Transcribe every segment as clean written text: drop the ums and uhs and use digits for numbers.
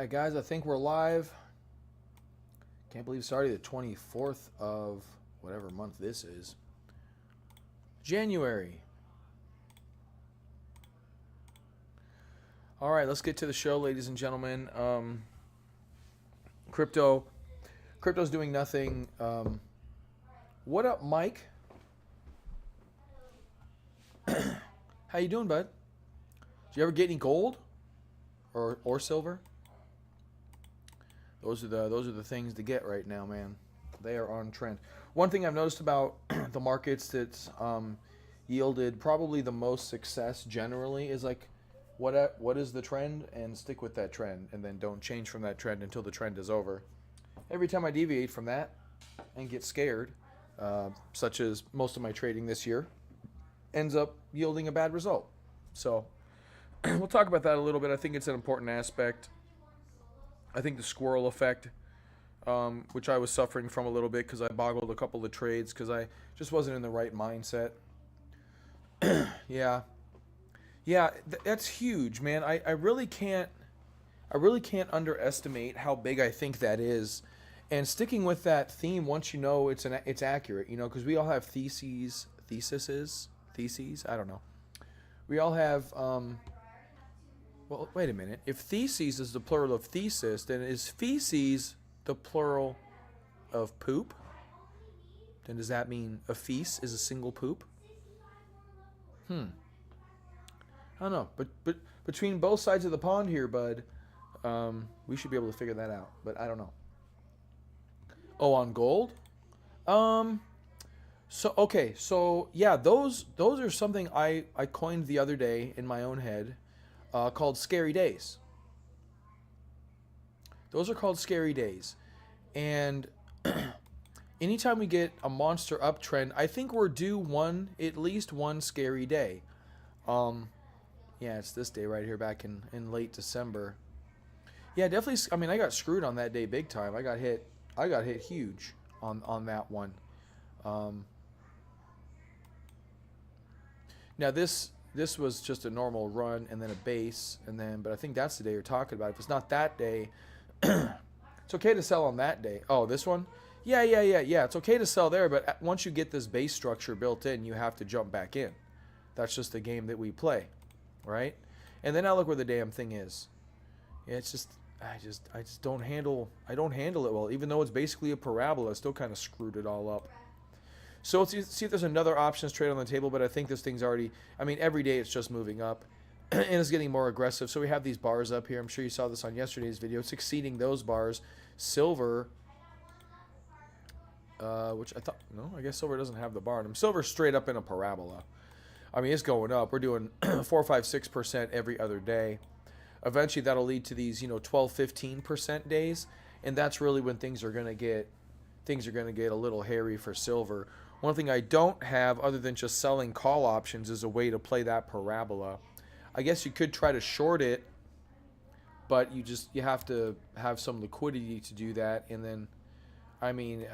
Alright guys, I think we're live. Can't believe it's already the 24th of whatever month this is. January. Alright, let's get to the show, ladies and gentlemen. Crypto's doing nothing. What up, Mike? How you doing, bud? Did you ever get any gold? Or silver? Those are the things to get right now, man. They are on trend. One thing I've noticed about the markets that's yielded probably the most success generally is like, what is the trend, and stick with that trend, and then don't change from that trend until the trend is over. Every time I deviate from that and get scared, such as most of my trading this year, ends up yielding a bad result. So we'll talk about that a little bit. I think it's an important aspect. I think the squirrel effect, which I was suffering from a little bit because I boggled a couple of trades because I just wasn't in the right mindset. Yeah, that's huge, man. I really can't underestimate how big I think that is. And sticking with that theme, once you know it's accurate, you know, because we all have theses. I don't know. We all have. Well, wait a minute. If theses is the plural of thesis, then is feces the plural of poop? Then does that mean a feces is a single poop? I don't know. But between both sides of the pond here, bud, we should be able to figure that out. But I don't know. Oh, on gold? So yeah, those are something I coined the other day in my own head. Called scary days. Those are called scary days. And anytime we get a monster uptrend, I think we're due at least one scary day. Yeah, it's this day right here back in late December. Yeah, definitely. I mean, I got screwed on that day big time. I got hit huge on that one. Now this was just a normal run and then a base, but I think that's the day you're talking about. If it's not that day, it's okay to sell on that day. Oh, this one? Yeah. It's okay to sell there, but once you get this base structure built in, you have to jump back in. That's just the game that we play, right? And then now look where the damn thing is. Yeah, it's just I don't handle it well. Even though it's basically a parabola, I still kind of screwed it all up. So let's see if there's another options trade on the table, but I think this thing's already, I mean, every day it's just moving up and it's getting more aggressive. So we have these bars up here. I'm sure you saw this on yesterday's video. It's exceeding those bars. Silver, which I thought, no, I guess silver doesn't have the bar. Silver's straight up in a parabola. I mean, it's going up. We're doing 4, 5, 6% every other day. Eventually that'll lead to these, 12, 15% days. And that's really when things are going to get a little hairy for silver. One thing I don't have, other than just selling call options, is a way to play that parabola. I guess you could try to short it, but you have to have some liquidity to do that. And then, I mean,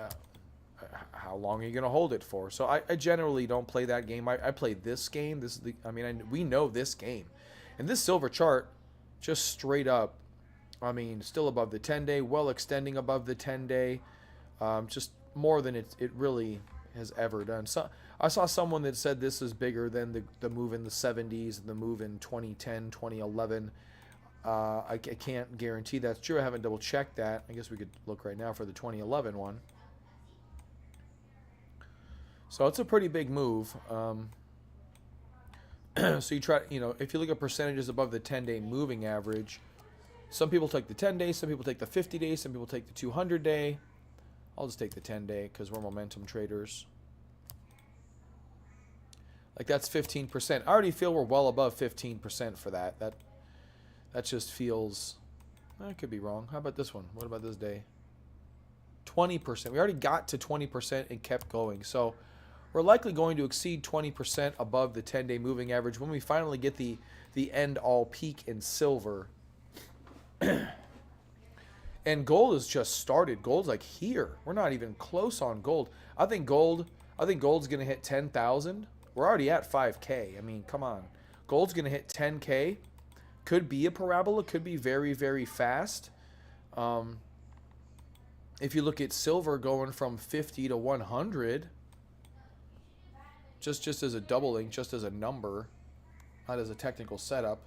how long are you going to hold it for? So I generally don't play that game. I play this game. We know this game. And this silver chart, just straight up, I mean, still above the 10-day, well extending above the 10-day, just more than it really has ever done. So I saw someone that said this is bigger than the move in the 70s and the move in 2010, 2011. I can't guarantee that's true. I haven't double checked that. I guess we could look right now for the 2011 one. So it's a pretty big move. So you try, if you look at percentages above the 10-day moving average, some people take the 10-day, some people take the 50-day, some people take the 200-day. I'll just take the 10-day because we're momentum traders. Like that's 15%. I already feel we're well above 15% for that. That just feels, I could be wrong. How about this one? What about this day? 20%. We already got to 20% and kept going. So we're likely going to exceed 20% above the 10-day moving average when we finally get the end all peak in silver. And gold has just started. Gold's like here. We're not even close on gold. I think gold's going to hit 10,000. We're already at 5K. I mean, come on. Gold's going to hit 10K. Could be a parabola. Could be very, very fast. Um, if you look at silver going from 50 to 100, just as a doubling, just as a number, not as a technical setup.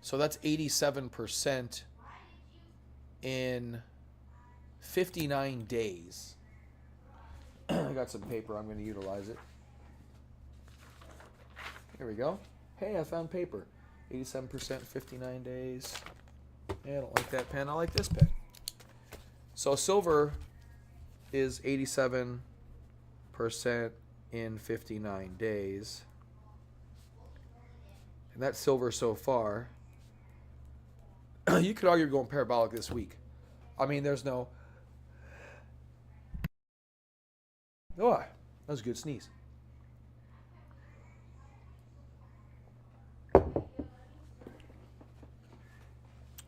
So that's 87% in 59 days. I got some paper. I'm going to utilize it. Here we go. Hey, I found paper. 87%, 59 days. Yeah, I don't like that pen. I like this pen. So silver is 87% in 59 days. And that's silver so far. You could argue going parabolic this week. I mean, there's no... Oh, that was a good sneeze.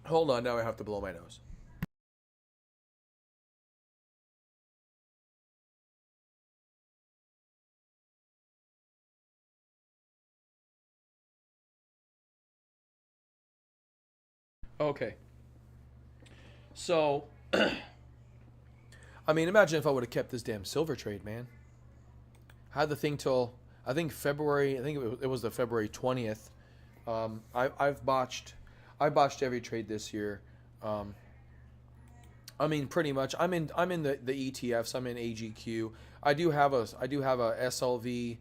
Hold on, now I have to blow my nose. Okay. So, I mean, imagine if I would have kept this damn silver trade, man. I had the thing till, I think February, I think it was the February 20th. I botched every trade this year. I mean, pretty much. I'm in the ETFs. I'm in AGQ. I do have a SLV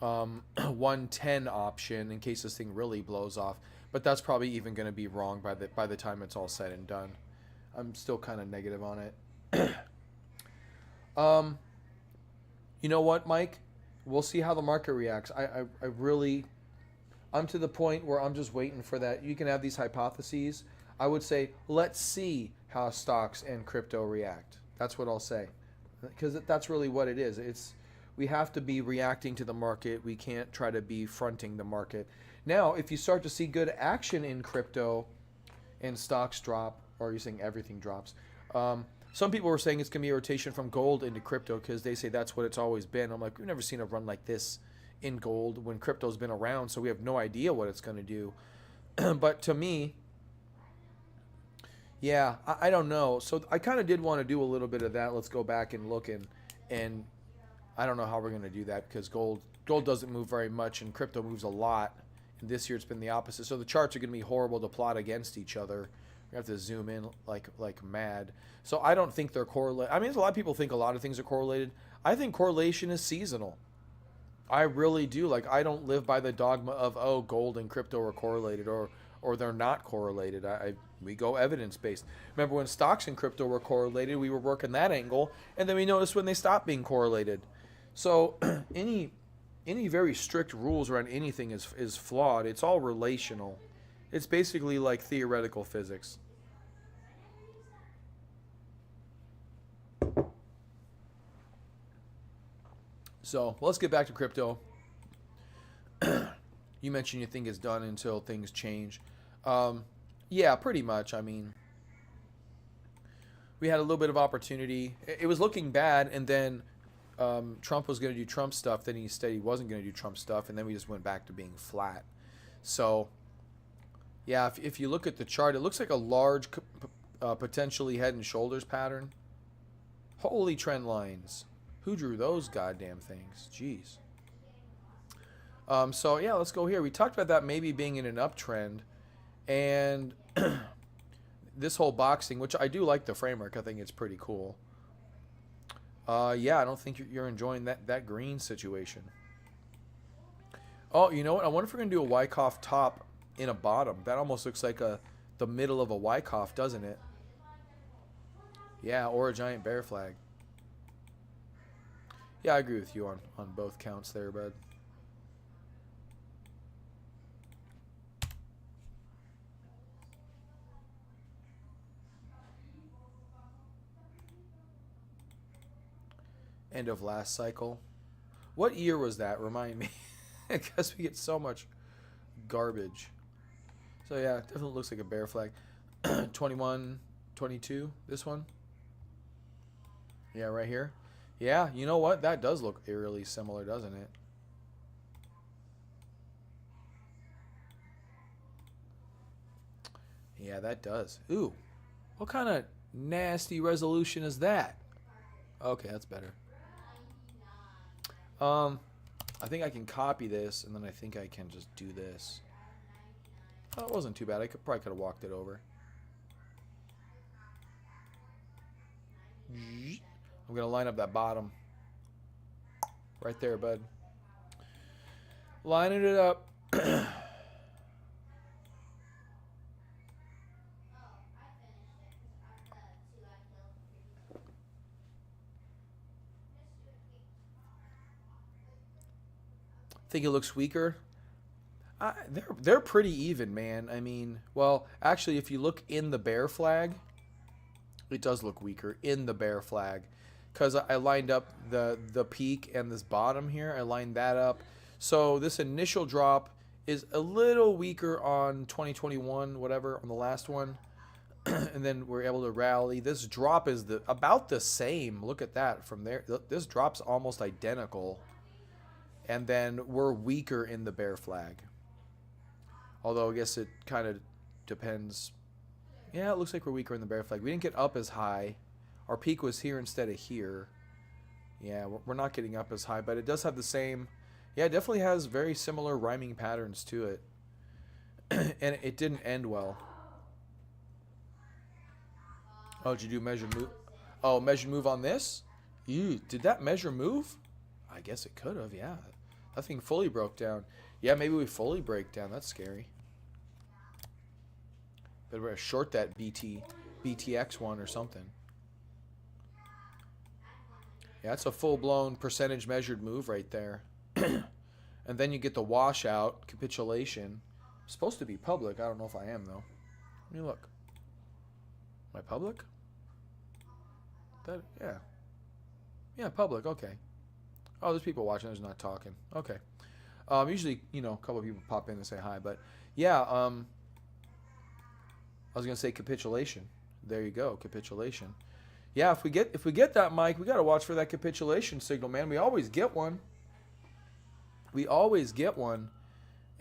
110 option in case this thing really blows off. But that's probably even going to be wrong by the time it's all said and done. I'm still kind of negative on it. You know what, Mike? We'll see how the market reacts. I'm to the point where I'm just waiting for that. You can have these hypotheses. I would say, let's see how stocks and crypto react. That's what I'll say. Because that's really what it is. We have to be reacting to the market. We can't try to be fronting the market. Now, if you start to see good action in crypto and stocks drop, or you're saying everything drops, some people were saying it's going to be a rotation from gold into crypto because they say that's what it's always been. I'm like, we've never seen a run like this in gold when crypto's been around, so we have no idea what it's going to do. But to me, yeah, I don't know. So I kind of did want to do a little bit of that. Let's go back and look, and I don't know how we're going to do that because gold doesn't move very much and crypto moves a lot. And this year it's been the opposite. So the charts are going to be horrible to plot against each other. We have to zoom in like mad. So I don't think they're correlated. I mean, a lot of people think a lot of things are correlated. I think correlation is seasonal. I really do. Like, I don't live by the dogma of, gold and crypto are correlated or they're not correlated. We go evidence based. Remember when stocks and crypto were correlated, we were working that angle, and then we noticed when they stopped being correlated. So any very strict rules around anything is flawed. It's all relational. It's basically like theoretical physics. So let's get back to crypto. You mentioned you think it's done until things change. Yeah, pretty much. I mean, we had a little bit of opportunity. It was looking bad, and then Trump was going to do Trump stuff. Then he said he wasn't going to do Trump stuff, and then we just went back to being flat. So, yeah, if you look at the chart, it looks like a large, potentially head and shoulders pattern. Holy trend lines. Who drew those goddamn things? Jeez. So, yeah, let's go here. We talked about that maybe being in an uptrend. And this whole boxing, which I do like the framework. I think it's pretty cool. Yeah, I don't think you're enjoying that green situation. Oh, you know what? I wonder if we're going to do a Wyckoff top in a bottom. That almost looks like the middle of a Wyckoff, doesn't it? Yeah, or a giant bear flag. Yeah, I agree with you on both counts there, bud. End of last cycle. What year was that? Remind me. Because we get so much garbage. So yeah, it definitely looks like a bear flag. 21, 22, this one. Yeah, right here. Yeah, you know what? That does look eerily similar, doesn't it? Yeah, that does. Ooh, what kind of nasty resolution is that? Okay, that's better. I think I can copy this, and then I think I can just do this. Oh, it wasn't too bad. I probably could have walked it over. I'm gonna line up that bottom right there, bud. Lining it up. Think it looks weaker. They're pretty even, man. I mean, well, actually, if you look in the bear flag, it does look weaker in the bear flag, because I lined up the peak and this bottom here. I lined that up, so this initial drop is a little weaker on 2021, whatever, on the last one, and then we're able to rally. This drop is about the same. Look at that from there. This drop's almost identical, and then we're weaker in the bear flag. Although I guess it kind of depends. Yeah, it looks like we're weaker in the bear flag. We didn't get up as high. Our peak was here instead of here. Yeah, we're not getting up as high, but it does have the same. Yeah, it definitely has very similar rhyming patterns to it. And it didn't end well. Oh, did you do measure move? Oh, measure move on this? Ew, did that measure move? I guess it could have, yeah. That thing fully broke down. Yeah, maybe we fully break down. That's scary. Better short that BTX one or something. Yeah, that's a full-blown percentage measured move right there. And then you get the washout, capitulation. I'm supposed to be public. I don't know if I am, though. Let me look. Am I public? Yeah. Yeah, public. Okay. Oh, there's people watching. There's not talking. Okay. Usually, you know, a couple of people pop in and say hi. But, yeah, I was going to say capitulation. There you go, capitulation. Yeah, if we get that, Mike, we got to watch for that capitulation signal, man. We always get one. We always get one.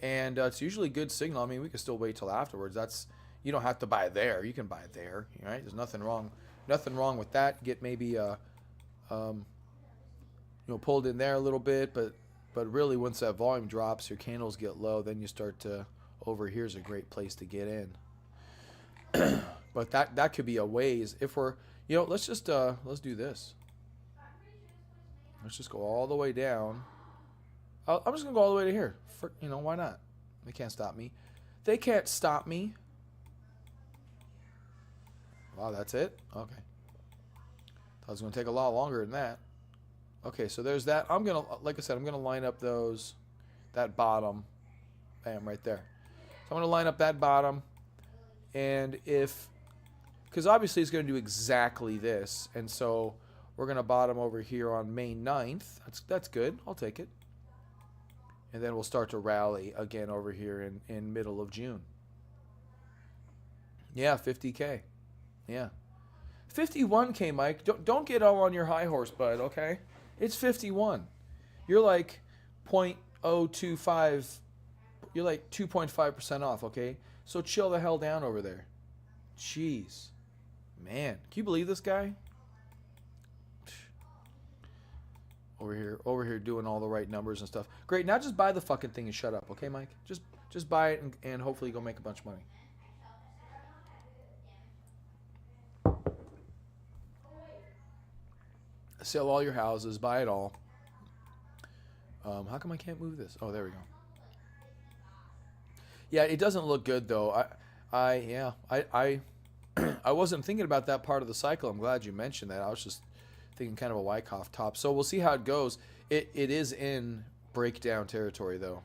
And it's usually a good signal. I mean, we can still wait till afterwards. You don't have to buy there. You can buy there, right? There's nothing wrong with that. Get maybe pulled in there a little bit, but really once that volume drops, your candles get low, then you start to over here's a great place to get in. But that could be a ways if we're, let's just do this. Let's just go all the way down. I'm just gonna go all the way to here. Why not? They can't stop me. They can't stop me. Wow, that's it? Okay. Thought it was gonna take a lot longer than that. Okay, so there's that. Like I said, I'm gonna line up that bottom. Bam, right there. So I'm gonna line up that bottom, and because obviously it's gonna do exactly this, and so we're gonna bottom over here on May 9th. That's good. I'll take it. And then we'll start to rally again over here in middle of June. Yeah, 50K. Yeah. 51K, Mike. Don't get all on your high horse, bud, okay? It's 51. You're like 0.025. You're like 2.5% off, okay? So chill the hell down over there. Jeez. Man, can you believe this guy? Over here doing all the right numbers and stuff. Great, now just buy the fucking thing and shut up, okay, Mike? Just buy it and hopefully go make a bunch of money. Sell all your houses, buy it all. How come I can't move this? Oh, there we go. Yeah, it doesn't look good though. I wasn't thinking about that part of the cycle. I'm glad you mentioned that. I was just thinking kind of a Wyckoff top. So we'll see how it goes. It is in breakdown territory though.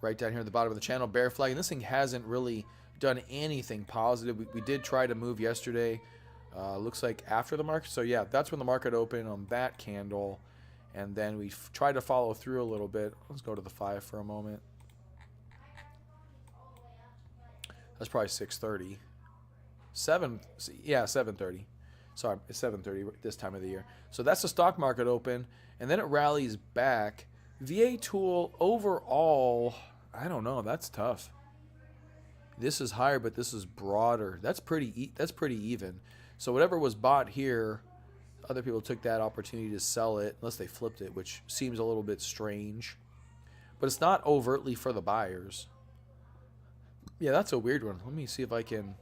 Right down here at the bottom of the channel, bear flag. And this thing hasn't really done anything positive. We did try to move yesterday. Looks like after the market. So yeah, that's when the market opened on that candle. And then we tried to follow through a little bit. Let's go to the 5 for a moment. That's probably 6:30. 7:30. Sorry, it's 7:30 this time of the year. So that's the stock market open, and then it rallies back. VA tool overall, I don't know. That's tough. This is higher, but this is broader. That's that's pretty even. So whatever was bought here, other people took that opportunity to sell it, unless they flipped it, which seems a little bit strange. But it's not overtly for the buyers. Yeah, that's a weird one. Let me see if I can.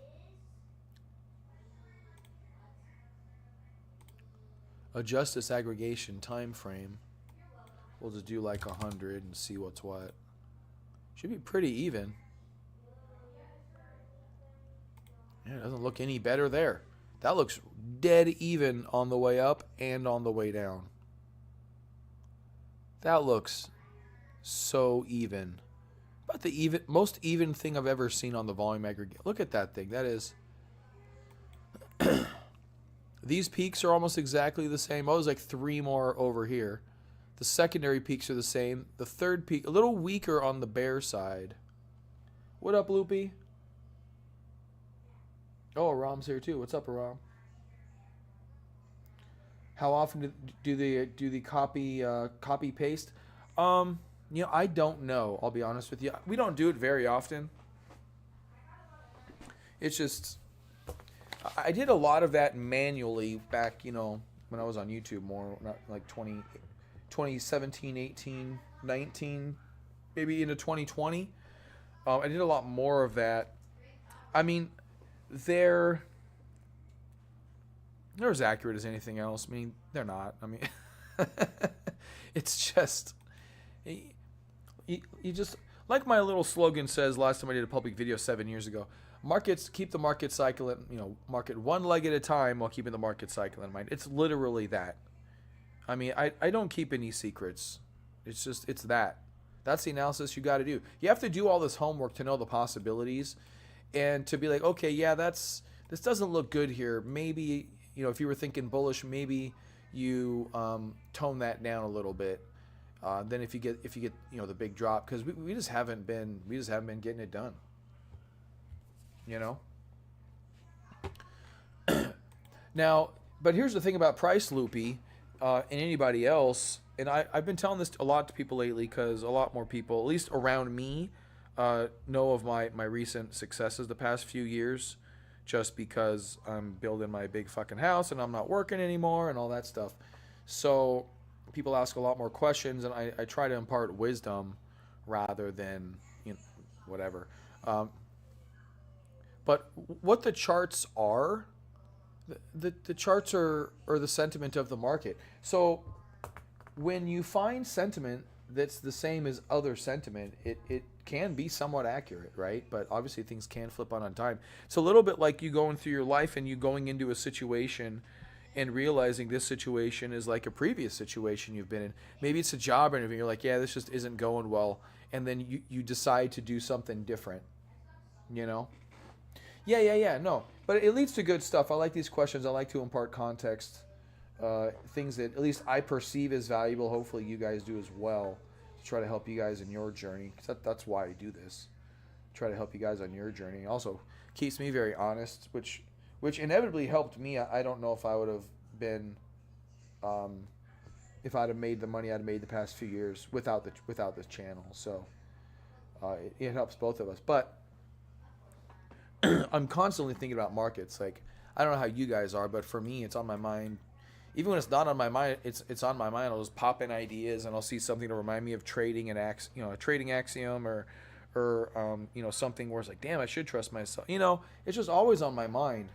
Adjust this aggregation time frame. We'll just do like 100 and see what's what. Should be pretty even. Yeah, it doesn't look any better there. That looks dead even on the way up and on the way down. That looks so even. About the most even thing I've ever seen on the volume aggregate. Look at that thing. That is. These peaks are almost exactly the same. Oh, there's like 3 more over here. The secondary peaks are the same. The third peak, a little weaker on the bear side. What up, Loopy? Oh, Aram's here too. What's up, Aram? How often do they copy paste? I don't know. I'll be honest with you. We don't do it very often. It's just I did a lot of that manually back, when I was on YouTube more, not like 2017, 18, 19, maybe into 2020. I did a lot more of that. I mean, they're as accurate as anything else. I mean, they're not. I mean, it's just, you just, like my little slogan says last time I did a public video 7 years ago, keep the market cycle, market one leg at a time while keeping the market cycle in mind. It's literally that. I mean, I don't keep any secrets. It's that. That's the analysis you got to do. You have to do all this homework to know the possibilities and to be like, okay, yeah, this doesn't look good here. Maybe, if you were thinking bullish, maybe you tone that down a little bit. Then if you get the big drop, because we just haven't been getting it done. Now, but here's the thing about price, Loopy, and anybody else, and I've been telling this a lot to people lately because a lot more people, at least around me, know of my recent successes the past few years, just because I'm building my big fucking house and I'm not working anymore and all that stuff. So people ask a lot more questions, and I try to impart wisdom rather than whatever. But what the charts are, the charts are the sentiment of the market. So when you find sentiment that's the same as other sentiment, it can be somewhat accurate, right? But obviously things can flip on time. It's a little bit like you going through your life and you going into a situation and realizing this situation is like a previous situation you've been in. Maybe it's a job interview. You're like, yeah, this just isn't going well. And then you decide to do something different, Yeah, no. But it leads to good stuff. I like these questions. I like to impart context, things that at least I perceive as valuable. Hopefully you guys do as well, to try to help you guys in your journey. 'Cause that's why I do this. Try to help you guys on your journey. Also keeps me very honest, which inevitably helped me. I don't know if I would have been, if I'd have made the money I'd made the past few years without this channel. So it helps both of us. But I'm constantly thinking about markets. Like, I don't know how you guys are, but for me, it's on my mind. Even when it's not on my mind, it's on my mind. I'll just pop in ideas, and I'll see something to remind me of trading a trading axiom, or something where it's like, damn, I should trust myself. It's just always on my mind.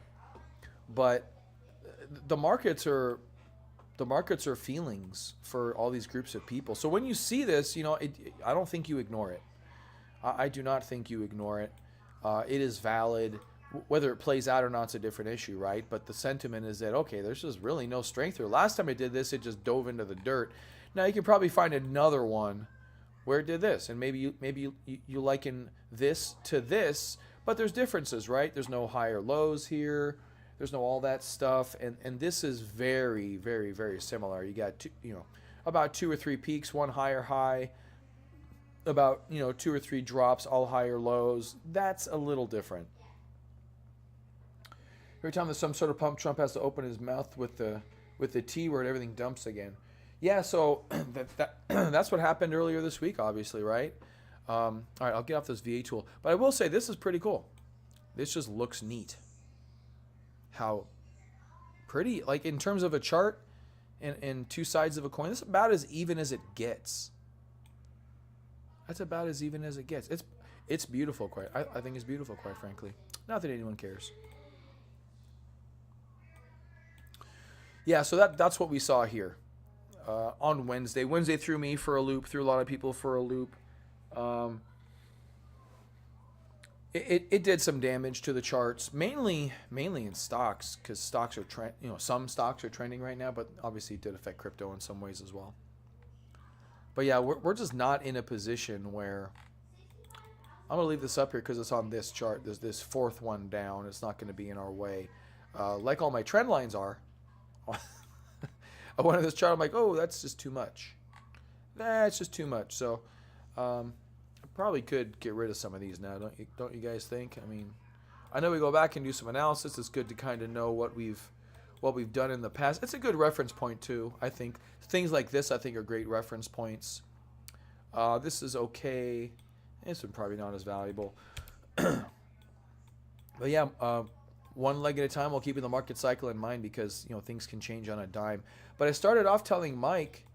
But the markets are feelings for all these groups of people. So when you see this, I don't think you ignore it. I do not think you ignore it. It is valid. Whether it plays out or not is a different issue, right? But the sentiment is that, okay, there's just really no strength here. Last time I did this, it just dove into the dirt. Now you can probably find another one where it did this, and maybe you liken this to this, but there's differences, right? There's no higher lows here. There's no all that stuff, and this is very, very, very similar. You got about 2 or 3 peaks, one higher high, about 2 or 3 drops, all higher lows. That's a little different. Every time there's some sort of pump, Trump has to open his mouth with the T word, everything dumps again. Yeah, so that's what happened earlier this week, obviously, right? All right, I'll get off this VA tool. But I will say this is pretty cool. This just looks neat. How pretty, like in terms of a chart and two sides of a coin, this is about as even as it gets. That's about as even as it gets. It's beautiful, I think it's beautiful, quite frankly. Not that anyone cares. Yeah, so that's what we saw here on Wednesday. Wednesday threw me for a loop, threw a lot of people for a loop. It did some damage to the charts, mainly in stocks, because stocks are some stocks are trending right now, but obviously it did affect crypto in some ways as well. But yeah, we're just not in a position where I'm gonna leave this up here because it's on this chart. There's this fourth one down. It's not going to be in our way, like all my trend lines are. I wanted this chart. I'm like, oh, that's just too much. That's just too much. So, I probably could get rid of some of these now. Don't you guys think? I mean, I know we go back and do some analysis. It's good to kind of know what we've done in the past. It's a good reference point too. I think things like this, I think, are great reference points. This is okay. This one probably not as valuable. But yeah, one leg at a time while keeping the market cycle in mind, because things can change on a dime. But I started off telling Mike,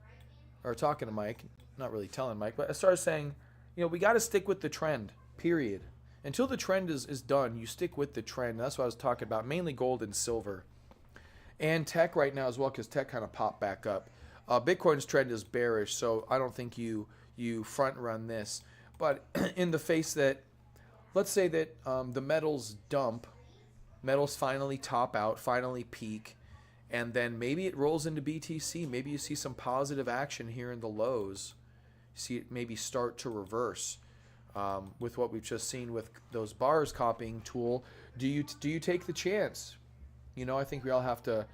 or talking to Mike, not really telling Mike, but I started saying, we got to stick with the trend, period. Until the trend is done, you stick with the trend. That's what I was talking about, mainly gold and silver. And tech right now as well, because tech kind of popped back up. Bitcoin's trend is bearish, so I don't think you front run this. But in the face that, let's say that the metals dump, metals finally top out, finally peak, and then maybe it rolls into BTC. Maybe you see some positive action here in the lows. See it maybe start to reverse with what we've just seen with those bars copying tool. Do you take the chance? I think we all have to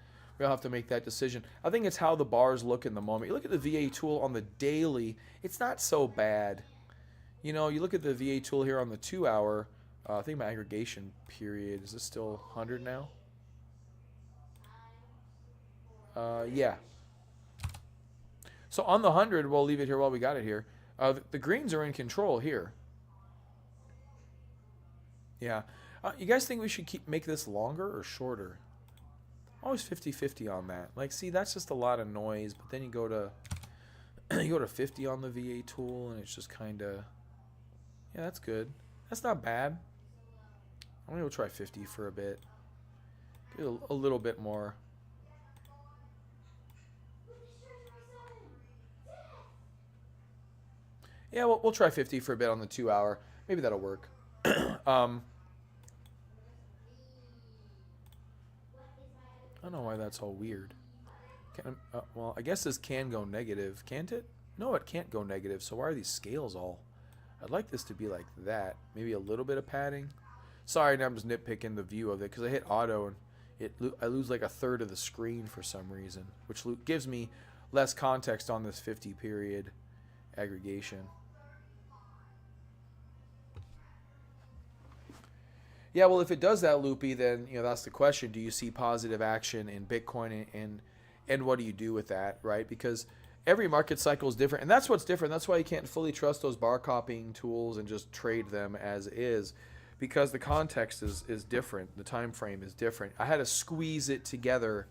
make that decision. I think it's how the bars look in the moment. You look at the VA tool on the daily, it's not so bad. You look at the VA tool here on the 2 hour. I think my aggregation period, is this still 100 now? Yeah. So on the 100, we'll leave it here while we got it here. The greens are in control here. Yeah. You guys think we should make this longer or shorter? Always 50-50 on that. Like, see, that's just a lot of noise. But then you go to 50 on the VA tool, and it's just kind of, yeah, that's good. That's not bad. I'm gonna go try 50 for a bit. Get a little bit more. Yeah, we'll try 50 for a bit on the 2 hour. Maybe that'll work. I don't know why that's all weird. Well, I guess this can go negative. Can't it? No, it can't go negative. So why are these scales all? I'd like this to be like that. Maybe a little bit of padding. Sorry, now I'm just nitpicking the view of it because I hit auto and I lose like a third of the screen for some reason, which gives me less context on this 50 period aggregation. Yeah, well, if it does that, Loopy, then that's the question. Do you see positive action in Bitcoin, and what do you do with that, right? Because every market cycle is different, and that's what's different. That's why you can't fully trust those bar copying tools and just trade them as is, because the context is different. The time frame is different. I had to squeeze it together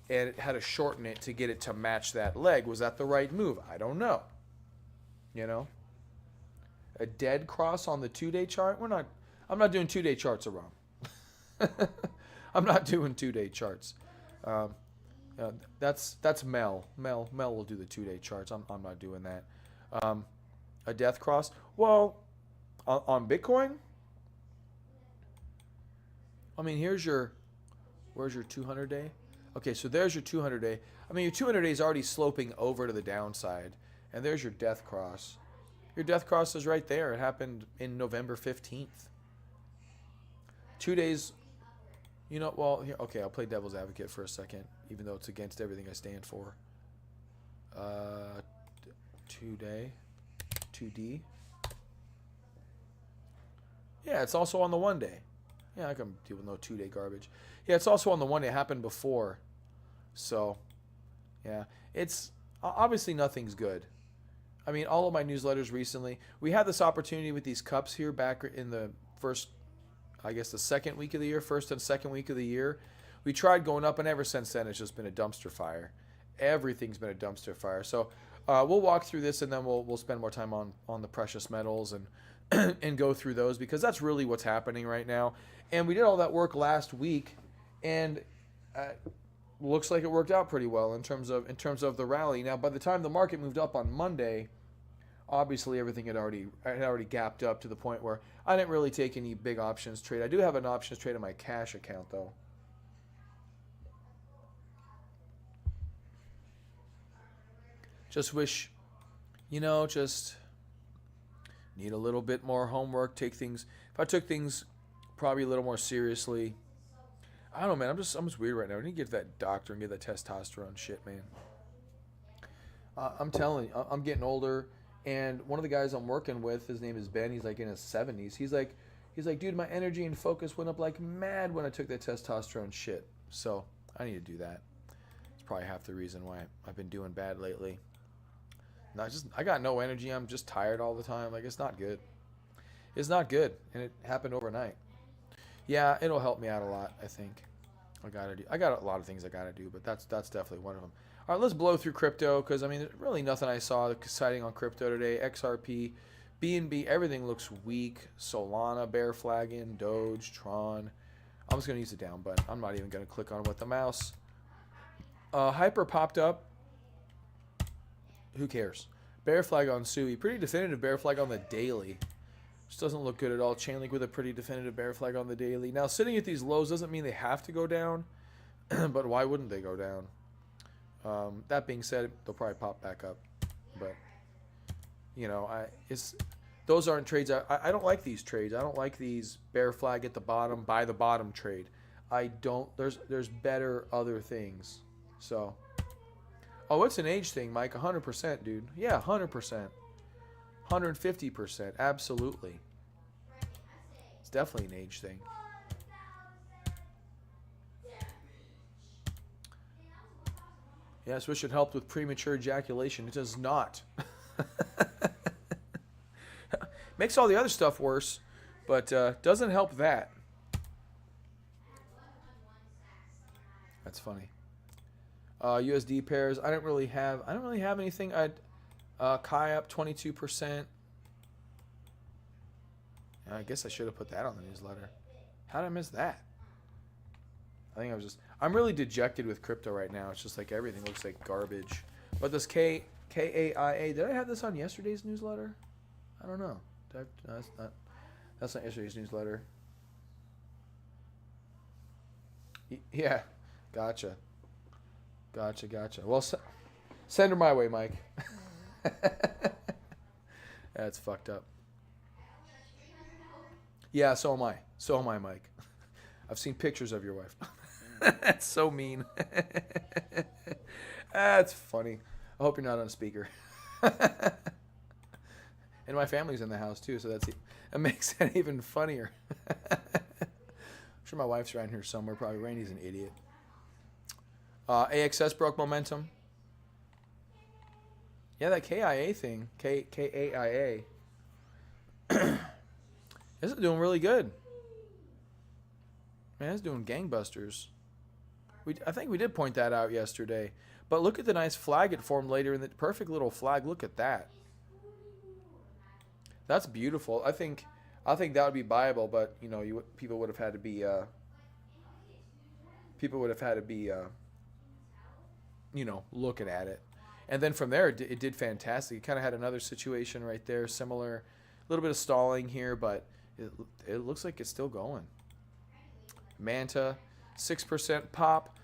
and had to shorten it to get it to match that leg. Was that the right move? I don't know. A dead cross on the 2-day chart? I'm not doing 2-day charts around. I'm not doing 2-day charts. That's Mel. Mel will do the 2-day charts. I'm not doing that. A death cross? Well, on Bitcoin? I mean, where's your 200-day? Okay, so there's your 200-day. I mean, your 200-day is already sloping over to the downside. And there's your death cross. Your death cross is right there. It happened in November 15th. 2 days, well, here, okay, I'll play devil's advocate for a second, even though it's against everything I stand for. 2-day, 2D. Yeah, it's also on the 1 day. Yeah, I can deal with no 2-day garbage. Yeah, it's also on the 1 day. It happened before. So, yeah, it's obviously nothing's good. I mean, all of my newsletters recently, we had this opportunity with these cups here back in the first, I guess the second week of the year, first and second week of the year. We tried going up, and ever since then, it's just been a dumpster fire. Everything's been a dumpster fire. So we'll walk through this, and then we'll spend more time on the precious metals and and go through those, because that's really what's happening right now. And we did all that work last week, and looks like it worked out pretty well in terms of the rally. Now, by the time the market moved up on Monday, obviously everything had already gapped up to the point where I didn't really take any big options trade. I do have an options trade in my cash account though. Just wish, just need a little bit more homework. If I took things probably a little more seriously. I don't know, man. I'm just weird right now. I need to get to that doctor and get that testosterone shit, man. I'm telling you, I'm getting older, and one of the guys I'm working with, his name is Ben. He's like in his 70s. He's like, dude, my energy and focus went up like mad when I took that testosterone shit. So I need to do that. It's probably half the reason why I've been doing bad lately. I got no energy. I'm just tired all the time. Like, it's not good. It's not good, and it happened overnight. Yeah, it'll help me out a lot, I think. I got a lot of things I gotta do, but that's definitely one of them. All right, let's blow through crypto, because I mean, there's really nothing I saw exciting on crypto today. XRP, BNB, everything looks weak. Solana, bear flagging, Doge, Tron. I'm just gonna use the down button. I'm not even gonna click on it with the mouse. Hyper popped up. Who cares? Bear flag on Sui. Pretty definitive bear flag on the daily. Just doesn't look good at all. Chainlink with a pretty definitive bear flag on the daily. Now, sitting at these lows doesn't mean they have to go down, but why wouldn't they go down? That being said, they'll probably pop back up. But, those aren't trades. I don't like these trades. I don't like these bear flag at the bottom, buy the bottom trade. I don't. There's better other things. So, oh, it's an age thing, Mike. 100%, dude. Yeah, 100%. 150%, absolutely. It's definitely an age thing. Yes, wish it helped with premature ejaculation. It does not. Makes all the other stuff worse, but doesn't help that. That's funny. USD pairs. I don't really have anything. Kai up 22%. I guess I should have put that on the newsletter. How did I miss that? I'm really dejected with crypto right now. It's just like everything looks like garbage. But this KAIA, did I have this on yesterday's newsletter? I don't know. No, that's not yesterday's newsletter. Yeah, gotcha. Well, send her my way, Mike. That's fucked up. Yeah, so am I, Mike. I've seen pictures of your wife. That's so mean. That's funny. I hope you're not on speaker. And my family's in the house too, so that makes that even funnier. I'm sure my wife's around here somewhere. Probably Randy's an idiot. AXS broke momentum. Yeah, that KIA thing, KAIA, this is doing really good. Man, it's doing gangbusters. I think we did point that out yesterday. But look at the nice flag it formed later in the perfect little flag. Look at that. That's beautiful. I think that would be buyable, but people would have had to be looking at it. And then from there, it did fantastic. It kind of had another situation right there, similar, a little bit of stalling here, but it looks like it's still going. Manta, 6% pop.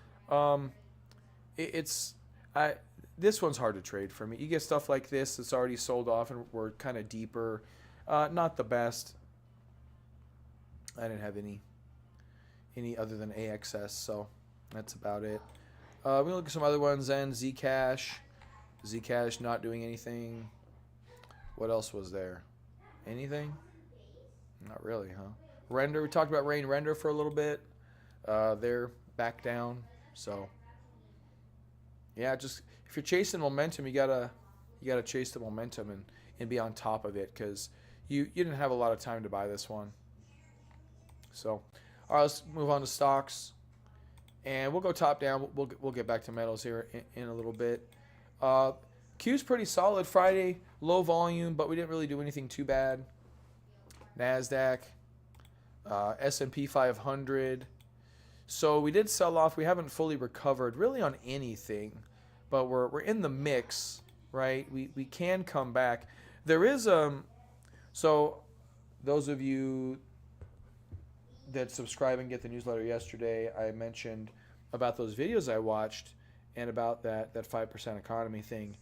This one's hard to trade for me. You get stuff like this that's already sold off and we're kind of deeper. Not the best. I didn't have any other than AXS, so that's about it. We look at some other ones then. Zcash. Zcash not doing anything. What else was there? Anything? Not really, huh? Render. We talked about Render for a little bit. They're back down. So, yeah, just if you're chasing momentum, you gotta You got to chase the momentum and be on top of it because you didn't have a lot of time to buy this one. So, all right, let's move on to stocks. And we'll go top down. We'll get back to metals here in a little bit. Uh, Q's pretty solid Friday, low volume, but we didn't really do anything too bad. Nasdaq, S&P 500. So we did sell off. We haven't fully recovered really on anything, but we're in the mix, right? We can come back. There is so those of you that subscribe and get the newsletter yesterday, I mentioned about those videos I watched and about that 5% economy thing.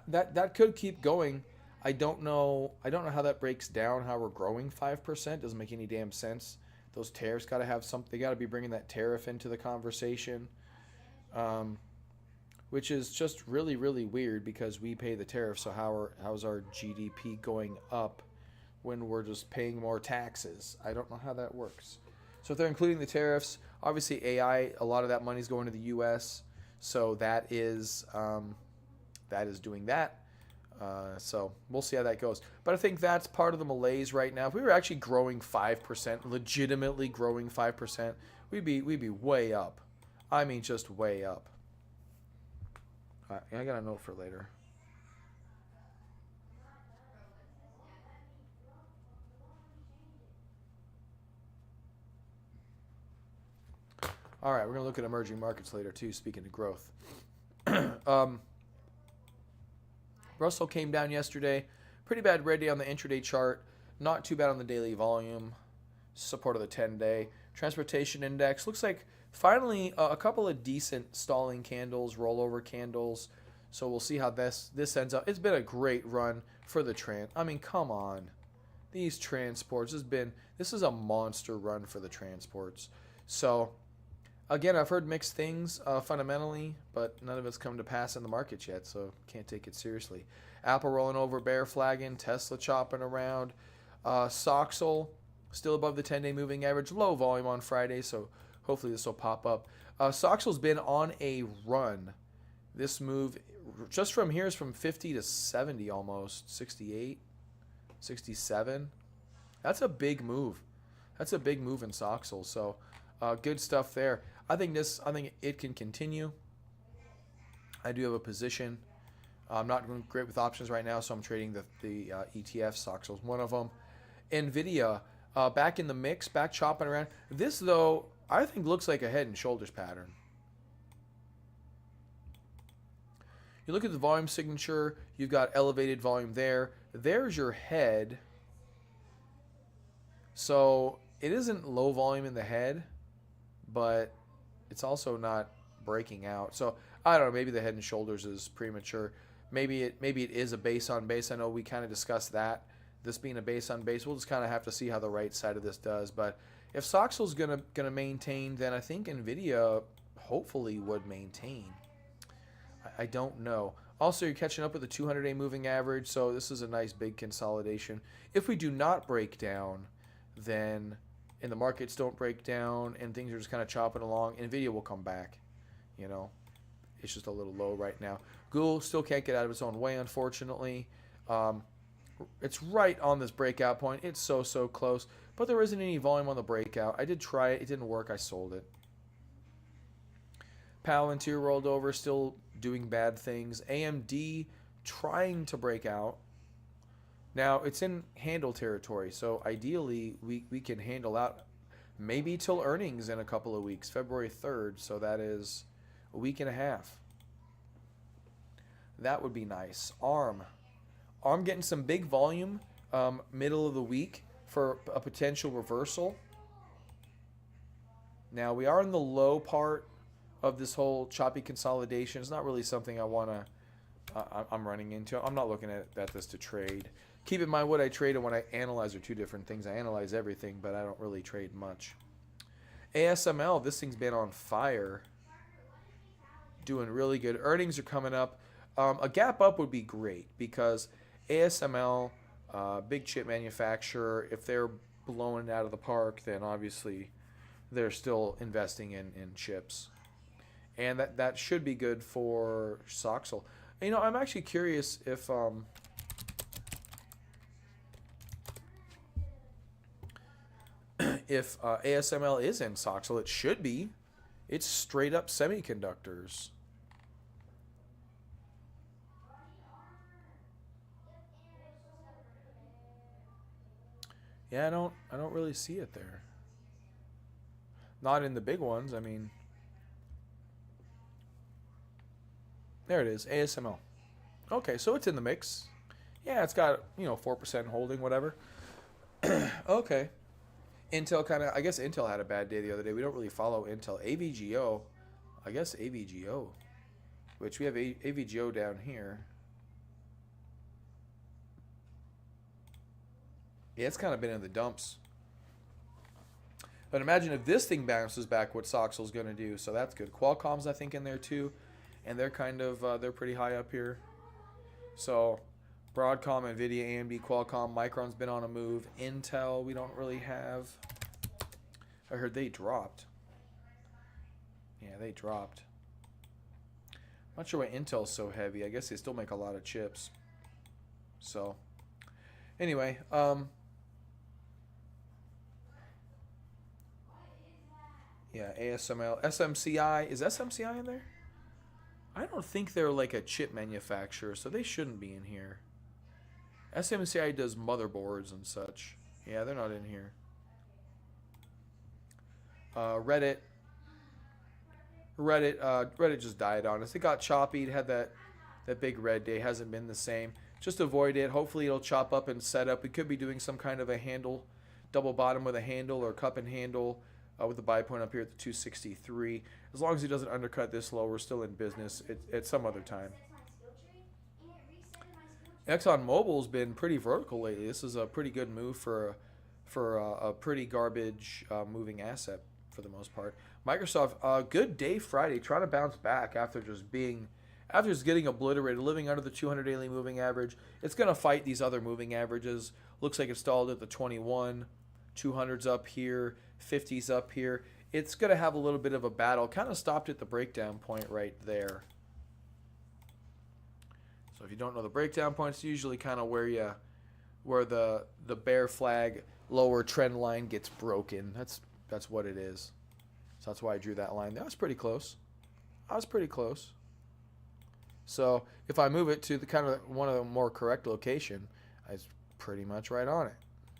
That could keep going. I don't know how that breaks down. How we're growing 5% doesn't make any damn sense. Those tariffs got to have something. They got to be bringing that tariff into the conversation, which is just really really weird because we pay the tariff. So how's our GDP going up when we're just paying more taxes? I don't know how that works. So if they're including the tariffs, obviously AI, a lot of that money is going to the U.S. So that is doing that. So we'll see how that goes. But I think that's part of the malaise right now. If we were actually growing 5%, legitimately growing 5%, we'd be way up. I mean, just way up. I got a note for later. All right, we're going to look at emerging markets later too, speaking of growth. Russell came down yesterday. Pretty bad red day on the intraday chart. Not too bad on the daily volume. Support of the 10-day. Transportation index. Looks like finally a couple of decent stalling candles, rollover candles. So we'll see how this ends up. It's been a great run for the I mean, come on. These transports this is a monster run for the transports. So again, I've heard mixed things fundamentally, but none of it's come to pass in the markets yet, so can't take it seriously. Apple rolling over, bear flagging, Tesla chopping around. Soxel still above the 10-day moving average, low volume on Friday, so hopefully this will pop up. Soxel's been on a run. This move, just from here, is from 50 to 70 almost, 68, 67. That's a big move. That's a big move in Soxel, so good stuff there. I think it can continue. I do have a position. I'm not doing great with options right now, so I'm trading the ETF. Soxel's one of them. Nvidia back in the mix, back chopping around. This though, I think looks like a head and shoulders pattern. You look at the volume signature. You've got elevated volume there. There's your head. So it isn't low volume in the head, but it's also not breaking out. So I don't know, maybe the head and shoulders is premature. Maybe it is a base on base. I know we kind of discussed that. This being a base on base, we'll just kind of have to see how the right side of this does. But if Soxel's gonna maintain, then I think Nvidia hopefully would maintain. I don't know. Also, you're catching up with the 200-day moving average, so this is a nice big consolidation. If we do not break down, then and the markets don't break down and things are just kind of chopping along, Nvidia will come back. You know, it's just a little low right now. Google still can't get out of its own way, unfortunately. It's right on this breakout point. It's so close, but there isn't any volume on the breakout. I did try it. It didn't work. I sold it. Palantir rolled over, still doing bad things. AMD trying to break out. Now, it's in handle territory, so ideally we can handle out maybe till earnings in a couple of weeks, February 3rd, so that is a week and a half. That would be nice. ARM getting some big volume middle of the week for a potential reversal. Now, we are in the low part of this whole choppy consolidation. It's not really something I'm running into. I'm not looking at this to trade. Keep in mind what I trade and what I analyze are two different things. I analyze everything, but I don't really trade much. ASML, this thing's been on fire. Doing really good. Earnings are coming up. A gap up would be great because ASML, big chip manufacturer, if they're blowing it out of the park, then obviously they're still investing in chips. and that should be good for Soxel. You know, I'm actually curious if ASML is in Soxel. It should be. It's straight up semiconductors. Yeah, I don't really see it there. Not in the big ones. I mean, there it is, ASML. Okay, so it's in the mix. Yeah, it's got 4% holding, whatever. Okay. Intel kind of, I guess Intel had a bad day the other day. We don't really follow Intel. AVGO, I guess AVGO, which we have AVGO down here. Yeah, it's kind of been in the dumps. But imagine if this thing bounces back, what Soxel's going to do. So that's good. Qualcomm's, I think, in there too. And they're kind of, they're pretty high up here. So Broadcom, NVIDIA, AMD, Qualcomm, Micron's been on a move. Intel, we don't really have. I heard they dropped. Yeah, they dropped. I'm not sure why Intel's so heavy. I guess they still make a lot of chips. So, anyway, yeah, ASML, SMCI. Is SMCI in there? I don't think they're like a chip manufacturer, so they shouldn't be in here. SMCI does motherboards and such. Yeah, they're not in here. Reddit. Reddit just died on us. It got choppy. It had that big red day. Hasn't been the same. Just avoid it. Hopefully it'll chop up and set up. We could be doing some kind of a handle, double bottom with a handle or cup and handle with the buy point up here at the 263. As long as it doesn't undercut this low, we're still in business at some other time. ExxonMobil's been pretty vertical lately. This is a pretty good move for a pretty garbage moving asset for the most part. Microsoft, good day Friday, trying to bounce back after just getting obliterated, living under the 200 daily moving average. It's going to fight these other moving averages. Looks like it stalled at the 21, 200's up here, 50's up here. It's going to have a little bit of a battle. Kind of stopped at the breakdown point right there. So if you don't know the breakdown points, usually kind of where the bear flag lower trend line gets broken. That's what it is. So that's why I drew that line. That was pretty close. So if I move it to the kind of one of the more correct location, I was pretty much right on it.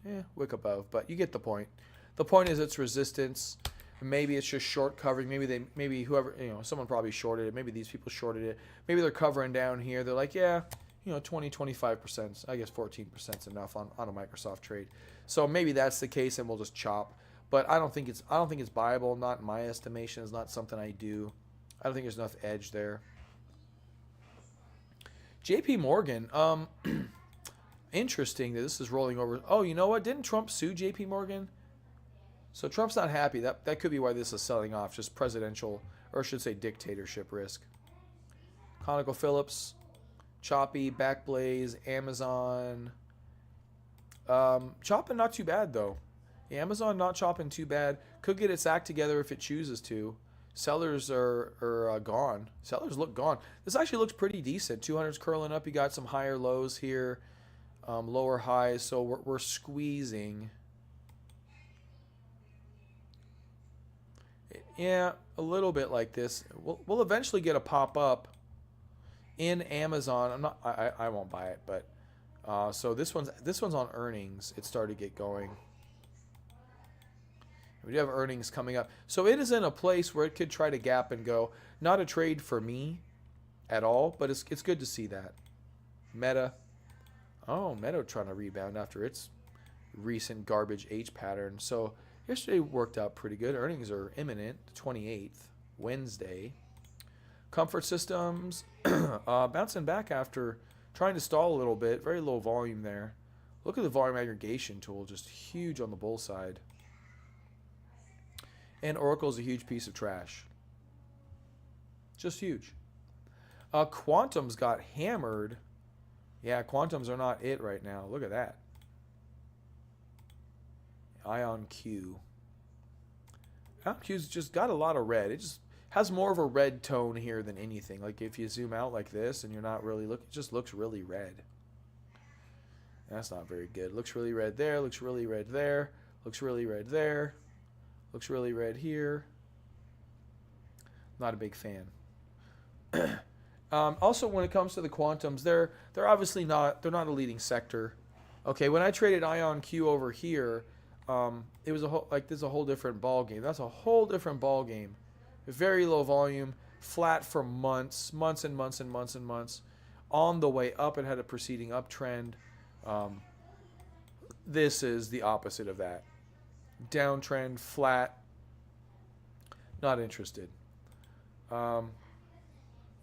Yeah, wick above, but you get the point. The point is it's resistance. Maybe it's just short covering. Maybe whoever, someone probably shorted it. Maybe these people shorted it. Maybe they're covering down here. They're like, yeah, 20, 25%. I guess 14% is enough on a Microsoft trade. So maybe that's the case, and we'll just chop. But I don't think it's viable. Not in my estimation. It's not something I do. I don't think there's enough edge there. JP Morgan. Interesting that this is rolling over. Oh, you know what? Didn't Trump sue JP Morgan? So Trump's not happy. That could be why this is selling off. Just presidential, or I should say dictatorship risk. ConocoPhillips, choppy, Backblaze, Amazon. Chopping not too bad though. Yeah, Amazon not chopping too bad. Could get its act together if it chooses to. Sellers are gone. Sellers look gone. This actually looks pretty decent. 200's curling up. You got some higher lows here, lower highs. So we're squeezing. Yeah, a little bit like this. We'll eventually get a pop up in Amazon. I won't buy it, but so this one's on earnings. It started to get going. We do have earnings coming up, so it is in a place where it could try to gap and go. Not a trade for me at all, but it's good to see that. Meta, Meta trying to rebound after its recent garbage H pattern. So yesterday worked out pretty good. Earnings are imminent, the 28th, Wednesday. Comfort Systems bouncing back after trying to stall a little bit. Very low volume there. Look at the volume aggregation tool, just huge on the bull side. And Oracle's a huge piece of trash. Just huge. Quantum's got hammered. Yeah, Quantums are not it right now. Look at that. IonQ. IonQ's just got a lot of red. It just has more of a red tone here than anything. Like if you zoom out like this and you're not really looking, it just looks really red. That's not very good. Looks really red there, looks really red there, looks really red there, looks really red here. Not a big fan. Also, when it comes to the quantums, they're obviously not, they're not a leading sector. Okay, when I traded IonQ over here, it was a whole, like, this is a whole different ball game. That's a whole different ball game. Very low volume, flat for months and months and months and months. On the way up, it had a preceding uptrend. This is the opposite of that. Downtrend, flat. Not interested.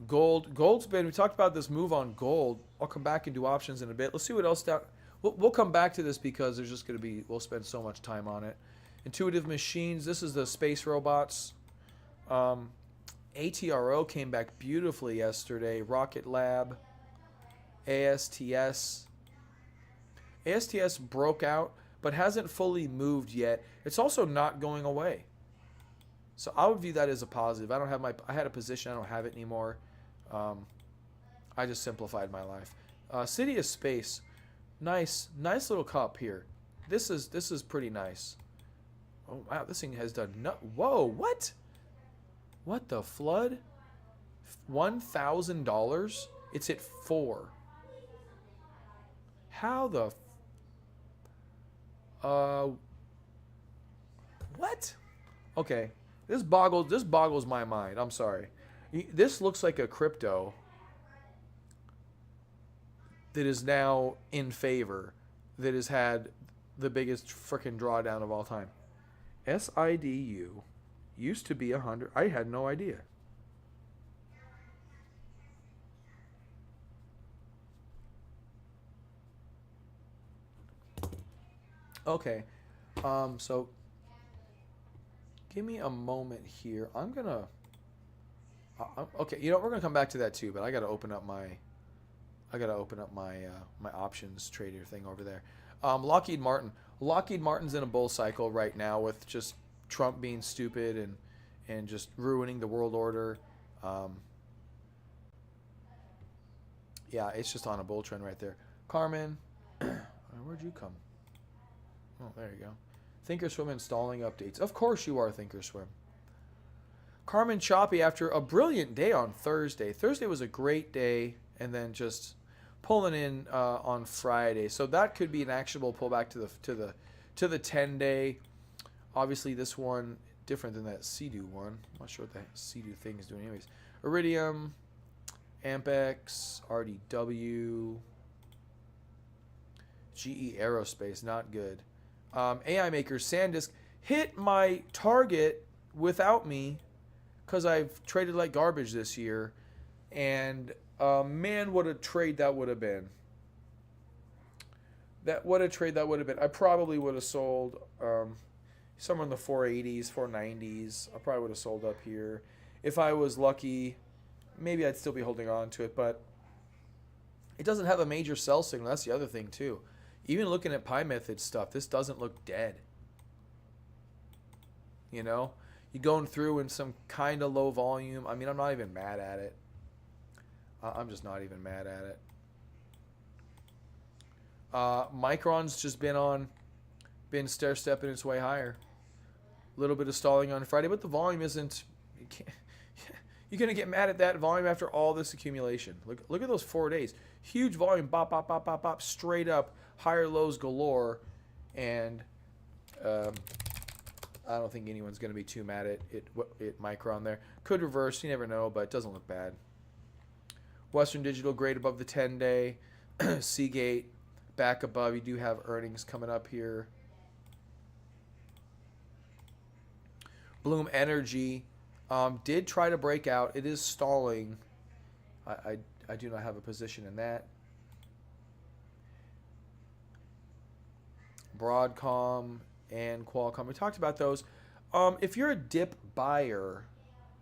Gold's been, we talked about this move on gold. I'll come back and do options in a bit. Let's see what else down. We'll come back to this because there's just going to be, we'll spend so much time on it. Intuitive Machines, this is the space robots. ATRO came back beautifully yesterday. Rocket Lab, ASTS. ASTS broke out, but hasn't fully moved yet. It's also not going away. So I would view that as a positive. I had a position, I don't have it anymore. I just simplified my life. City of Space, nice little cup here. This is pretty nice. Oh wow, this thing has done whoa, what? What the flood? $1,000? It's at 4. How the what? Okay. This boggles my mind. I'm sorry. This looks like a crypto that is now in favor, that has had the biggest freaking drawdown of all time. SIDU used to be 100. I had no idea. Okay. So give me a moment here. I'm gonna. Okay, you know we're gonna come back to that too, but I gotta open up my. My options trader thing over there. Lockheed Martin. Lockheed Martin's in a bull cycle right now with just Trump being stupid and just ruining the world order. Yeah, it's just on a bull trend right there. Carmen, where'd you come? Oh, there you go. Thinkorswim installing updates. Of course you are, Thinkorswim. Carmen choppy after a brilliant day on Thursday. Thursday was a great day, and then just pulling in on Friday. So that could be an actionable pullback to the 10-day. Obviously, this one different than that CDU one. I'm not sure what the CDU thing is doing, anyways. Iridium, Ampex, RDW, GE Aerospace, not good. AI Maker, SanDisk hit my target without me because I've traded like garbage this year, and man, what a trade that would have been. What a trade that would have been. I probably would have sold somewhere in the 480s, 490s. I probably would have sold up here. If I was lucky, maybe I'd still be holding on to it, but it doesn't have a major sell signal. That's the other thing too. Even looking at Pi Method stuff, this doesn't look dead. You know? You're going through in some kind of low volume. I mean, I'm not even mad at it. I'm just not even mad at it. Micron's just been stair-stepping its way higher. A little bit of stalling on Friday, but the volume isn't... You're going to get mad at that volume after all this accumulation. Look at those 4 days. Huge volume, bop, bop, bop, bop, bop, straight up, higher lows galore, and I don't think anyone's going to be too mad at Micron there. Could reverse, you never know, but it doesn't look bad. Western Digital, great above the 10-day. Seagate, back above. You do have earnings coming up here. Bloom Energy did try to break out. It is stalling. I do not have a position in that. Broadcom and Qualcomm. We talked about those. If you're a dip buyer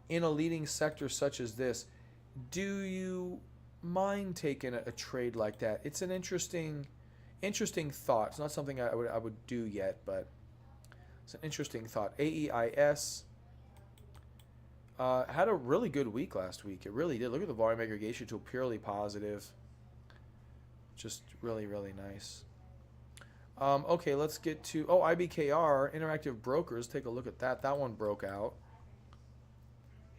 in a leading sector such as this, do you mind taking a trade like that? It's an interesting thought. It's not something I would do yet, but it's an interesting thought. AEIS. had a really good week last week. It really did. Look at the volume aggregation tool, purely positive. Just really, really nice. Okay, let's get to, IBKR, Interactive Brokers. Take a look at that. That one broke out.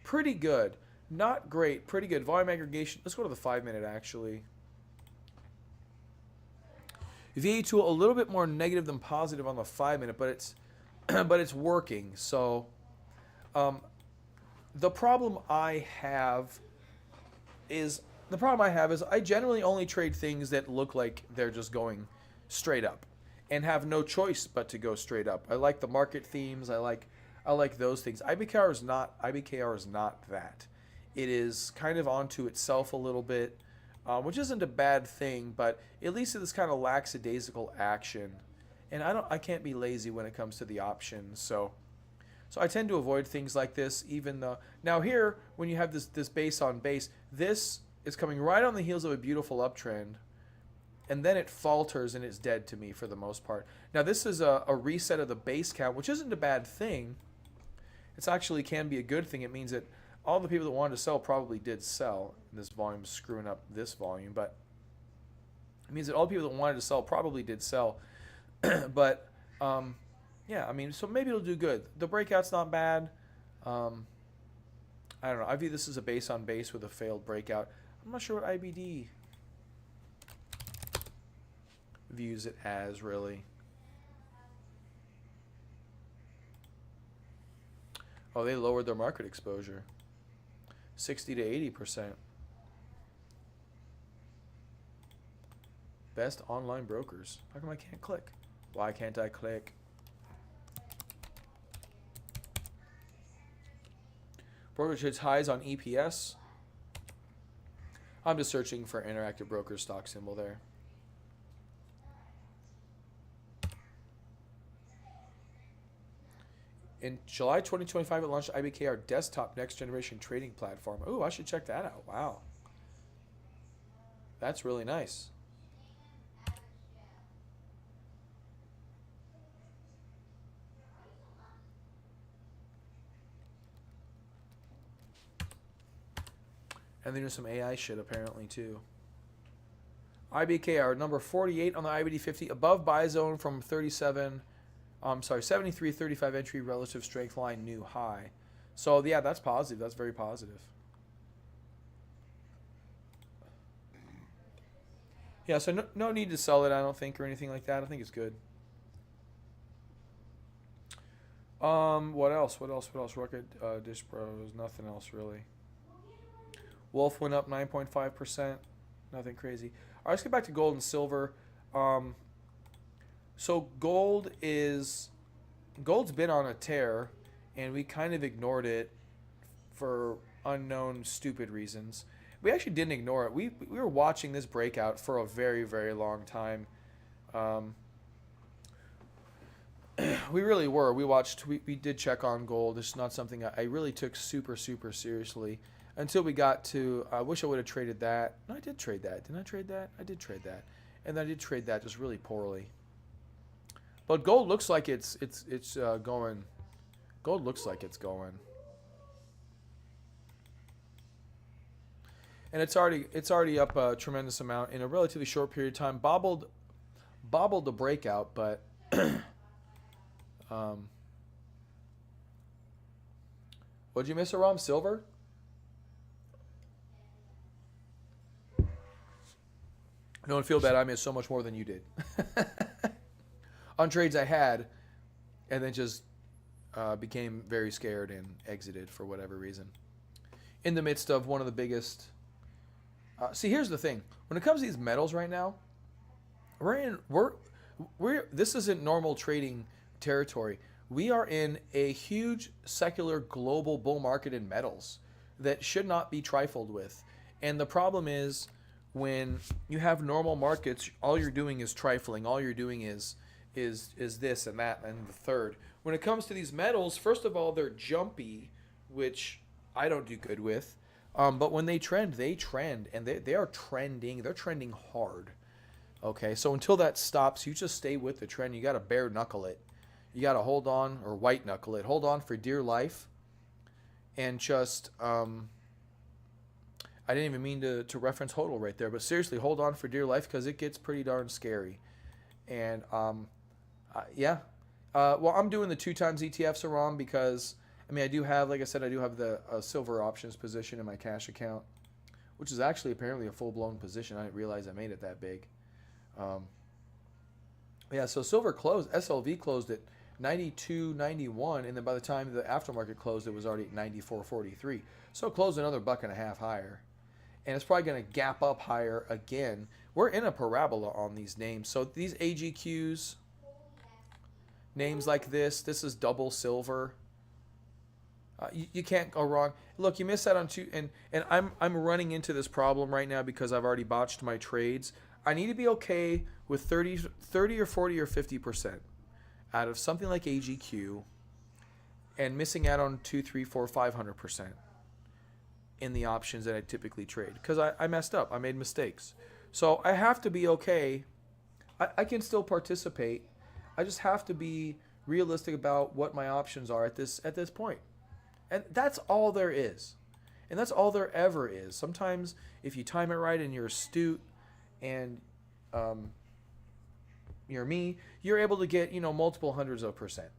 Pretty good. Not great. Pretty good. Volume aggregation. Let's go to the 5-minute, actually. VA tool, a little bit more negative than positive on the 5-minute, but it's but it's working. So the problem I have is I generally only trade things that look like they're just going straight up and have no choice but to go straight up. I like the market themes. I like those things. IBKR is not that. It is kind of onto itself a little bit, which isn't a bad thing, but at least it's kind of lackadaisical action. And I can't be lazy when it comes to the options. So I tend to avoid things like this, even though now here when you have this base on base, this is coming right on the heels of a beautiful uptrend, and then it falters and it's dead to me for the most part. Now this is a reset of the base count, which isn't a bad thing. It's actually can be a good thing. It means that all the people that wanted to sell probably did sell. This volume's screwing up this volume, but it means that all the people that wanted to sell probably did sell. But yeah, I mean, so maybe it'll do good. The breakout's not bad. I don't know. I view this as a base on base with a failed breakout. I'm not sure what IBD views it as, really. Oh, they lowered their market exposure. 60 to 80%. Best online brokers. How come I can't click? Why can't I click? Brokerage hits highs on EPS. I'm just searching for Interactive Brokers stock symbol there. In July 2025, it launched IBKR Desktop Next Generation Trading Platform. Ooh, I should check that out. Wow. That's really nice. And they do some AI shit apparently too. IBKR number 48 on the IBD 50 above buy zone from 73.35 entry relative strength line new high. So yeah, that's positive. That's very positive. Yeah, so no need to sell it, I don't think, or anything like that. I think it's good. What else? Rocket Dish Bros. Nothing else really. Wolf went up 9.5%. Nothing crazy. All right, let's get back to gold and silver. So gold's been on a tear, and we kind of ignored it for unknown, stupid reasons. We actually didn't ignore it. We were watching this breakout for a very, very long time. We really were. We did check on gold. It's not something I really took super, super seriously. Until we got to, I wish I would have traded that. No, I did trade that. Didn't I trade that? I did trade that. And then I did trade that just really poorly. But gold looks like it's going. Gold looks like it's going. And it's already up a tremendous amount in a relatively short period of time. Bobbled the breakout, but what'd you miss, Aram? Silver? Don't feel bad. I missed so much more than you did. On trades I had, and then just became very scared and exited for whatever reason. In the midst of one of the biggest. See, here's the thing. When it comes to these metals right now, this isn't normal trading territory. We are in a huge secular global bull market in metals that should not be trifled with. And the problem is, when you have normal markets, all you're doing is trifling. All you're doing is this and that and the third. When it comes to these metals, first of all, they're jumpy, which I don't do good with. But when they trend, and they are trending. They're trending hard. Okay, so until that stops, you just stay with the trend. You got to bare knuckle it. You got to hold on, or white knuckle it. Hold on for dear life, and just I didn't even mean to reference HODL right there, but seriously, hold on for dear life because it gets pretty darn scary. And yeah, well, I'm doing the 2x ETFs around because I mean I do have, like I said, I do have the silver options position in my cash account, which is actually apparently a full blown position. I didn't realize I made it that big. Yeah, so silver closed, SLV closed at 92.91, and then by the time the aftermarket closed, it was already at 94.43. So it closed another $1.50 higher, and it's probably going to gap up higher again. We're in a parabola on these names. So these AGQs, names like this is double silver. You can't go wrong. Look, you missed out on two, and I'm running into this problem right now because I've already botched my trades. I need to be okay with 30 or 40 or 50% out of something like AGQ, and missing out on 2, 3, 4, 500% in the options that I typically trade because I messed up. I made mistakes. So I have to be okay. I can still participate. I just have to be realistic about what my options are at this point. And that's all there is. And that's all there ever is. Sometimes if you time it right and you're astute and you're me, you're able to get, multiple hundreds of percent.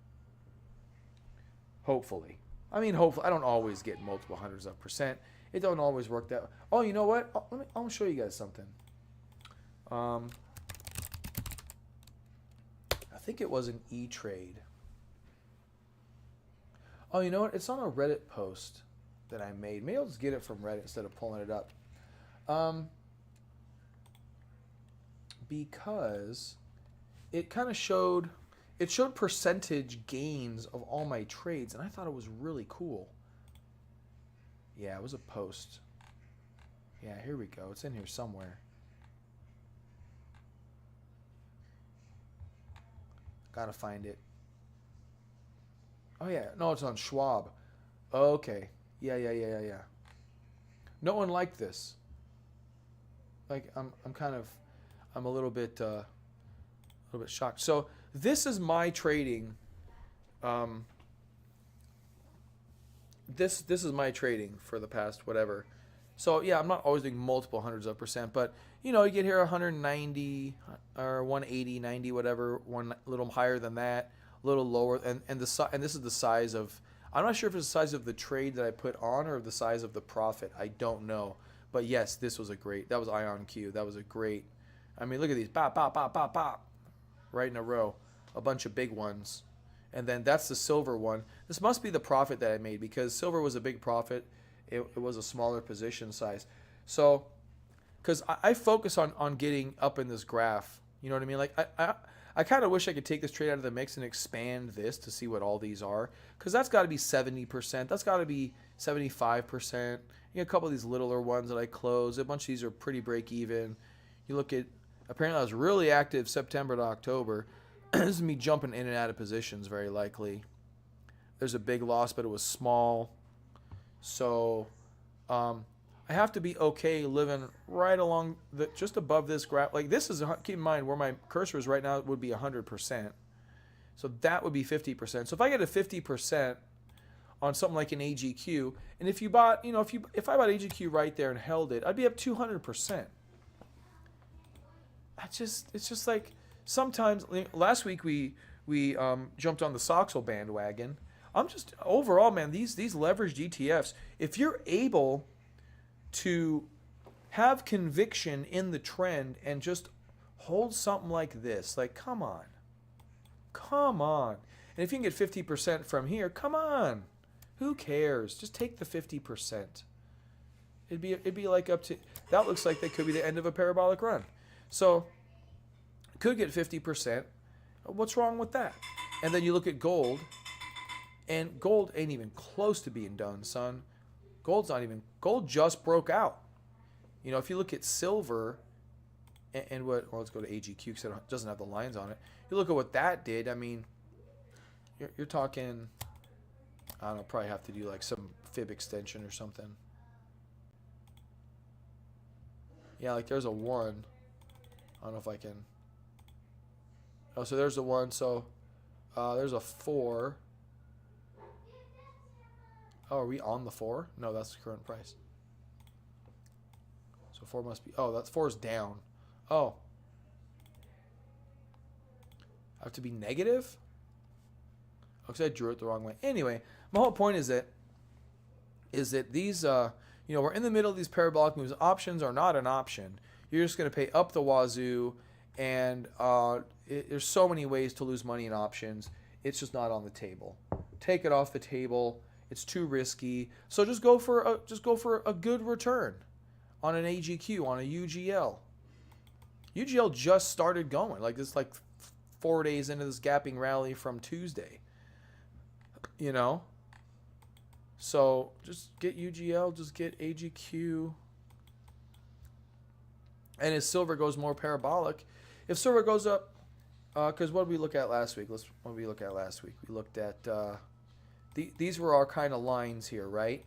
Hopefully. I mean, hopefully. I don't always get multiple hundreds of percent. It don't always work that way. Oh, you know what? I'll show you guys something. I think it was an E-Trade. Oh, you know what? It's on a Reddit post that I made. Maybe I'll just get it from Reddit instead of pulling it up. Because it kind of showed percentage gains of all my trades, and I thought it was really cool. Yeah, it was a post. Yeah, here we go. It's in here somewhere. Gotta find it. Oh yeah, no, it's on Schwab. Okay. Yeah. No one liked this. Like I'm a little bit shocked. So this is my trading. This is my trading for the past whatever. So yeah, I'm not always doing multiple hundreds of percent, but you get here 190 or 180, 90, whatever, one a little higher than that, a little lower, and this is the size of. I'm not sure if it's the size of the trade that I put on or the size of the profit. I don't know, but yes, this was that was IonQ. That was a great. I mean, look at these, pop, pop, pop, pop, pop, right in a row, a bunch of big ones, and then that's the silver one. This must be the profit that I made because silver was a big profit. It was a smaller position size. So, because I focus on getting up in this graph, you know what I mean? Like I kind of wish I could take this trade out of the mix and expand this to see what all these are, because that's got to be 70%. That's got to be 75%. You got a couple of these littler ones that I closed. A bunch of these are pretty break even. You look at, apparently I was really active September to October. This is me jumping in and out of positions very likely. There's a big loss, but it was small. So I have to be okay living right along just above this graph. Like this is, keep in mind where my cursor is right now, it would be 100%. So that would be 50%. So if I get a 50% on something like an AGQ, and if you bought, if I bought AGQ right there and held it, I'd be up 200%. It's just like sometimes. Last week we jumped on the Soxel bandwagon. I'm just overall, man. These leveraged ETFs, if you're able to have conviction in the trend and just hold something like this, like come on. And if you can get 50% from here, come on. Who cares? Just take the 50%. It'd be like up to, that looks like that could be the end of a parabolic run. So could get 50%. What's wrong with that? And then you look at gold. And gold ain't even close to being done, son. Gold just broke out. If you look at silver and let's go to AGQ because it doesn't have the lines on it. You look at what that did. I mean, you're talking, I don't know, probably have to do like some fib extension or something. Yeah, like there's a 1. I don't know if I can. Oh, so there's a 1. So there's a 4. Oh, are we on the 4? No, that's the current price. So 4 must be... Oh, that's 4 is down. Oh. I have to be negative? Oh, because I drew it the wrong way. Anyway, my whole point is that these, we're in the middle of these parabolic moves. Options are not an option. You're just going to pay up the wazoo, and there's so many ways to lose money in options. It's just not on the table. Take it off the table. It's too risky. So just go for a good return on an AGQ, on a UGL. UGL just started going. Like, this, like 4 days into this gapping rally from Tuesday. You know? So just get UGL, just get AGQ. And as silver goes more parabolic, if silver goes up, because what did we look at last week? What did we look at last week? We looked at, these were our kind of lines here, right?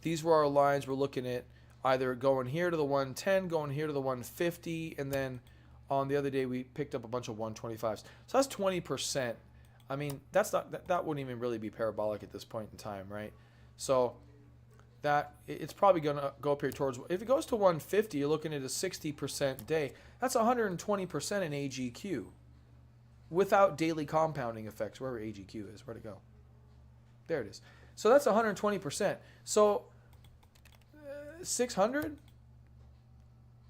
These were our lines. We're looking at either going here to the 110, going here to the 150, and then on the other day we picked up a bunch of 125s. So that's 20%. I mean, that wouldn't even really be parabolic at this point in time, right? So that it's probably going to go up here towards, if it goes to 150, you're looking at a 60% day. That's 120% in AGQ without daily compounding effects, wherever AGQ is. Where'd it go? There it is. So that's 120%. So 600?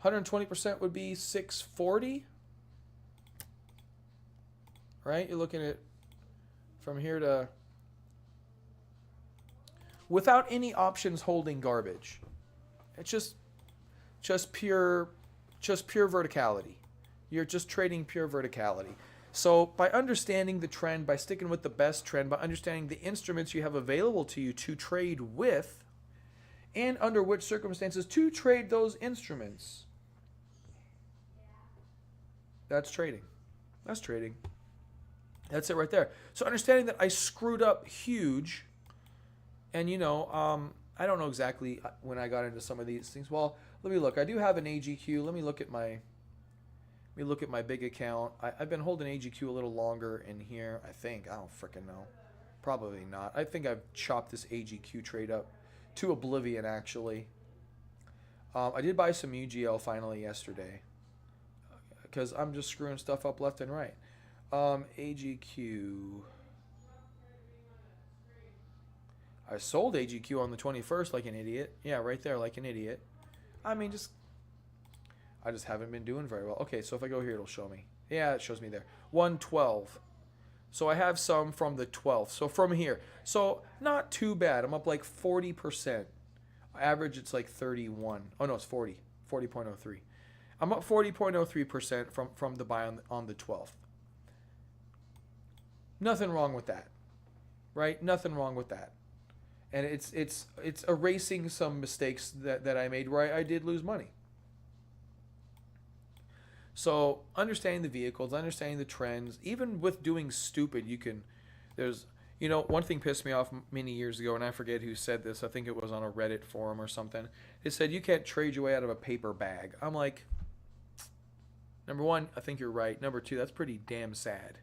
120% would be 640, right? You're looking at from here to, without any options holding garbage. It's just pure verticality. You're just trading pure verticality. So by understanding the trend, by sticking with the best trend, by understanding the instruments you have available to you to trade with, and under which circumstances to trade those instruments, that's trading. That's trading. That's it right there. So understanding that I screwed up huge, and I don't know exactly when I got into some of these things. Well, let me look. I do have an AGQ. Let me look at my big account. I've been holding AGQ a little longer in here, I think. I don't freaking know. Probably not. I think I've chopped this AGQ trade up to oblivion, actually. I did buy some UGL finally yesterday because I'm just screwing stuff up left and right. AGQ. I sold AGQ on the 21st like an idiot. Yeah, right there like an idiot. I mean, I just haven't been doing very well. Okay, so if I go here, it'll show me. Yeah, it shows me there. 112. So I have some from the 12th. So from here. So not too bad. I'm up like 40%. Average, it's like 31. Oh, no, it's 40. 40.03. I'm up 40.03% from the buy on the 12th. Nothing wrong with that. Right? Nothing wrong with that. And it's erasing some mistakes that I made where I did lose money. So understanding the vehicles, understanding the trends, even with doing stupid, one thing pissed me off many years ago, and I forget who said this. I think it was on a Reddit forum or something. It said, you can't trade your way out of a paper bag. I'm like, number one, I think you're right. Number two, that's pretty damn sad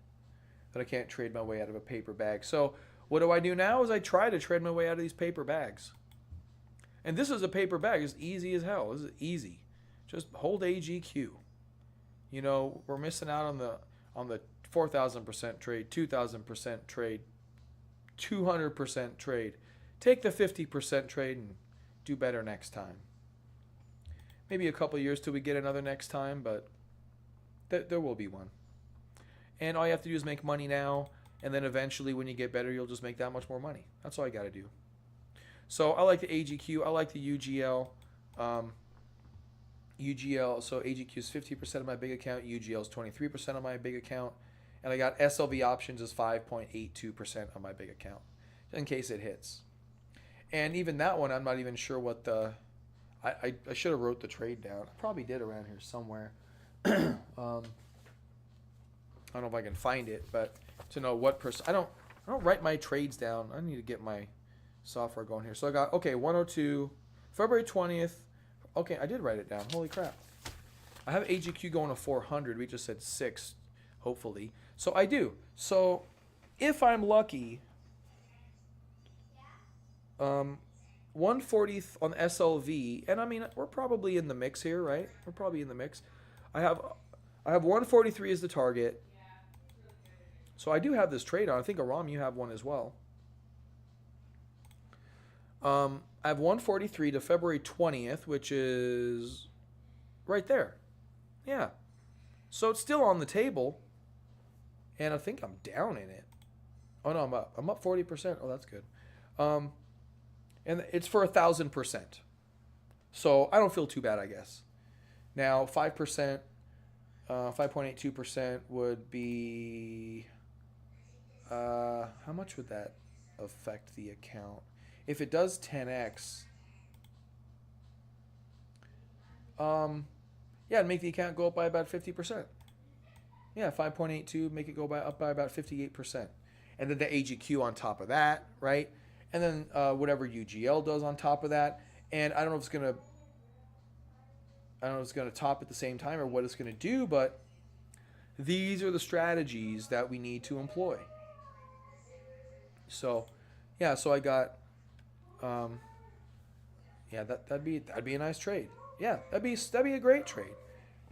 that I can't trade my way out of a paper bag. So what do I do now is I try to trade my way out of these paper bags. And this is a paper bag. It's easy as hell. This is easy. Just hold AGQ. We're missing out on the 4,000% trade, 2,000% trade, 200% trade. Take the 50% trade and do better next time. Maybe a couple years till we get another next time, but there will be one. And all you have to do is make money now, and then eventually when you get better, you'll just make that much more money. That's all you got to do. So I like the AGQ. I like the UGL. UGL, so AGQ is 50% of my big account. UGL is 23% of my big account. And I got SLV options as 5.82% of my big account, in case it hits. And even that one, I'm not even sure what the... I should have wrote the trade down. I probably did around here somewhere. I don't know if I can find it, but to know what percent... I don't write my trades down. I need to get my software going here. So I got, 102, February 20th. Okay, I did write it down. Holy crap. I have AGQ going to 400. We just said 6, hopefully. So I do. So if I'm lucky, Um, 140 on SLV, and I mean we're probably in the mix here, right? We're probably in the mix. I have I have 143 as the target, so I do have this trade on. I think Aram, you have one as well. I have 143 to February 20th, which is right there. Yeah, so it's still on the table, and I think I'm down in it. Oh no, I'm up. I'm up 40%. Oh, that's good. Um, and it's for 1,000%. So I don't feel too bad, I guess. Now 5%, 5.82% would be. How much would that affect the account? If it does 10x, yeah, it'd make the account go up by about 50%. Yeah, 5.82, make it go up by about 58%. And then the AGQ on top of that, right? And then whatever UGL does on top of that. And I don't know if it's gonna, I don't know if it's gonna top at the same time or what it's gonna do, but these are the strategies that we need to employ. So, yeah, so I got, yeah, that'd be a nice trade. Yeah, that'd be a great trade.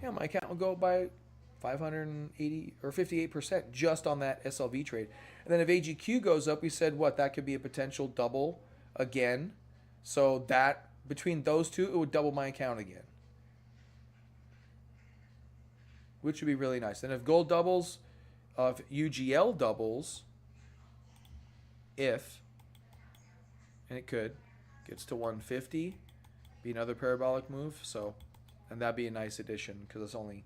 Yeah, my account will go by 580 or 58% just on that SLV trade. And then if AGQ goes up, we said what that could be a potential double again. So that between those two, it would double my account again, which would be really nice. And if gold doubles, if UGL doubles, if and it could gets to 150, be another parabolic move. So, and that'd be a nice addition because it's only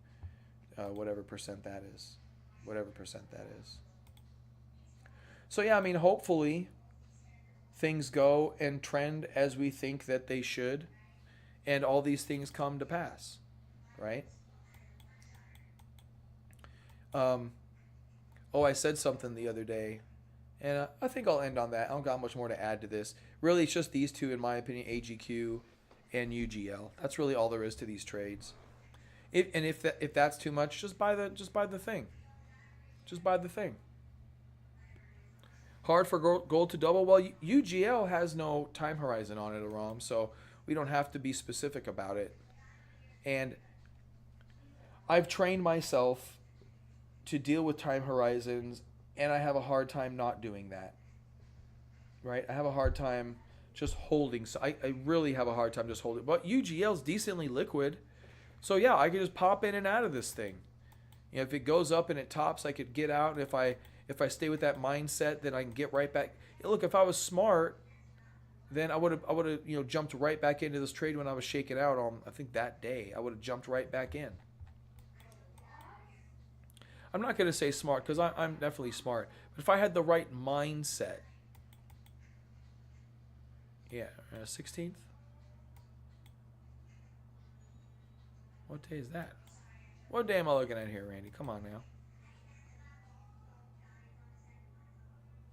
whatever percent that is, whatever percent that is. So yeah, I mean, hopefully things go and trend as we think that they should, and all these things come to pass, right? Oh, I said something the other day, and I think I'll end on that. I don't got much more to add to this. Really, it's just these two, in my opinion, AGQ and UGL. That's really all there is to these trades. If that's too much, just buy the thing. Just buy the thing. Hard for gold to double. Well, UGL has no time horizon on it, Aram, so we don't have to be specific about it. And I've trained myself to deal with time horizons, and I have a hard time not doing that. Right? I have a hard time just holding. So I really have a hard time just holding. But UGL's decently liquid, so yeah, I can just pop in and out of this thing. You know, if it goes up and it tops, I could get out. And if I stay with that mindset, then I can get right back. Look, if I was smart, then I would have jumped right back into this trade when I was shaking out on, I think, that day. I would have jumped right back in. I'm not going to say smart because I'm definitely smart. But if I had the right mindset, yeah, 16th. What day is that? What day am I looking at here, Randy? Come on now.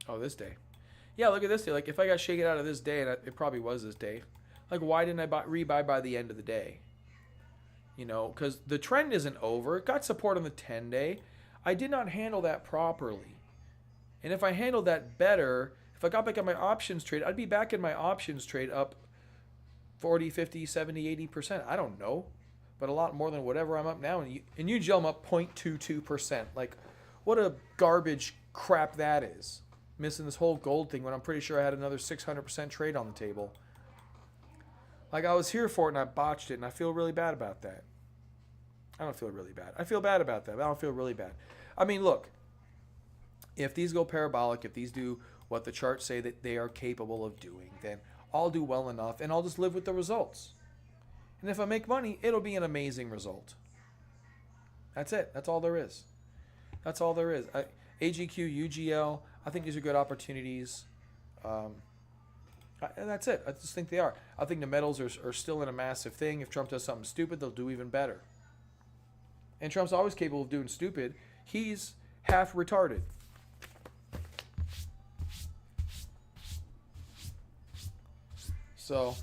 Oh, this day. Yeah, look at this day. Like, if I got shaken out of this day, and it probably was this day, like, why didn't I rebuy by the end of the day? You know, because the trend isn't over. It got support on the 10-day. I did not handle that properly. And if I handled that better, if I got back on my options trade, I'd be back in my options trade up 40, 50, 70, 80%. I don't know. But a lot more than whatever I'm up now. And UGL I'm up 0.22%. Like, what a garbage crap that is. Missing this whole gold thing when I'm pretty sure I had another 600% trade on the table. Like, I was here for it and I botched it, and I feel really bad about that. I don't feel really bad. I feel bad about that, but I don't feel really bad. I mean, look, if these go parabolic, if these do what the charts say that they are capable of doing, then I'll do well enough and I'll just live with the results. And if I make money, it'll be an amazing result. That's it. That's all there is. That's all there is. AGQ, UGL, I think these are good opportunities. And that's it. I just think they are. I think the metals are still in a massive thing. If Trump does something stupid, they'll do even better. And Trump's always capable of doing stupid. He's half retarded. So,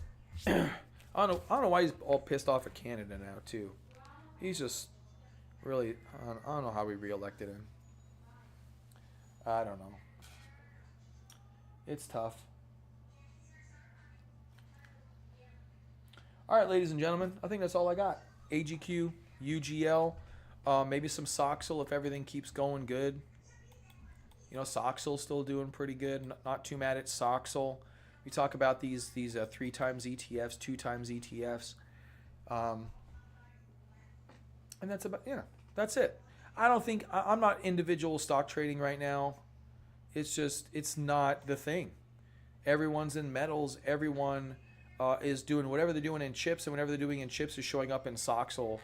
I don't know why he's all pissed off at Canada now, too. He's just really, I don't know how we reelected him. I don't know. It's tough. All right, ladies and gentlemen, I think that's all I got. AGQ, UGL, maybe some Soxel if everything keeps going good. You know, Soxel's still doing pretty good. Not too mad at Soxel. We talk about these 3 times ETFs, 2 times ETFs, and that's about that's it. I don't think I'm not individual stock trading right now. It's not the thing. Everyone's in metals. Everyone is doing whatever they're doing in chips, and whatever they're doing in chips is showing up in Soxel,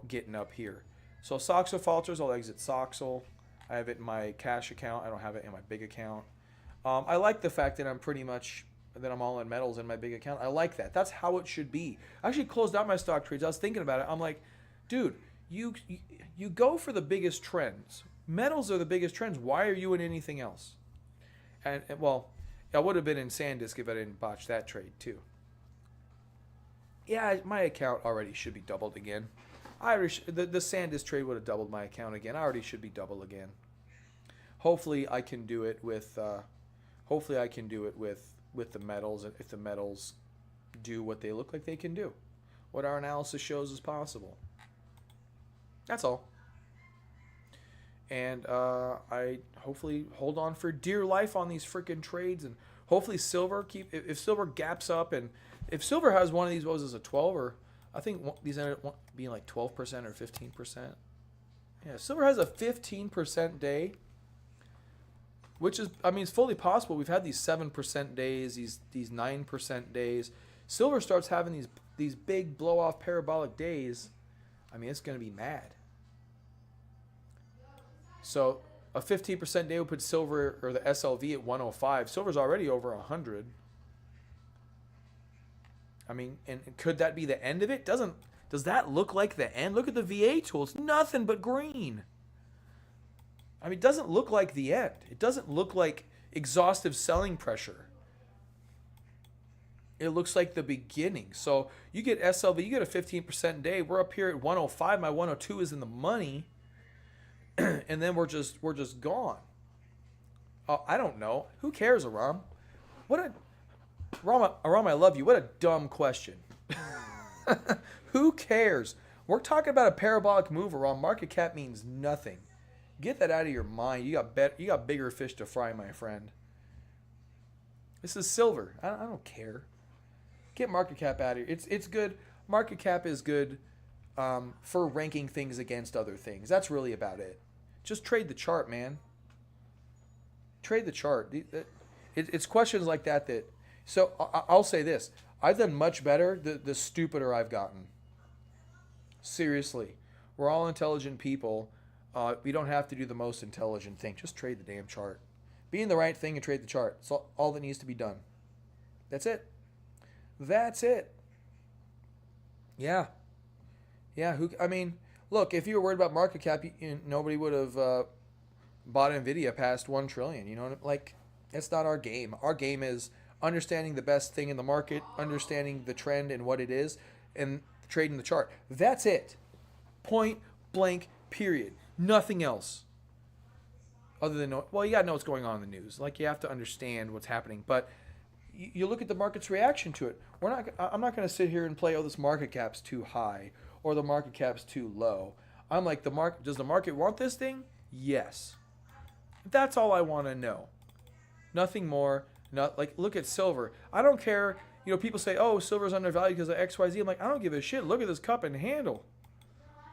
getting up here. So Soxel falters, I'll exit Soxel. I have it in my cash account. I don't have it in my big account. I like the fact that I'm all in metals in my big account. I like that. That's how it should be. I actually closed out my stock trades. I was thinking about it. I'm like, dude, you go for the biggest trends. Metals are the biggest trends. Why are you in anything else? And well, I would have been in SanDisk if I didn't botch that trade too. Yeah, my account already should be doubled again. The SanDisk trade would have doubled my account again. I already should be double again. Hopefully I can do it with the metals, if the metals do what they look like they can do, what our analysis shows is possible. That's all. And I hopefully hold on for dear life on these freaking trades, and hopefully silver if silver gaps up, and if silver has one of these, what was this, a 12, or I think these ended up being like 12% or 15%. Yeah, silver has a 15% day, which is, it's fully possible. We've had these 7% days, these 9% days. Silver starts having these big blow off parabolic days. It's going to be mad. So a 15% day would put silver, or the SLV, at 105. Silver's already over 100. And could that be the end of it? Does that look like the end? Look at the VA tool. It's nothing but green. It doesn't look like the end. It doesn't look like exhaustive selling pressure. It looks like the beginning. So you get SLV, you get a 15% day. We're up here at 105. My 102 is in the money. And then we're just gone. I don't know. Who cares, Aram? Aram, I love you. What a dumb question. Who cares? We're talking about a parabolic move, Aram. Market cap means nothing. Get that out of your mind. You got bigger fish to fry, my friend. This is silver. I don't care. Get market cap out of here. It's good. Market cap is good for ranking things against other things. That's really about it. Just trade the chart, man. Trade the chart. It's questions like that. So I'll say this. I've done much better the stupider I've gotten. Seriously. We're all intelligent people. We don't have to do the most intelligent thing. Just trade the damn chart. Be in the right thing and trade the chart. That's all that needs to be done. That's it. That's it. Yeah. Yeah. Look, if you were worried about market cap, nobody would have bought Nvidia past 1 trillion. You know, that's not our game. Our game is understanding the best thing in the market, understanding the trend and what it is, and trading the chart. That's it. Point blank, period. Nothing else. Other than, you got to know what's going on in the news. You have to understand what's happening. But you look at the market's reaction to it. I'm not going to sit here and play, this market cap's too high or the market cap's too low. I'm like, does the market want this thing? Yes. That's all I want to know. Nothing more. Look at silver. I don't care. People say, oh, silver's undervalued because of XYZ. I'm like, I don't give a shit. Look at this cup and handle.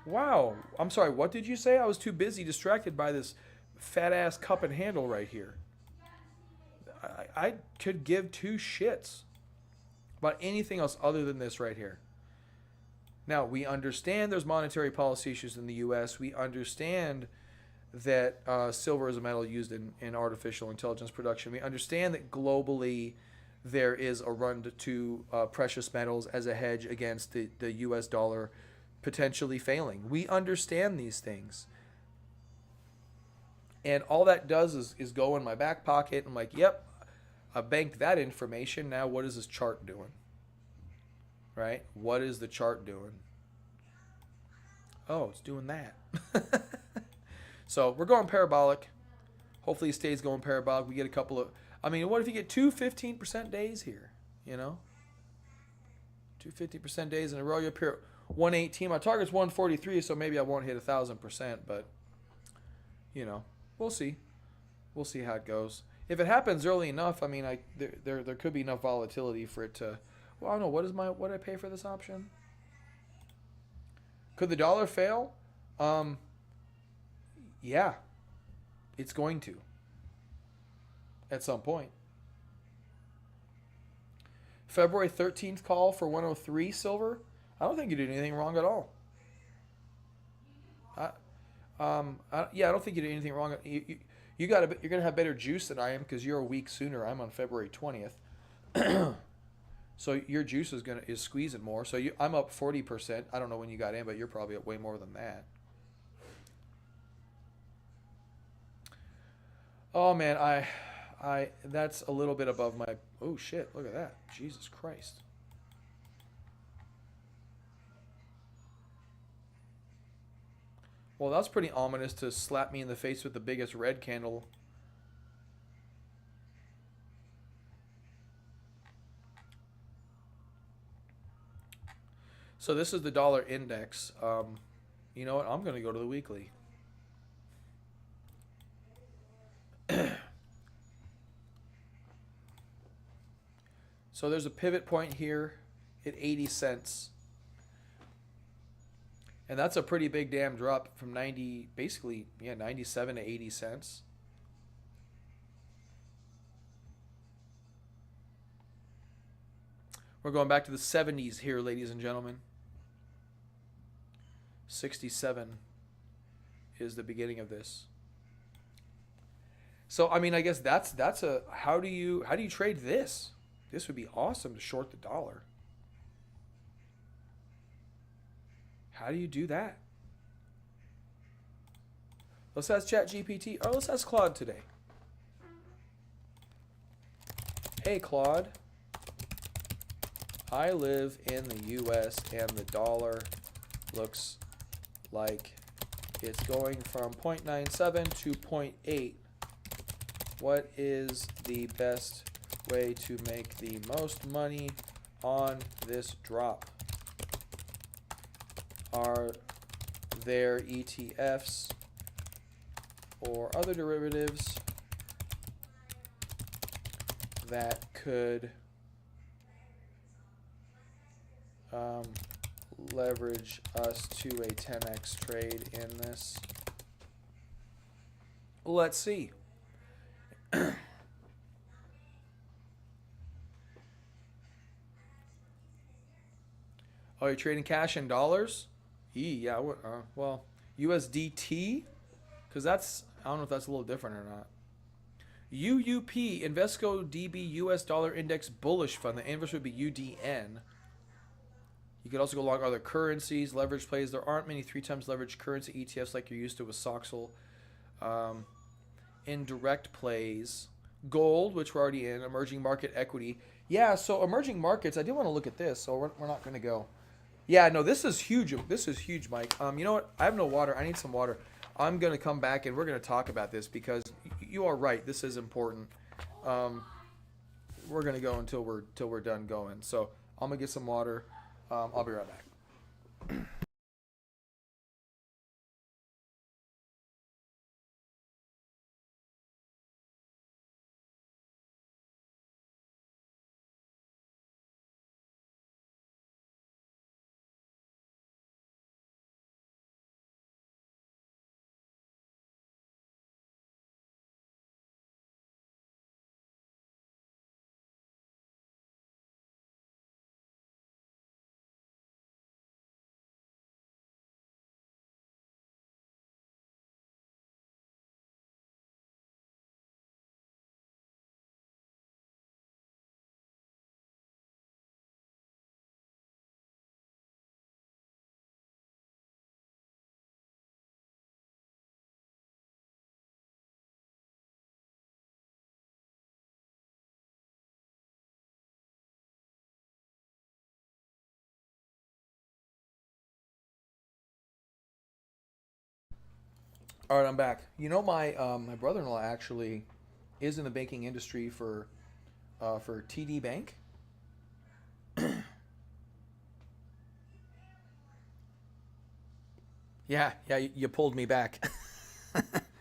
Wow. I'm sorry, what did you say? I was too busy, distracted by this fat-ass cup and handle right here. I could give 2 shits about anything else other than this right here. Now, we understand there's monetary policy issues in the U.S. We understand that silver is a metal used in artificial intelligence production. We understand that globally there is a run to precious metals as a hedge against the U.S. dollar potentially failing. We understand these things. And all that does is go in my back pocket. I'm like, yep, I banked that information. Now what is this chart doing? Right? What is the chart doing? Oh, it's doing that. So we're going parabolic. Hopefully it stays going parabolic. We get a couple of, what if you get 2 15% days here? Two 50% days in a row. You appear at 118. My target's 143, so maybe I won't hit 1,000%, but you know, we'll see. We'll see how it goes. If it happens early enough, I mean, there could be enough volatility for it to. Well, I don't know. What did I pay for this option? Could the dollar fail? Yeah, it's going to at some point. February 13th call for 103 silver. I don't think you did anything wrong at all. Yeah, I don't think you did anything wrong. You're gonna have better juice than I am because you're a week sooner. I'm on February 20th, so your juice is squeezing more. So I'm up 40%. I don't know when you got in, but you're probably up way more than that. Oh man, I that's a little bit above my. Oh shit! Look at that. Jesus Christ. Well, that's pretty ominous to slap me in the face with the biggest red candle. So this is the dollar index. You know what? I'm going to go to the weekly. So there's a pivot point here at 80 cents. And that's a pretty big damn drop from 90, basically, yeah, 97 to 80 cents. We're going back to the 70s here, ladies and gentlemen. 67 is the beginning of this. So I mean, I guess that's a how do you trade this? This would be awesome to short the dollar. How do you do that? Let's ask ChatGPT, or let's ask Claude today. Hey Claude, I live in the US and the dollar looks like it's going from 0.97 to 0.8. What is the best way to make the most money on this drop? Are there ETFs or other derivatives that could leverage us to a 10x trade in this? Let's see. Oh, you're trading cash in dollars? Yeah, well, USDT? Because that's, I don't know if that's a little different or not. UUP, Invesco DB US Dollar Index Bullish Fund. The inverse would be UDN. You could also go along other currencies, leverage plays. There aren't many 3 times leveraged currency ETFs like you're used to with Soxel. Indirect plays. Gold, which we're already in. Emerging market equity. Yeah, so emerging markets, I do want to look at this, so we're not going to go. Yeah, no, this is huge. This is huge, Mike. You know what? I have no water. I need some water. I'm going to come back and we're going to talk about this because you are right. This is important. We're going to go until we're done going. So I'm going to get some water. I'll be right back. All right, I'm back. You know, my brother-in-law actually is in the banking industry for TD Bank. Yeah, you pulled me back.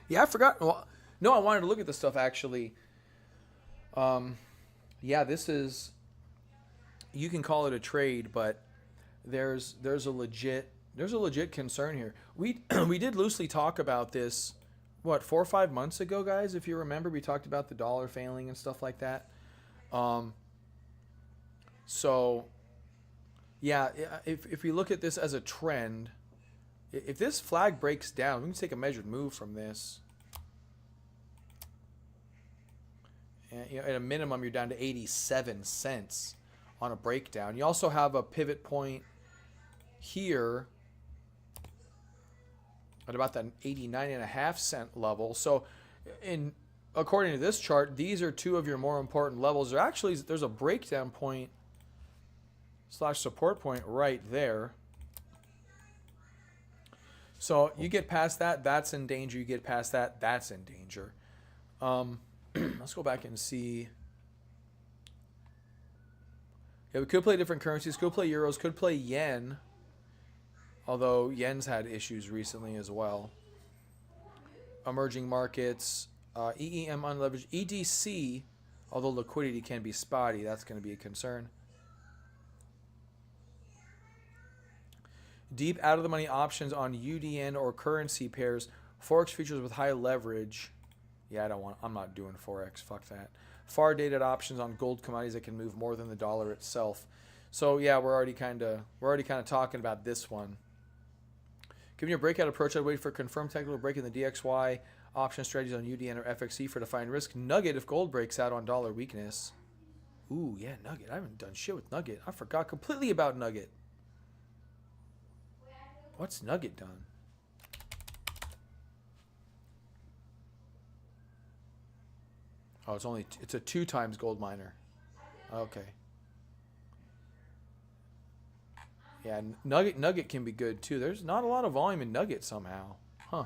Yeah, I forgot. Well, no, I wanted to look at this stuff actually. Um, yeah, this is, you can call it a trade, but there's a legit concern here. We we did loosely talk about this, what, 4 or 5 months ago, guys. If you remember, we talked about the dollar failing and stuff like that. Um, so yeah, if we look at this as a trend, if this flag breaks down, we can take a measured move from this. And, at a minimum, you're down to 87 cents on a breakdown. You also have a pivot point here at about that 89.5 cent level. So, according to this chart, these are two of your more important levels. There's a breakdown point / support point right there. So you get past that, that's in danger. You get past that, that's in danger. Let's go back and see. Yeah, we could play different currencies. Could play euros. Could play yen. Although yen's had issues recently as well. Emerging markets. EEM unleveraged. EDC, although liquidity can be spotty, that's going to be a concern. Deep out of the money options on UDN or currency pairs. Forex futures with high leverage. Yeah, I'm not doing Forex. Fuck that. Far dated options on gold commodities that can move more than the dollar itself. So yeah, we're already kind of talking about this one. Given your breakout approach, I'd wait for confirmed technical break in the DXY option strategies on UDN or FXE for defined risk. Nugget if gold breaks out on dollar weakness. Ooh, yeah, Nugget. I haven't done shit with Nugget. I forgot completely about Nugget. What's Nugget done? Oh, it's a 2 times gold miner. Okay. Yeah, Nugget can be good too. There's not a lot of volume in Nugget somehow. Huh.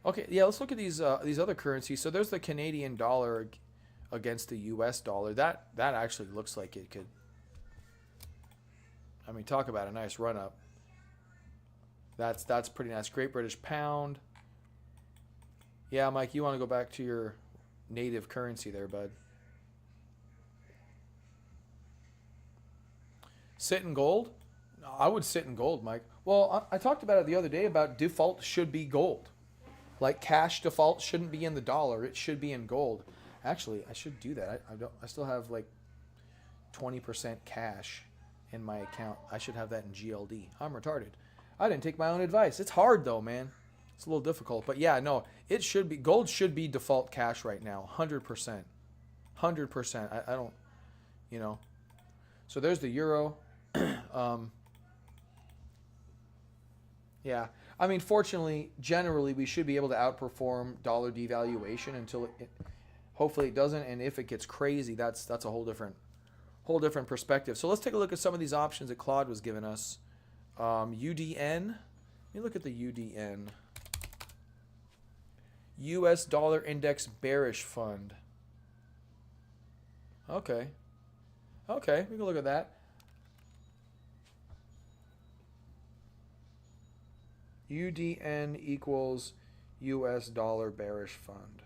Okay, yeah, let's look at these other currencies. So there's the Canadian dollar against the US dollar. That actually looks like it could, I mean, talk about a nice run up. That's pretty nice. Great British pound. Yeah, Mike, you want to go back to your native currency there, bud. Sit in gold? I would sit in gold, Mike. Well, I talked about it the other day about default should be gold. Like cash default shouldn't be in the dollar. It should be in gold. Actually, I should do that. I still have like 20% cash in my account. I should have that in GLD. I'm retarded. I didn't take my own advice. It's hard though, man. It's a little difficult. But yeah, no, it should be, gold should be default cash right now. 100%. 100%. I don't, you know. So there's the euro. Yeah. I mean, fortunately, generally, we should be able to outperform dollar devaluation until hopefully it doesn't. And if it gets crazy, that's a whole different perspective. So let's take a look at some of these options that Claude was giving us. UDN. Let me look at the UDN. US Dollar Index Bearish Fund. Okay. Okay, we can look at that. UDN equals US Dollar Bearish Fund.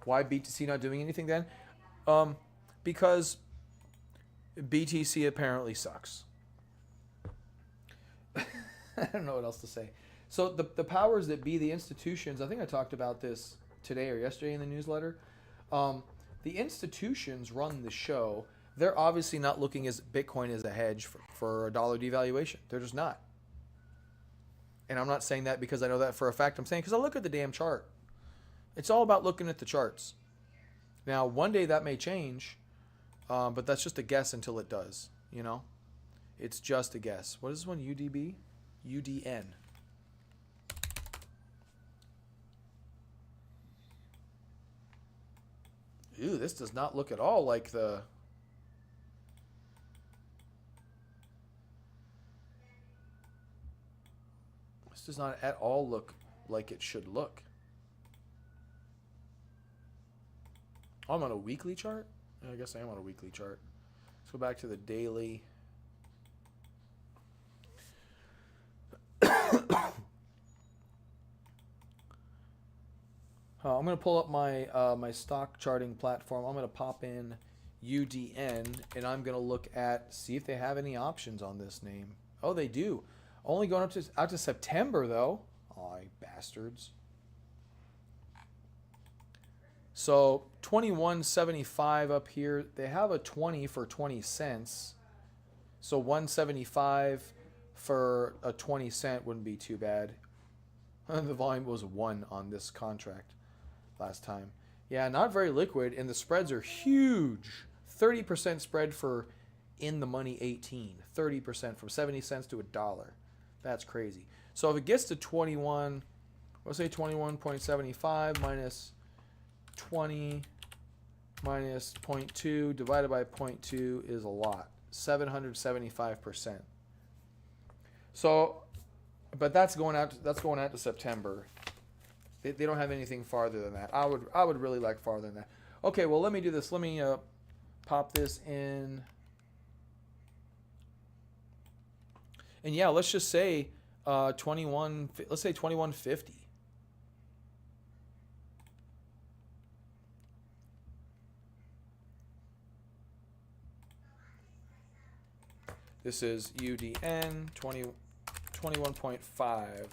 Why BTC not doing anything then? Because BTC apparently sucks. I don't know what else to say. So the powers that be, the institutions, I think I talked about this today or yesterday in the newsletter. The institutions run the show. They're obviously not looking at Bitcoin as a hedge for a dollar devaluation. They're just not. And I'm not saying that because I know that for a fact. I'm saying because I look at the damn chart. It's all about looking at the charts. Now, one day that may change, but that's just a guess until it does, you know? It's just a guess. What is this one? UDB? UDN. Ew, this does not look at all like the... This does not at all look like it should look. Oh, I'm on a weekly chart? I guess I am on a weekly chart. Let's go back to the daily. I'm going to pull up my my stock charting platform. I'm going to pop in UDN, and I'm going to look at, see if they have any options on this name. Oh, they do. Only going out to September, though. Aw, bastards. So 21.75 up here. They have a 20 for 20 cents. So 175 for a 20 cent wouldn't be too bad. The volume was 1 on this contract last time. Yeah, not very liquid, and the spreads are huge. 30% spread for in the money 18. 30% from 70 cents to $1. That's crazy. So if it gets to 21, let's say 21.75 minus 20 minus 0.2 divided by 0.2 is a lot. 775%. So, but that's going out to September. They don't have anything farther than that. I would really like farther than that. Okay, well, let me do this. Let me pop this in. And yeah, let's just say 21. Let's say 21.50. This is UDN 21.5.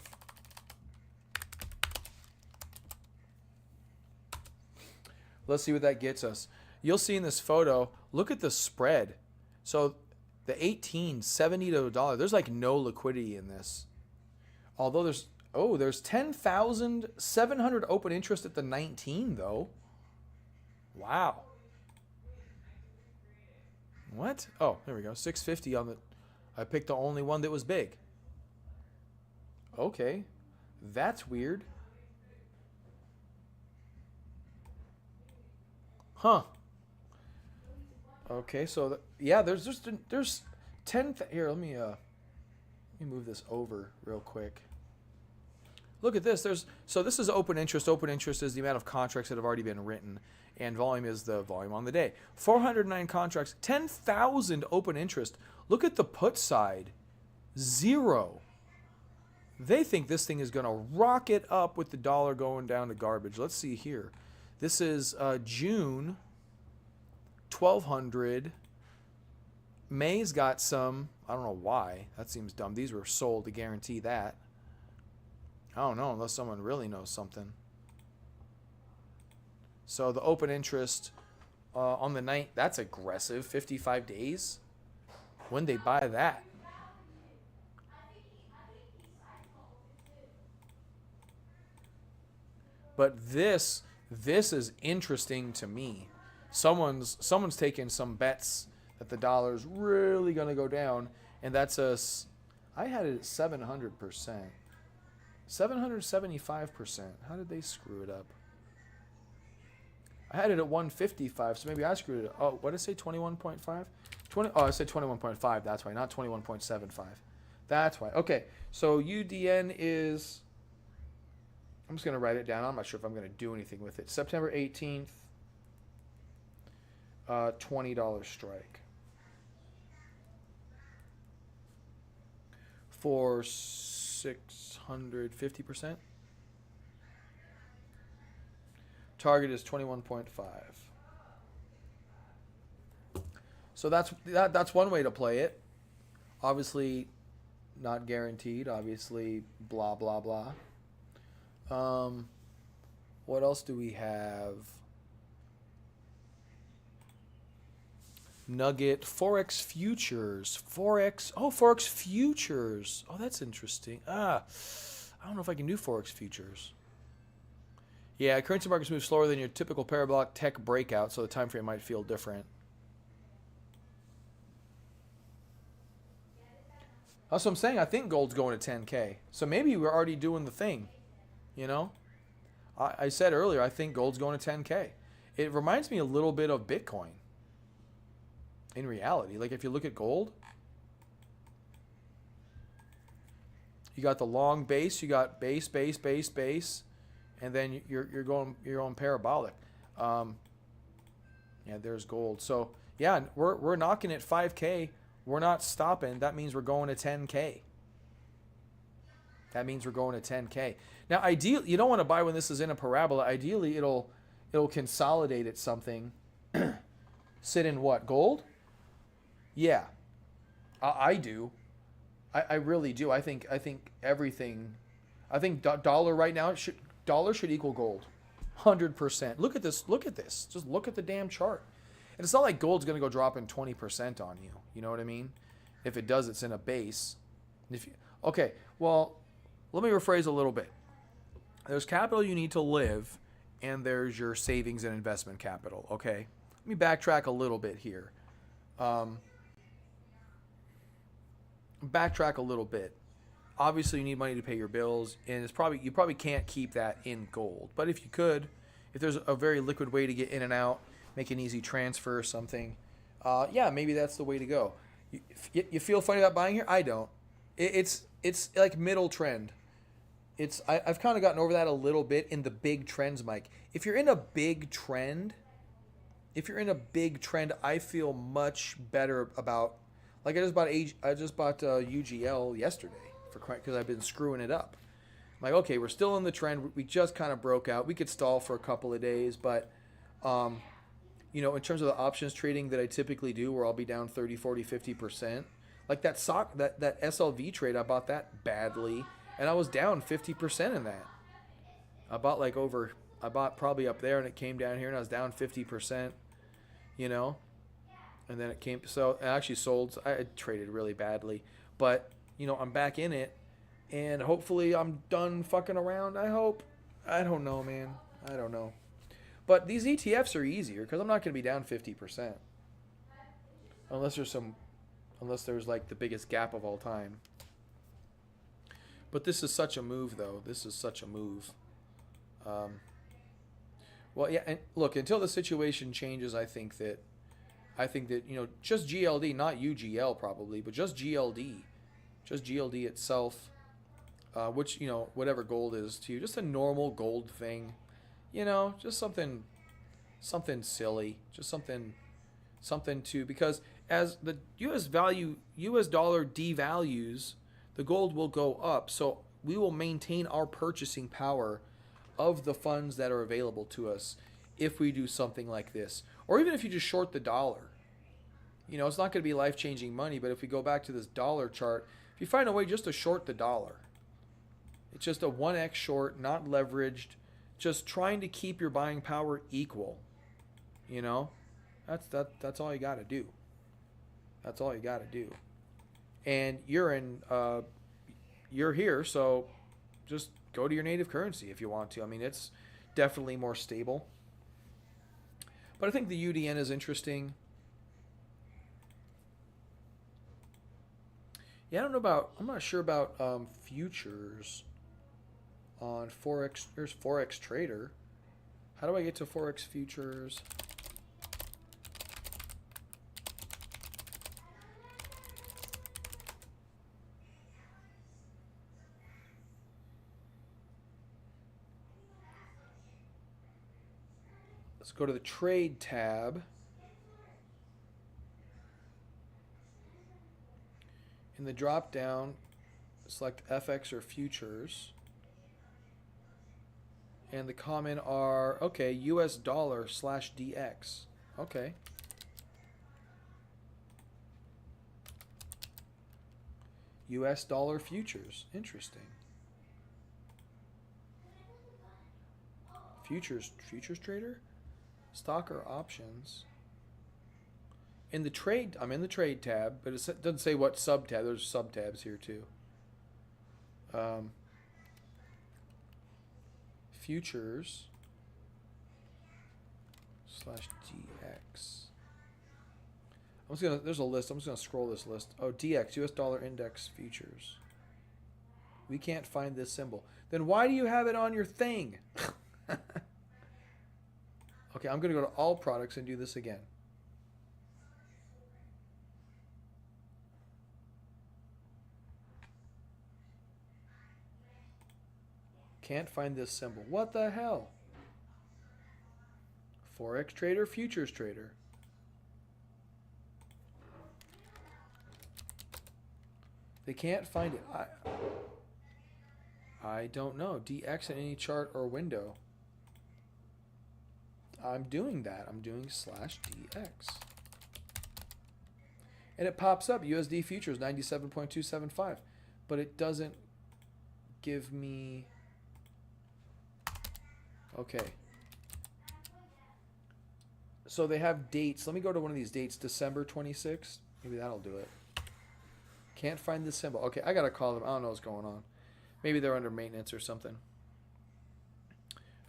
Let's see what that gets us. You'll see in this photo, look at the spread. So the 18, 70 to $1. There's like no liquidity in this. Although there's 10,700 open interest at the 19 though. Wow. What? Oh, there we go. 650 on the... I picked the only one that was big. Okay. That's weird. Huh. Okay, so yeah, there's 10 here, let me move this over real quick. Look at this. So this is open interest. Open interest is the amount of contracts that have already been written, and volume is the volume on the day. 409 contracts, 10,000 open interest. Look at the put side. 0. They think this thing is going to rocket up with the dollar going down to garbage. Let's see here. This is June, 1,200. May's got some. I don't know why. That seems dumb. These were sold to guarantee that. I don't know unless someone really knows something. So the open interest on the night, that's aggressive. 55 days. When they buy that? But this is interesting to me. Someone's taking some bets that the dollar's really going to go down, and that's us. I had it at 700%. 775%. How did they screw it up? I had it at 155, so maybe I screwed it up. Oh, what did I say? 21.5? Oh, I said 21.5. That's why, not 21.75. That's why. Okay, so UDN is... I'm just going to write it down. I'm not sure if I'm going to do anything with it. September 18th, $20 strike. For 650%. Target is 21.5. So that's one way to play it. Obviously, not guaranteed. Obviously, blah, blah, blah. What else do we have? Nugget, Forex futures. Forex futures. Oh, that's interesting. I don't know if I can do Forex futures. Yeah, currency markets move slower than your typical parabolic tech breakout, so the time frame might feel different. That's what I'm saying. I think gold's going to 10K. So maybe we're already doing the thing, you know? I said earlier, I think gold's going to 10K. It reminds me a little bit of Bitcoin. In reality, like if you look at gold, you got the long base, you got base, base, base, base, and then you're going parabolic. Yeah, Yeah, there's gold. So yeah, we're knocking at 5K. We're not stopping. That means we're going to 10K. That means we're going to 10K. Now, ideally, you don't want to buy when this is in a parabola. Ideally, it'll consolidate at something. Sit in what? Gold? Yeah, I do. I really do. I think everything. I think dollar right now dollar should equal gold. 100%. Look at this. Look at this. Just look at the damn chart. And it's not like gold's going to go dropping 20% on you. You know what I mean? If it does, it's in a base. If you, okay, well, let me rephrase a little bit. There's capital you need to live, and there's your savings and investment capital. Okay, let me backtrack a little bit here. Backtrack a little bit. Obviously, you need money to pay your bills, and you probably can't keep that in gold. But if you could, if there's a very liquid way to get in and out, make an easy transfer or something, yeah, maybe that's the way to go. You feel funny about buying here? I don't. It's like middle trend. I've kind of gotten over that a little bit in the big trends, Mike. If you're in a big trend, I feel much better about. Like I just bought UGL yesterday because I've been screwing it up. I'm like, okay, we're still in the trend. We just kind of broke out. We could stall for a couple of days, but in terms of the options trading that I typically do, where I'll be down 30, 40, 50%, like that SLV trade, I bought that badly, and I was down 50% in that. I bought probably up there, and it came down here, and I was down 50%, and then it came, so I actually sold. I traded really badly, but I'm back in it, and hopefully I'm done fucking around. I hope. I don't know, man. I don't know. But these ETFs are easier because I'm not going to be down 50%, unless there's like the biggest gap of all time. But this is such a move, though. This is such a move. Well, yeah, and look, until the situation changes, I think that just GLD, not UGL probably, but just GLD itself, which whatever gold is to you, just a normal gold thing, just something silly, just something to, because as the US dollar devalues, the gold will go up, so we will maintain our purchasing power of the funds that are available to us if we do something like this. Or even if you just short the dollar. It's not going to be life-changing money, but if we go back to this dollar chart, if you find a way just to short the dollar, it's just a 1x short, not leveraged, just trying to keep your buying power equal. That's all you got to do. That's all you got to do. And you're here, so just go to your native currency if you want to. I mean, it's definitely more stable. But I think the UDN is interesting. Yeah, I'm not sure about futures on Forex. There's Forex Trader. How do I get to Forex futures? Let's go to the trade tab. In the drop down, select FX or futures. And the common are, okay, US dollar /DX. Okay. US dollar futures. Interesting. Futures trader? Stock or options? In the trade, I'm in the trade tab, but it doesn't say what sub tab. There's sub tabs here too. Futures /DX. There's a list. I'm just gonna scroll this list. Oh, DX, US dollar index futures. We can't find this symbol. Then why do you have it on your thing? Okay, I'm gonna go to all products and do this again. Can't find this symbol. What the hell? Forex trader, futures trader. They can't find it. I don't know. DX in any chart or window. I'm doing that. I'm doing /DX. And it pops up USD futures 97.275. But it doesn't give me... Okay. So they have dates. Let me go to one of these dates. December 26th. Maybe that'll do it. Can't find the symbol. Okay, I got to call them. I don't know what's going on. Maybe they're under maintenance or something.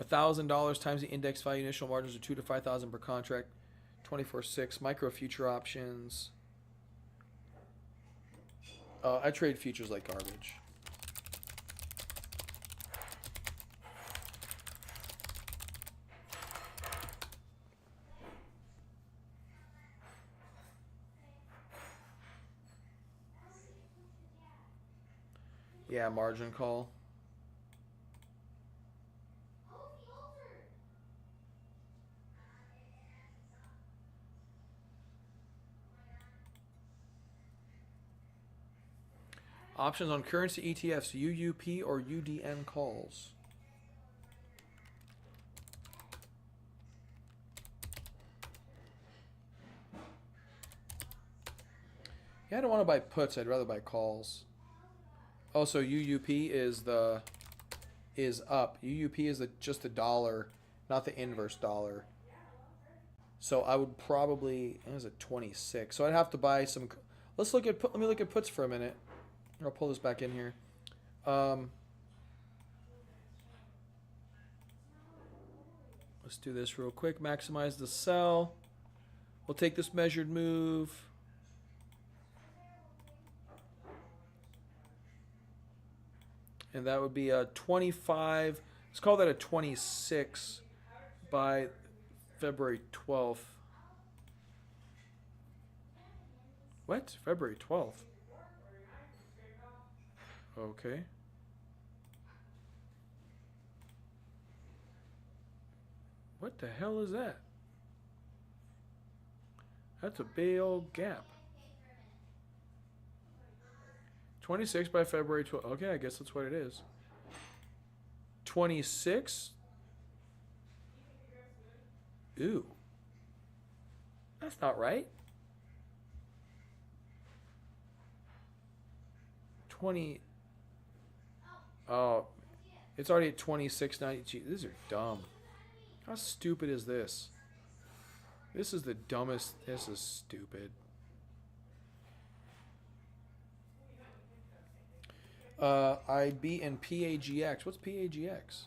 $1,000 times the index value. Initial margins are 2 to 5,000 per contract. 24/6 micro future options. I trade futures like garbage. Yeah, margin call. Options on currency ETFs, UUP or UDN calls. Yeah, I don't want to buy puts. I'd rather buy calls. Also, UUP is up. UUP is just the dollar, not the inverse dollar. So I would probably, it was at 26. So I'd have to buy some. Let me look at puts for a minute. I'll pull this back in here. Let's do this real quick. Maximize the sell. We'll take this measured move. And that would be a 25. Let's call that a 26 by February 12th. What? February 12th? Okay. What the hell is that? That's a big old gap. 26 by February 12th. Okay, I guess that's what it is. 26? Ooh. That's not right. 20. Oh, it's already at 26.90. Gee, these are dumb. How stupid is this? This is the dumbest. This is stupid. I'd be in PAGX. What's PAGX?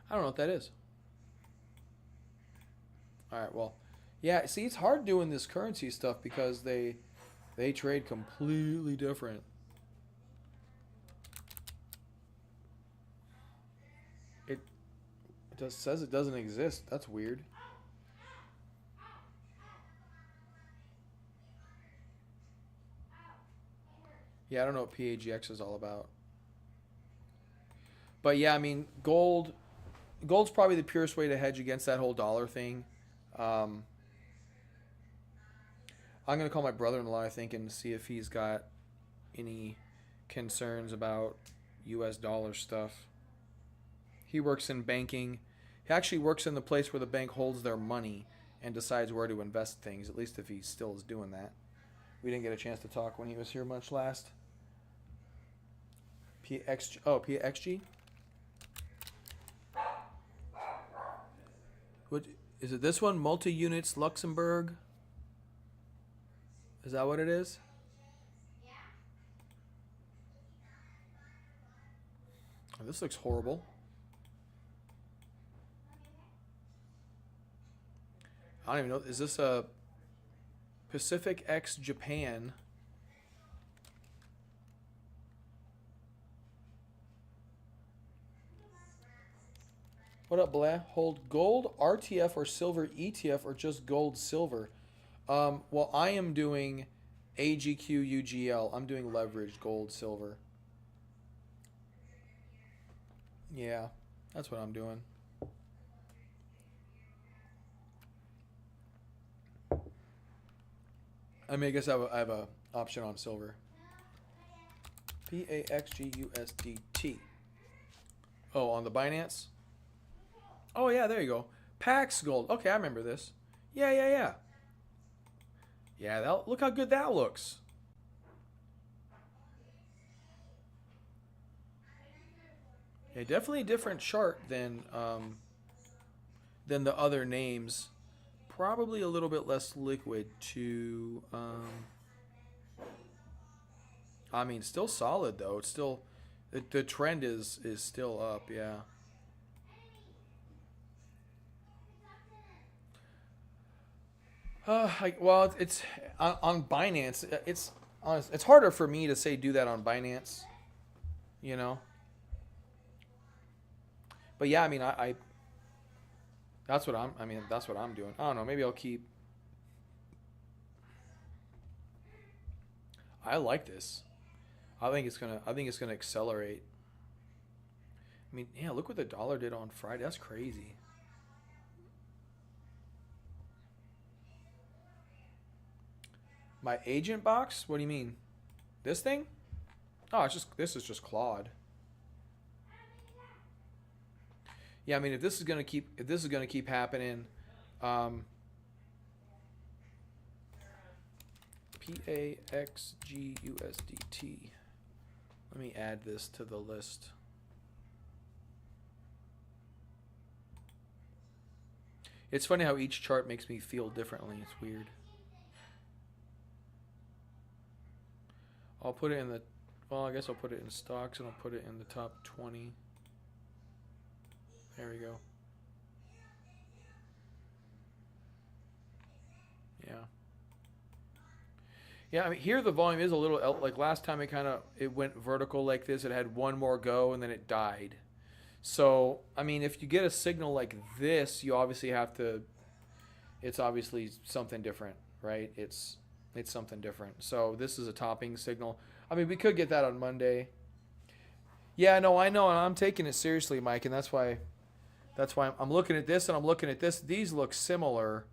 I don't know what that is. All right, well, yeah. See, it's hard doing this currency stuff because they trade completely different. It just says it doesn't exist. That's weird. Yeah, I don't know what PAGX is all about. But yeah, I mean, gold's probably the purest way to hedge against that whole dollar thing. I'm going to call my brother-in-law, I think, and see if he's got any concerns about U.S. dollar stuff. He works in banking. He actually works in the place where the bank holds their money and decides where to invest things, at least if he still is doing that. We didn't get a chance to talk when he was here much last. PXG? What is it? This one, multi-units Luxembourg. Is that what it is? Oh, this looks horrible. I don't even know. Is this a Pacific X Japan? What up, Blah? Hold gold, RTF, or silver ETF, or just gold, silver? Well, I am doing AGQ, UGL. I'm doing leveraged gold, silver. Yeah, that's what I'm doing. I mean, I guess I have a option on silver. PAXGUSDT. Oh, on the Binance? Oh, yeah, there you go. Pax Gold. Okay, I remember this. Yeah, yeah, yeah. Yeah, look how good that looks. Yeah, definitely a different chart than the other names. Probably a little bit less liquid to. I mean, still solid though. It's still the trend is still up. Yeah. Well, it's on Binance. It's honest. It's harder for me to say do that on Binance. You know. But yeah, I mean, I that's what I'm. I mean, that's what I'm doing. I don't know. Maybe I'll keep. I like this. I think it's gonna. I think it's gonna accelerate. I mean, yeah. Look what the dollar did on Friday. That's crazy. My agent box? What do you mean? This thing? Oh, it's just this is just Claude. Yeah, I mean, if this is gonna keep happening, um, PAXGUSDT. Let me add this to the list. It's funny how each chart makes me feel differently. It's weird. I'll put it in the. Well, I guess I'll put it in stocks and I'll put it in the top 20. There we go. Yeah. Yeah, I mean here the volume is a little like last time it went vertical like this. It had one more go and then it died. So I mean if you get a signal like this, you obviously have to. It's obviously something different, right? It's something different. So this is a topping signal. I mean we could get that on Monday. Yeah, no, I know, and I'm taking it seriously, Mike, and that's why I'm looking at this and I'm looking at this. These look similar.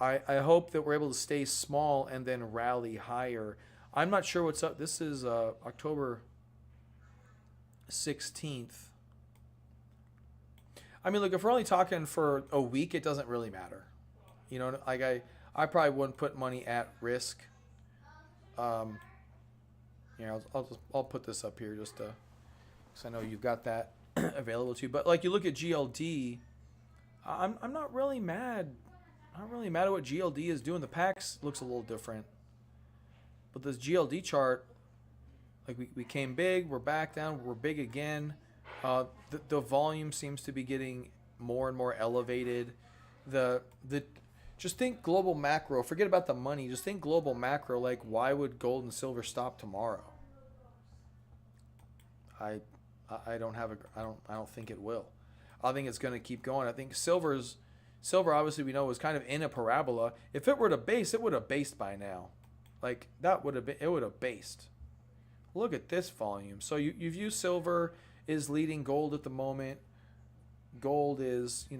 I hope that we're able to stay small and then rally higher. I'm not sure what's up. This is October 16th. I mean, look, if we're only talking for a week, it doesn't really matter. You know, like I probably wouldn't put money at risk. Um, I'll put this up here just to, because I know you've got that available to you. But like you look at GLD, I'm not really mad. Not really mad at what GLD is doing. The PAX looks a little different, but this GLD chart, like we came big, we're back down, we're big again. The volume seems to be getting more and more elevated. The just think global macro. Forget about the money. Just think global macro. Like why would gold and silver stop tomorrow? I I don't have a I don't think it will. I think it's going to keep going. I think silver obviously we know was kind of in a parabola. If it were to base, it would have based by now. Like that would have been it would have based. Look at this volume. So you view silver is leading gold at the moment. Gold is, in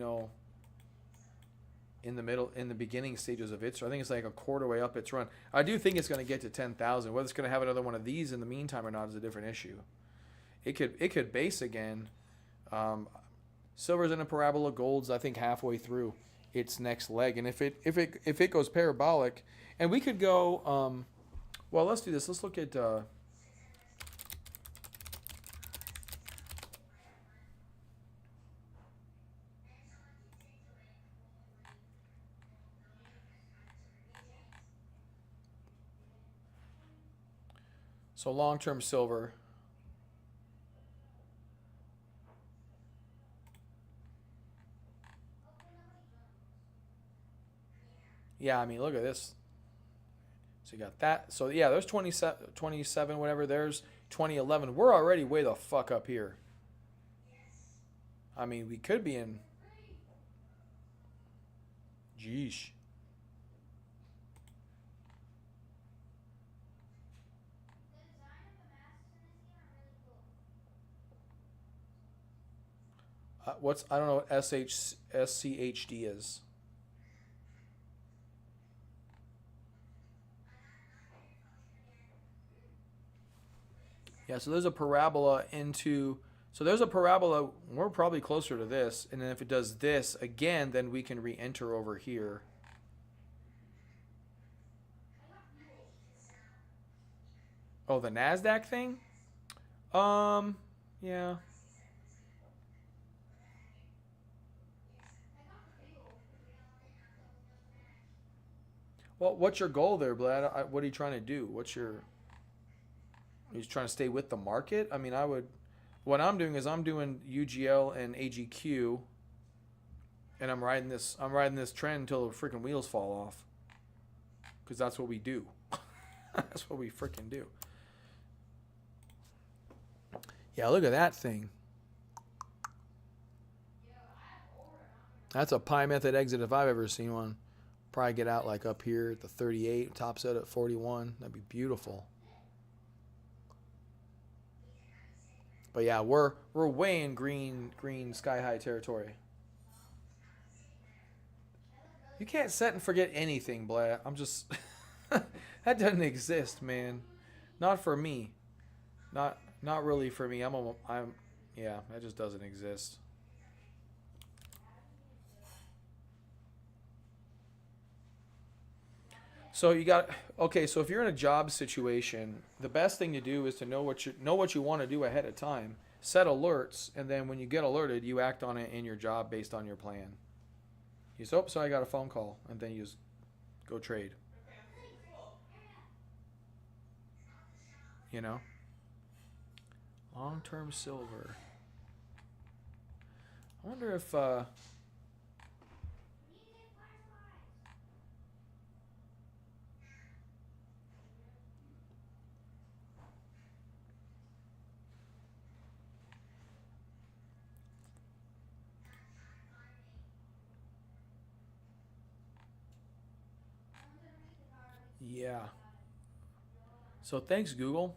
the middle, in the beginning stages of its. I think it's like a quarter way up its run. I do think it's going to get to 10,000. Whether it's going to have another one of these in the meantime or not is a different issue. It could base again. Silver's in a parabola. Gold's I think halfway through its next leg, and if it goes parabolic, and we could go. Well, let's do this. Let's look at. So long-term silver. Yeah, I mean, look at this. So you got that. So yeah, there's 27, whatever. There's 2011. We're already way the fuck up here. I mean, we could be in. Geesh. I don't know what SCHD is. Yeah, so there's a parabola into. So there's a parabola. We're probably closer to this, and then if it does this again, then we can re-enter over here. Oh, the Nasdaq thing. Um, yeah. Well, what's your goal there, Blad? What are you trying to do? What's your? Are you trying to stay with the market? I mean, I would. What I'm doing is I'm doing UGL and AGQ, and I'm riding this. I'm riding this trend until the freaking wheels fall off. Because that's what we do. That's what we freaking do. Yeah, look at that thing. That's a pi method exit if I've ever seen one. Probably get out like up here at the 38, top set at 41. That'd be beautiful. But yeah, we're way in green sky high territory. You can't set and forget anything, Blair. I'm just that doesn't exist, man. Not for me. Not really for me. I'm yeah, that just doesn't exist. So you got okay. So if you're in a job situation, the best thing to do is to know what you want to do ahead of time. Set alerts, and then when you get alerted, you act on it in your job based on your plan. You say, "Oh, sorry, I got a phone call," and then you just go trade. You know, long-term silver. I wonder if yeah. So thanks, Google.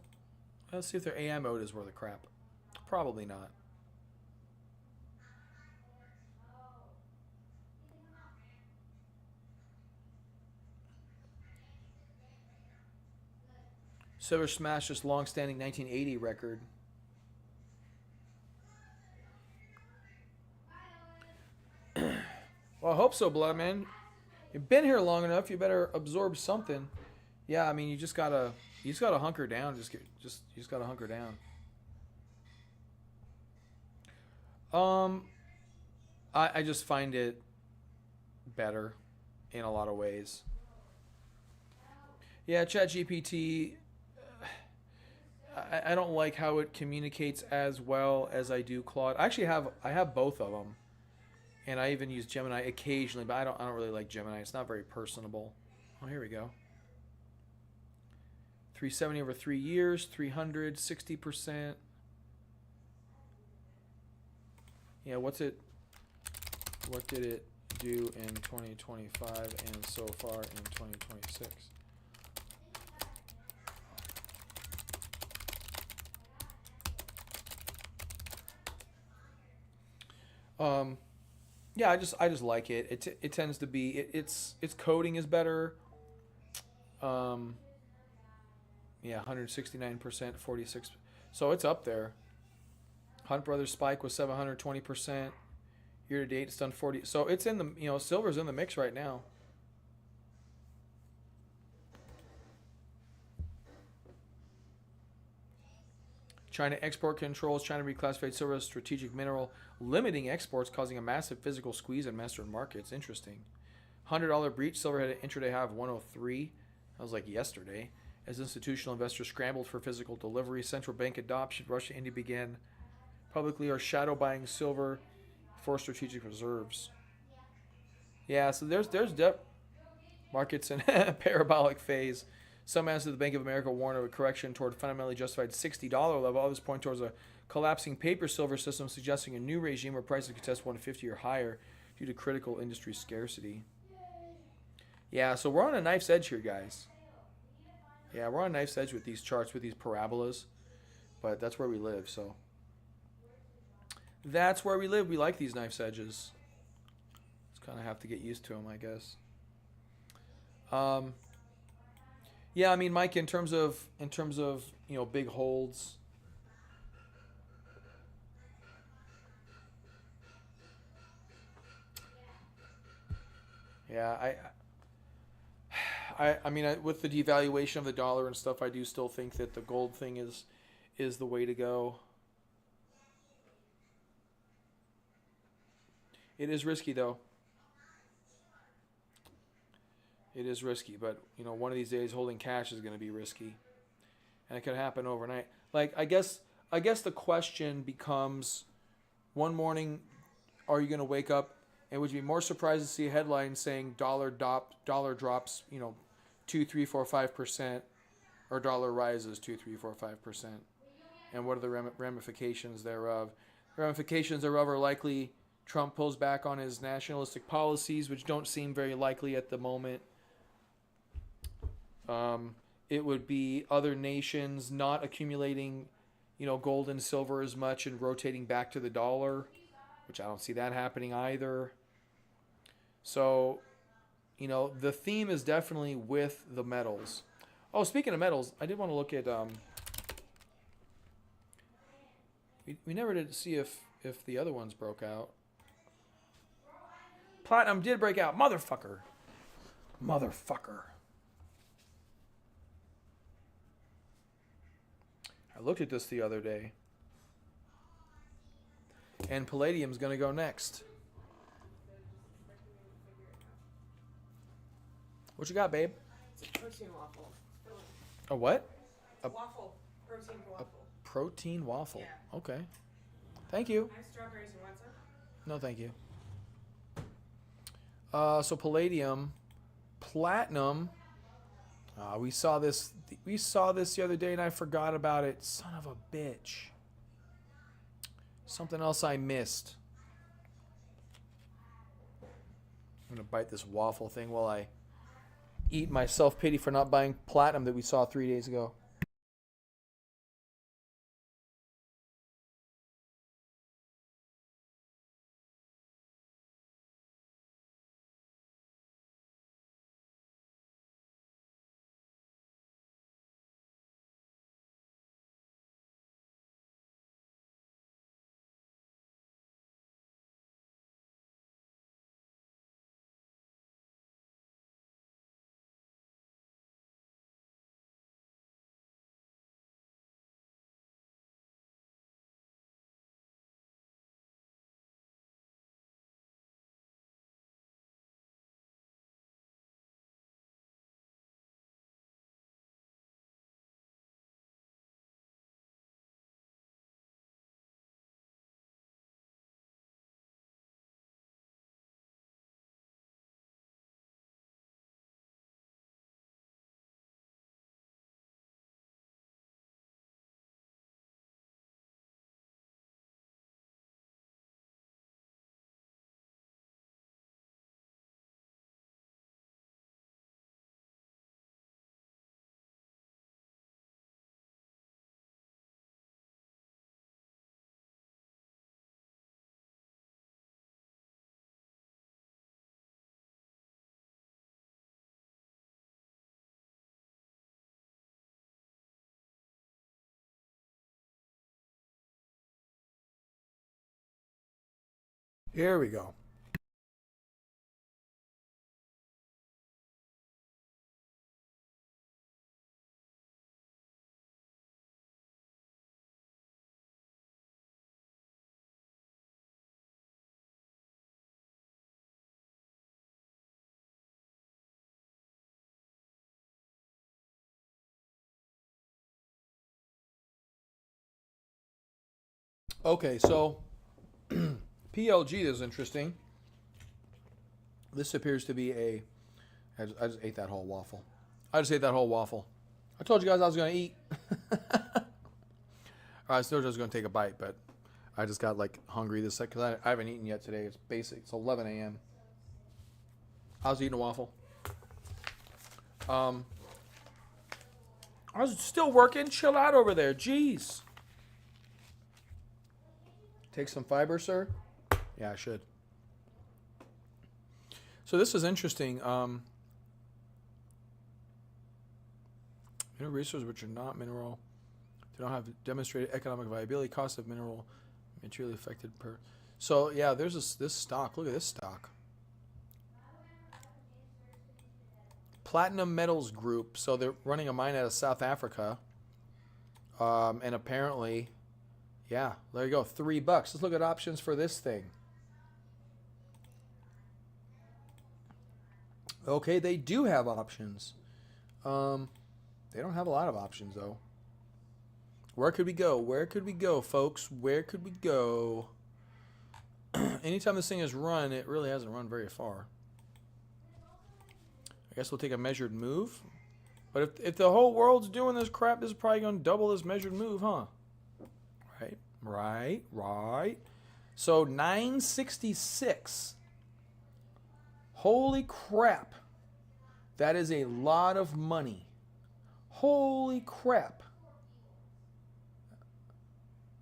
Let's see if their AI mode is worth a crap. Probably not. Silver smashed this long-standing 1980 record. Well, I hope so, Blood Man. You've been here long enough. You better absorb something. Yeah, I mean, you just gotta hunker down. You just gotta hunker down. Um, I just find it better in a lot of ways. Yeah, ChatGPT. I don't like how it communicates as well as I do Claude. I have both of them, and I even use Gemini occasionally, but I don't really like Gemini. It's not very personable. Oh, here we go. 370 over 3 years, 300, 60%. Yeah, what did it do in 2025 and so far in 2026? Um, yeah, I just like it. It tends to be its coding is better. Um, yeah, 169%, 46. So it's up there. Hunt Brothers Spike was 720%. Year to date, it's done 40. So it's in the silver's in the mix right now. China export controls. China reclassified silver as a strategic mineral, limiting exports, causing a massive physical squeeze in Western markets. Interesting. $100 breach. Silver had an intraday high of 103. That was like yesterday. As institutional investors scrambled for physical delivery, central bank adoption, Russia and India began publicly or shadow buying silver for strategic reserves. Yeah, so there's markets in parabolic phase. Some analysts of the Bank of America warn of a correction toward fundamentally justified $60 level. Others point towards a collapsing paper silver system, suggesting a new regime where prices could test 150 or higher due to critical industry scarcity. Yeah, so we're on a knife's edge here, guys. Yeah, we're on a knife's edge with these charts, with these parabolas, but that's where we live. So that's where we live. We like these knife's edges. Just kind of have to get used to them, I guess. Um, yeah, I mean, Mike, in terms of big holds, Yeah, I mean, with the devaluation of the dollar and stuff, I do still think that the gold thing is the way to go. It is risky though. It is risky, but you know, one of these days holding cash is going to be risky, and it could happen overnight. Like I guess the question becomes, one morning, are you going to wake up and would you be more surprised to see a headline saying dollar drops, you know, 2, 3, 4, 5%, or dollar rises 2, 3, 4, 5%, and what are the ramifications thereof? Ramifications thereof are likely Trump pulls back on his nationalistic policies, which don't seem very likely at the moment. It would be other nations not accumulating, you know, gold and silver as much and rotating back to the dollar, which I don't see that happening either. So, you know, the theme is definitely with the metals. Oh, speaking of metals, I did want to look at. We never did see if the other ones broke out. Platinum did break out, motherfucker, motherfucker. I looked at this the other day, and palladium's gonna go next. What you got, babe? It's a protein waffle. A what? A Waffle. Protein waffle. protein waffle. Yeah. Okay. Thank you. Nice strawberries. You want some? No, thank you. So palladium, platinum. We saw this. We saw this the other day, and I forgot about it. Son of a bitch. Something else I missed. I'm gonna bite this waffle thing while I eat my self-pity for not buying platinum that we saw 3 days ago. Here we go. Okay, so PLG is interesting. This appears to be a. I just ate that whole waffle. I just ate that whole waffle. I told you guys I was going to eat. I still just going to take a bite, but I just got like hungry this second because I haven't eaten yet today. It's basic. It's 11 a.m. I was eating a waffle. I was still working. Chill out over there. Jeez. Take some fiber, sir? Yeah, I should. So this is interesting. Mineral resources which are not mineral. They don't have demonstrated economic viability. Cost of mineral materially affected per. So yeah, there's this stock. Look at this stock. Platinum Metals Group. So they're running a mine out of South Africa. And apparently, yeah, there you go, $3. Let's look at options for this thing. Okay, they do have options. They don't have a lot of options, though. Where could we go? Where could we go, folks? Where could we go? Anytime this thing has run, it really hasn't run very far. I guess we'll take a measured move. But if the whole world's doing this crap, this is probably going to double this measured move, huh? Right. So 966. Holy crap. That is a lot of money. Holy crap.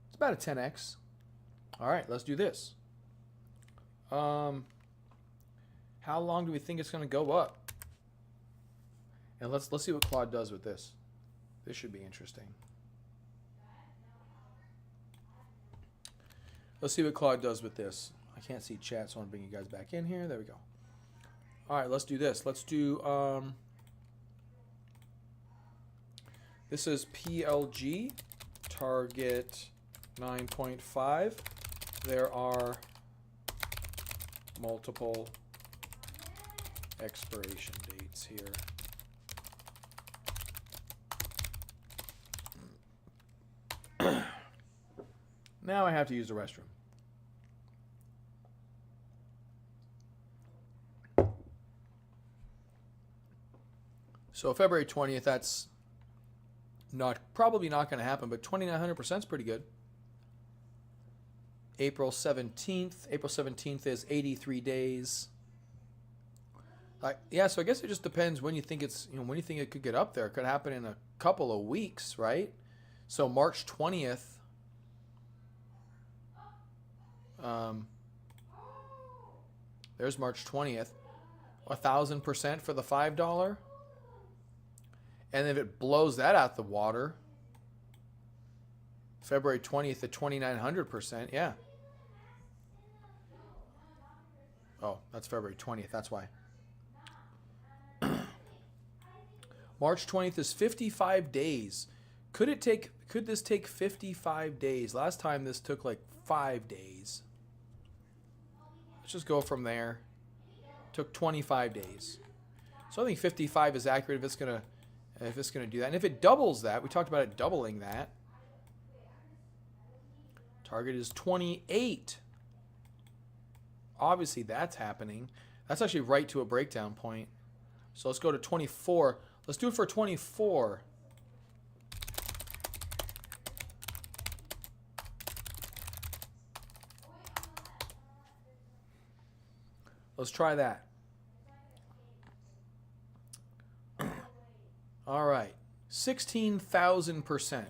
It's about a 10x. All right, let's do this. How long do we think it's going to go up? And let's see what Claude does with this. This should be interesting. Let's see what Claude does with this. I can't see chat, so I want to bring you guys back in here. There we go. All right, let's do this. Let's do, this is PLG, target 9.5. There are multiple expiration dates here. Now I have to use the restroom. So February 20th, that's probably not going to happen, but 2,900% is pretty good. April 17th is 83 days. Yeah, so I guess it just depends when you think when you think it could get up there. It could happen in a couple of weeks, right? So March 20th. There's March 20th. 1,000% for the $5. And if it blows that out the water, February 20th at 2,900%, yeah. Oh, that's February 20th, that's why. March 20th is 55 days. Could this take 55 days? Last time this took like 5 days. Let's just go from there. Took 25 days. So I think 55 is accurate if it's gonna do that. And if it doubles that, we talked about it doubling that. Target is 28. Obviously that's happening. That's actually right to a breakdown point. So let's go to 24. Let's do it for 24. Let's try that. All right. 16,000%.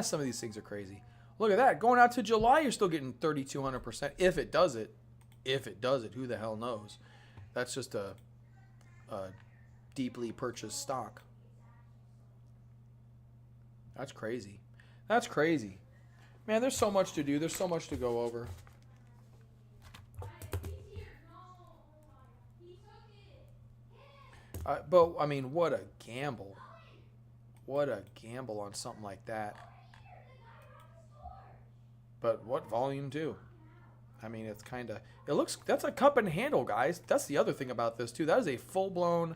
Some of these things are crazy. Look at that. Going out to July, you're still getting 3,200%. If it does it. If it does it. Who the hell knows? That's just a deeply purchased stock. That's crazy. That's crazy. Man, there's so much to do. There's so much to go over. But, I mean, what a gamble. What a gamble on something like that. But what volume too? I mean, it's kind of... That's a cup and handle, guys. That's the other thing about this, too. That is a full-blown,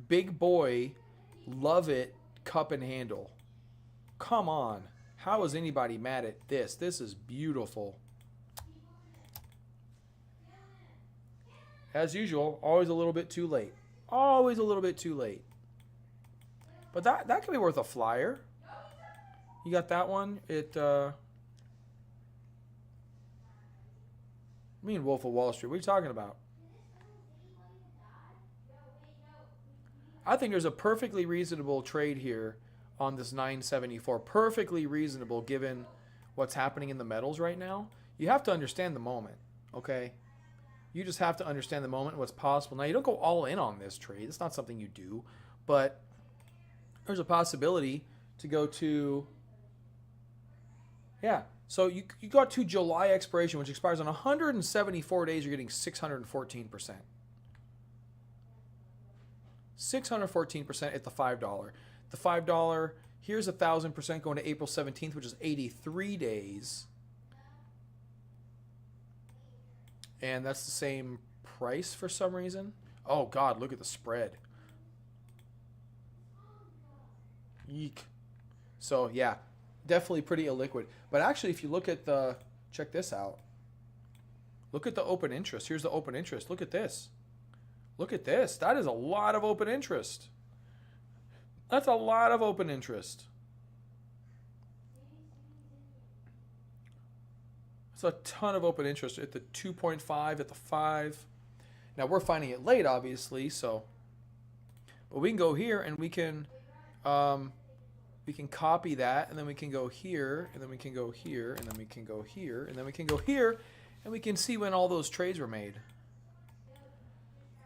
big boy, love it, cup and handle. Come on. How is anybody mad at this? This is beautiful. As usual, always a little bit too late. Always a little bit too late. But that could be worth a flyer. You got that one? I mean, Wolf of Wall Street. What are you talking about? I think there's a perfectly reasonable trade here on this 974. Perfectly reasonable given what's happening in the metals right now. You have to understand the moment, okay? You just have to understand the moment and what's possible. Now, you don't go all in on this trade. It's not something you do. But there's a possibility to go to... Yeah. So you got to July expiration, which expires on 174 days. You're getting 614%. 614% at the $5. The $5, here's 1,000% going to April 17th, which is 83 days. And that's the same price for some reason. Oh, God, look at the spread. Yeek. So, yeah, definitely pretty illiquid. But actually, if you look at the, check this out. Look at the open interest. Here's the open interest. Look at this. Look at this. That is a lot of open interest. That's a lot of open interest. It's a ton of open interest at the 2.5, at the 5. Now, we're finding it late, obviously, so. But we can go here and we can copy that, and then we can go here, and then we can go here, and then we can go here, and then we can go here, and we can see when all those trades were made.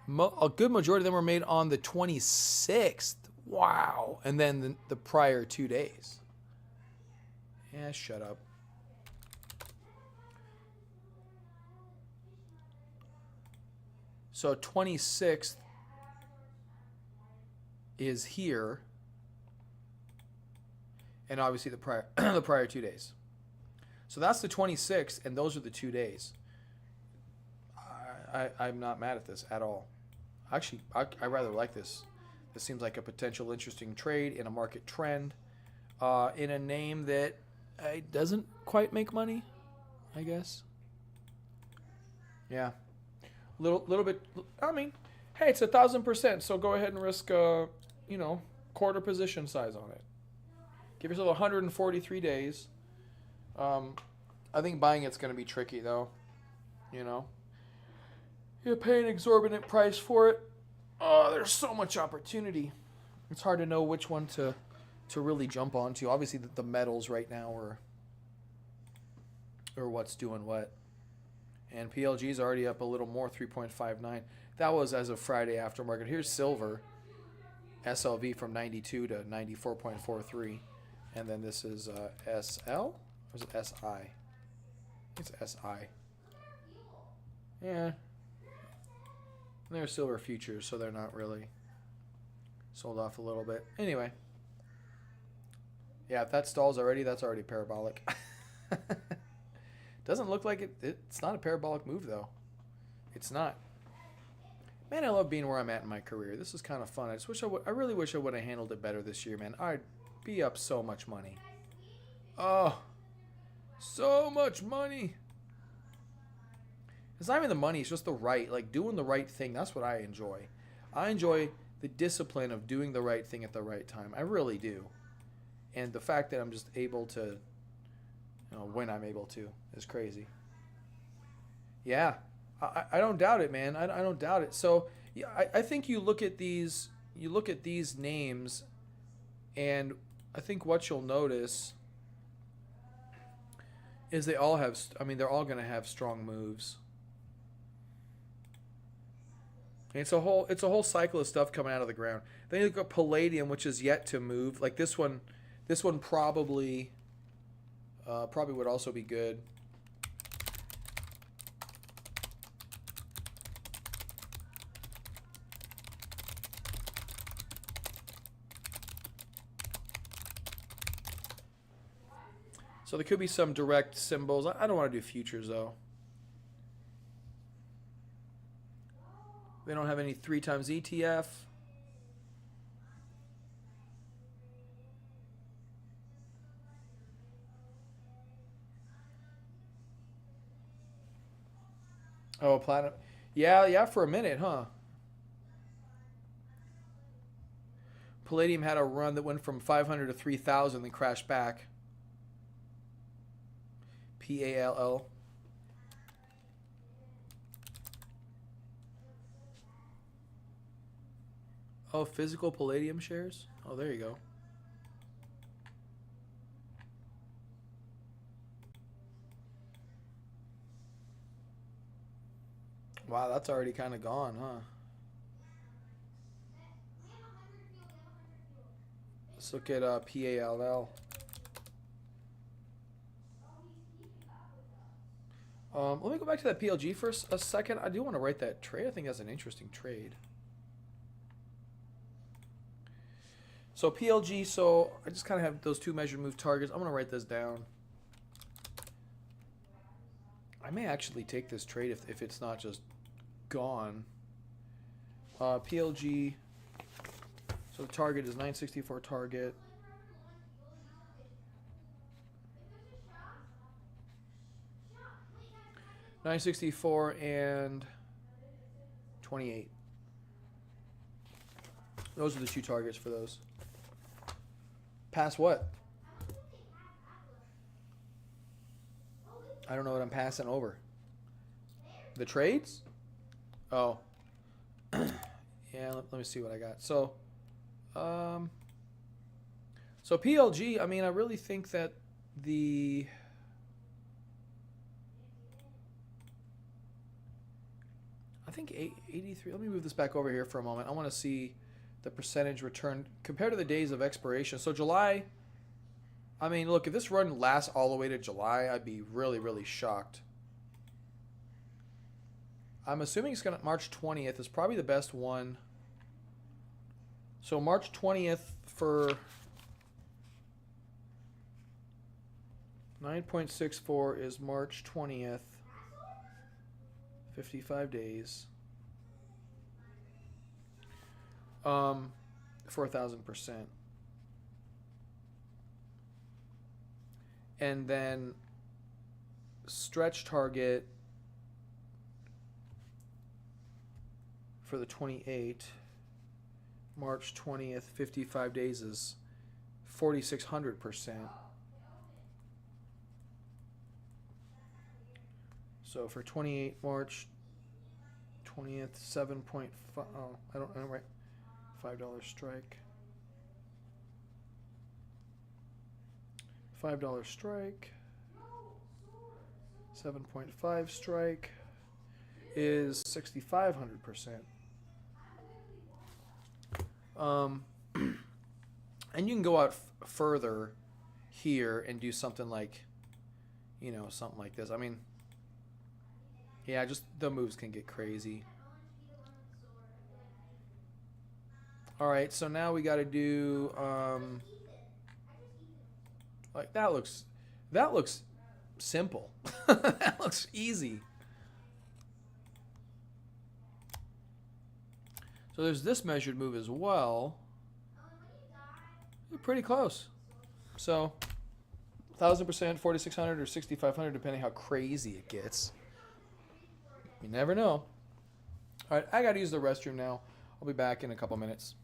A good majority of them were made on the 26th. Wow. And then the prior 2 days. Yeah, shut up. So 26th is here. And obviously the prior the prior 2 days. So that's the 26th, and those are the 2 days. I'm not mad at this at all. Actually, I rather like this. This seems like a potential interesting trade in a market trend, in a name that doesn't quite make money, I guess. Yeah, little bit. I mean, hey, it's 1,000%. So go ahead and risk, quarter position size on it. Give yourself 143 days. I think buying it's going to be tricky though. You pay an exorbitant price for it. Oh, there's so much opportunity. It's hard to know which one to really jump onto. Obviously, the metals right now are what's doing what. And PLG is already up a little more, 3.59. That was as of Friday aftermarket. Here's silver, SLV from 92 to 94.43. And then this is SL? Or is it SI? It's SI. Yeah. And they're silver futures, so they're not really sold off a little bit. Anyway. Yeah, if that stalls already, that's already parabolic. Doesn't look like it. It's not a parabolic move, though. It's not. Man, I love being where I'm at in my career. This is kind of fun. I really wish I would have handled it better this year, man. I'd be up so much money. Oh, so much money. It's not even the money, it's just the right, doing the right thing. That's what I enjoy. I enjoy the discipline of doing the right thing at the right time. I really do. And the fact that I'm just able to, when I'm able to, is crazy. Yeah, I don't doubt it, man. I don't doubt it. So yeah, I think you look at these names, and I think what you'll notice is they're all going to have strong moves. And it's a whole cycle of stuff coming out of the ground. Then you look at palladium, which is yet to move. Like this one probably would also be good. So there could be some direct symbols. I don't want to do futures though. They don't have any 3 times ETF. Oh, platinum. Yeah, for a minute, huh? Palladium had a run that went from 500 to 3,000, then crashed back. PALL. Oh, physical palladium shares? Oh, there you go. Wow, that's already kind of gone, huh? Let's look at PALL. Let me go back to that PLG for a second. I do want to write that trade. I think that's an interesting trade. So PLG, so I just kind of have those two measured move targets. I'm going to write this down. I may actually take this trade if it's not just gone. PLG, so the target is 964 target. $964 and 28. Those are the two targets for those. Pass what? I don't know what I'm passing over. The trades? Oh. Yeah, let me see what I got. So PLG, I mean, I really think that I think 83. Let me move this back over here for a moment. I want to see the percentage return compared to the days of expiration. So July, I mean, look, if this run lasts all the way to July, I'd be really, really shocked. I'm assuming it's going to March 20th is probably the best one. So March 20th for 9.64 is March 20th. 55 days. For 1,000%. And then stretch target for the 28, March 20th, 55 days is 4,600%. So for 28 March 20th, 7.5. Oh, I don't write $5 strike. $5 strike. 7.5 strike is 6,500%. And you can go out further here and do something like, something like this. I mean, yeah, just the moves can get crazy. All right, so now we got to do like that looks simple. That looks easy. So there's this measured move as well. They're pretty close. So 1,000%, 4,600 or 6,500, depending how crazy it gets. You never know. All right, I got to use the restroom now. I'll be back in a couple minutes.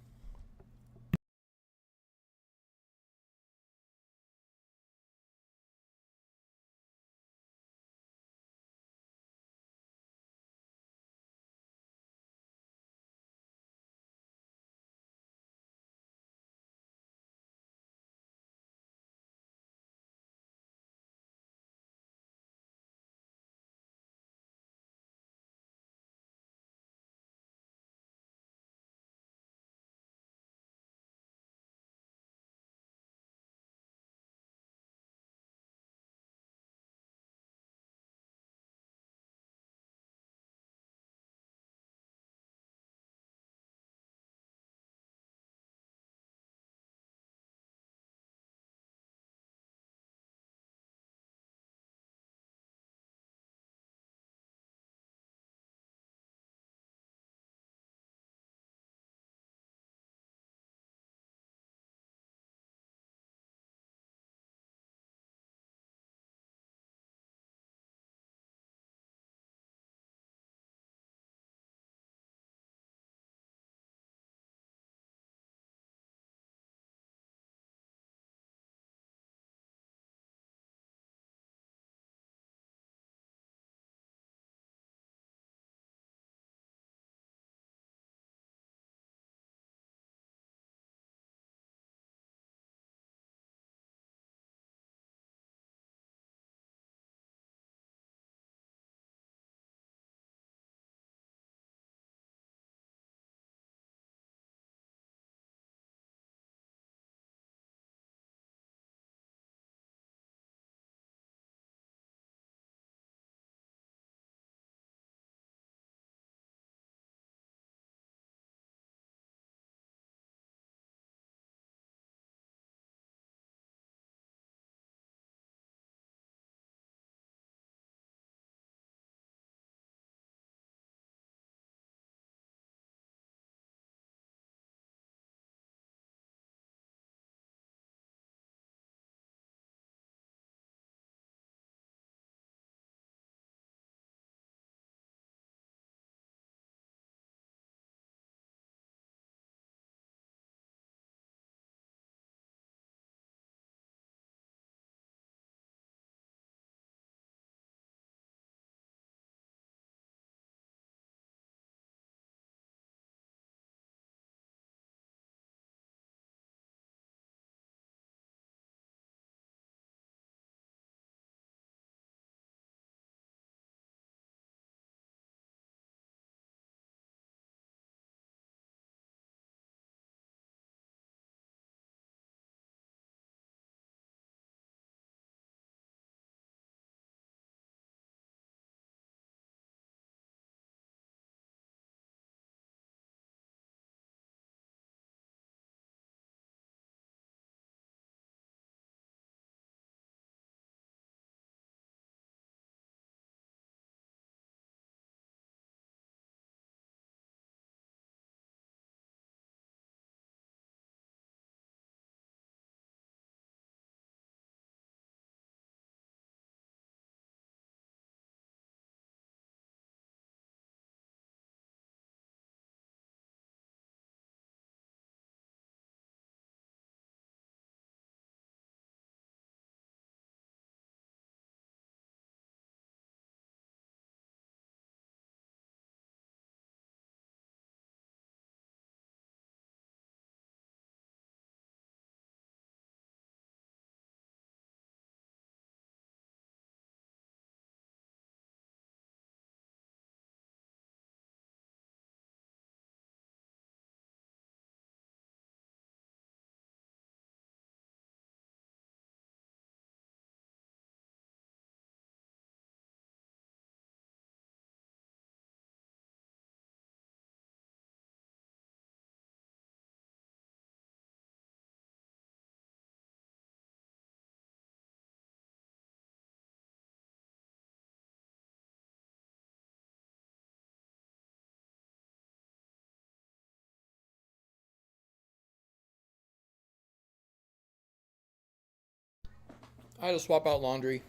I had to swap out laundry.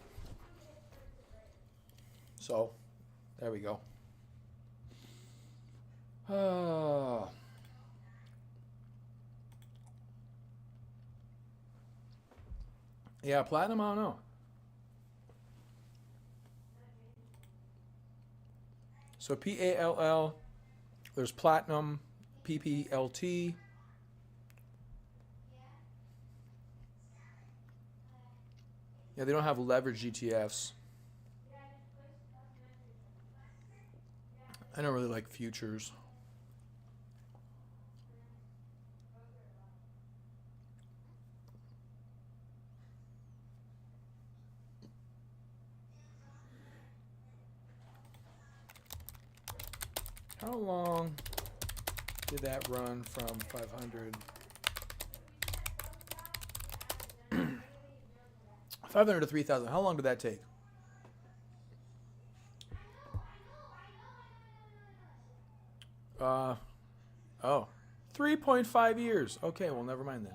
So, there we go. Yeah, platinum, I don't know. So PALL, there's platinum, PPLT. Yeah, they don't have leverage ETFs. I don't really like futures. How long did that run from 500? 500 to 3,000. How long did that take? Oh, 3.5 years. Okay, well, never mind then.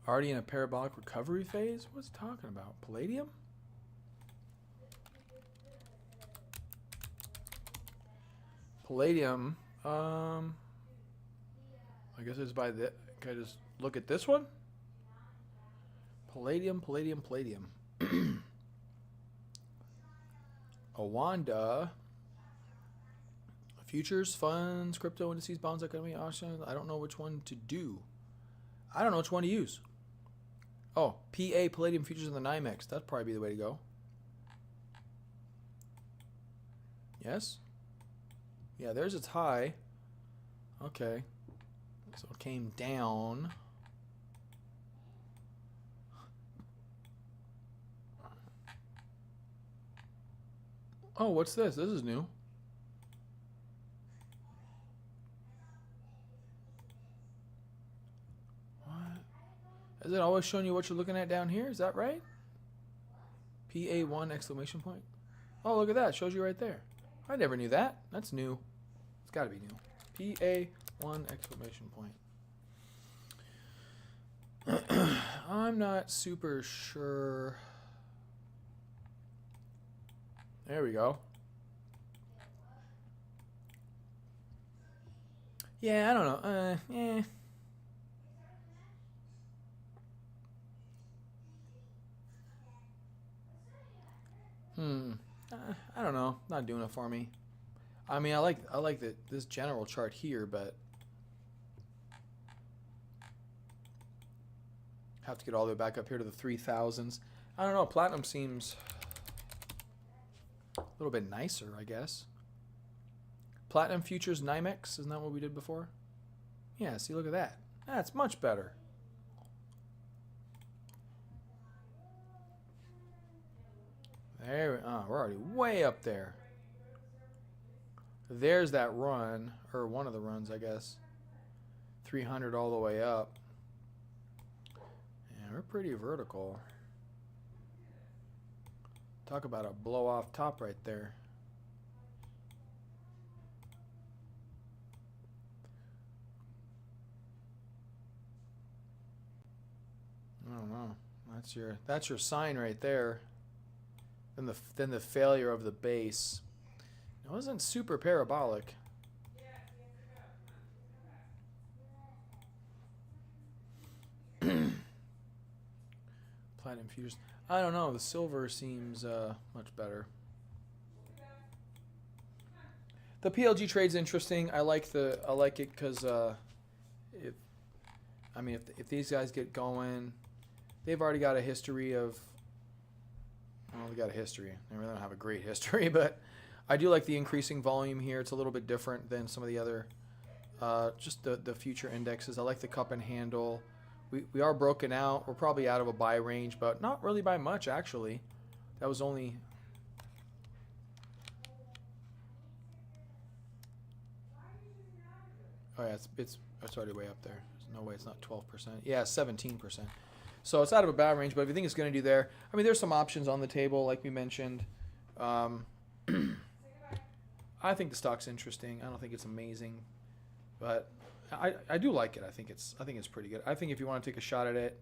Already in a parabolic recovery phase? What's he talking about? Palladium? Palladium. I guess it's by the. Can I just look at this one? Palladium, palladium, palladium. Awanda. Futures, funds, crypto indices, bonds, economy, options. I don't know which one to do. I don't know which one to use. Oh, PA, Palladium Futures in the NYMEX. That'd probably be the way to go. Yes? Yeah, there's its high. Okay. So it came down. Oh, what's this? This is new. Is it always showing you what you're looking at down here? Is that right? PA1 exclamation point. Oh, look at that. It shows you right there. I never knew that. That's new. It's got to be new. PA1 exclamation point. I'm not super sure. There we go. Yeah, I don't know. I don't know. Not doing it for me. I mean, I like this general chart here, but have to get all the way back up here to the 3,000s. I don't know. Platinum seems a little bit nicer, I guess. Platinum futures NYMEX, isn't that what we did before? Yeah. See, look at that. That's much better. There, we're already way up there. There's that run, or one of the runs, I guess. 300 all the way up. Yeah, we're pretty vertical. Talk about a blow off top right there. I don't know. That's your sign right there. Then the failure of the base. It wasn't super parabolic. Platinum futures. I don't know. The silver seems much better. The PLG trade's interesting. I like it because if these guys get going, they've already got a history of. Well, they got a history. They really don't have a great history, but I do like the increasing volume here. It's a little bit different than some of the other, just the future indexes. I like the cup and handle. We are broken out. We're probably out of a buy range, but not really by much, actually. That was only... Oh, yeah, it's already way up there. There's no way it's not 12%. Yeah, 17%. So it's out of a bad range, but if you think it's going to do there, I mean, there's some options on the table, like we mentioned. I think the stock's interesting. I don't think it's amazing, but I do like it. I think it's pretty good. I think if you want to take a shot at it,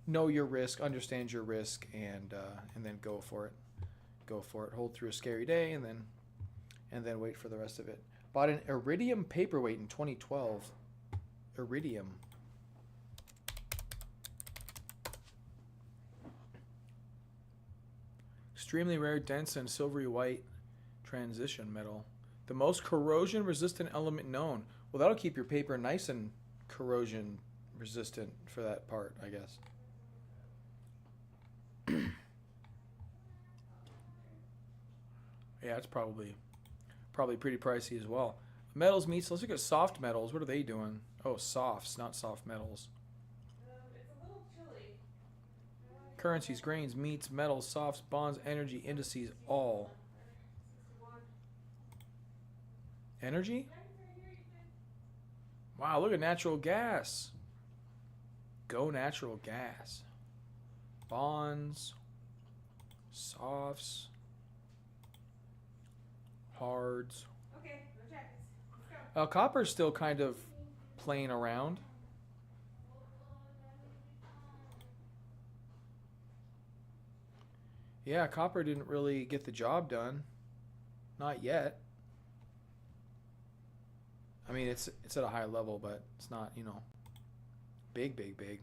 know your risk, understand your risk, and then go for it. Go for it. Hold through a scary day, and then wait for the rest of it. Bought an Iridium paperweight in 2012. Iridium. Extremely rare, dense, and silvery white transition metal. The most corrosion resistant element known. Well, that'll keep your paper nice and corrosion resistant for that part, I guess. Yeah, it's probably pretty pricey as well. Metals, meats. Let's look at soft metals. What are they doing? Oh, softs, not soft metals. It's a little chilly. Currencies, grains, meats, metals, softs, bonds, energy, indices, all. Energy? Wow, look at natural gas. Go natural gas. Bonds, softs, hards. Okay, no jackets. Let's go. Copper's still kind of playing around. Yeah, copper didn't really get the job done. Not yet. I mean, it's at a high level, but it's not, big.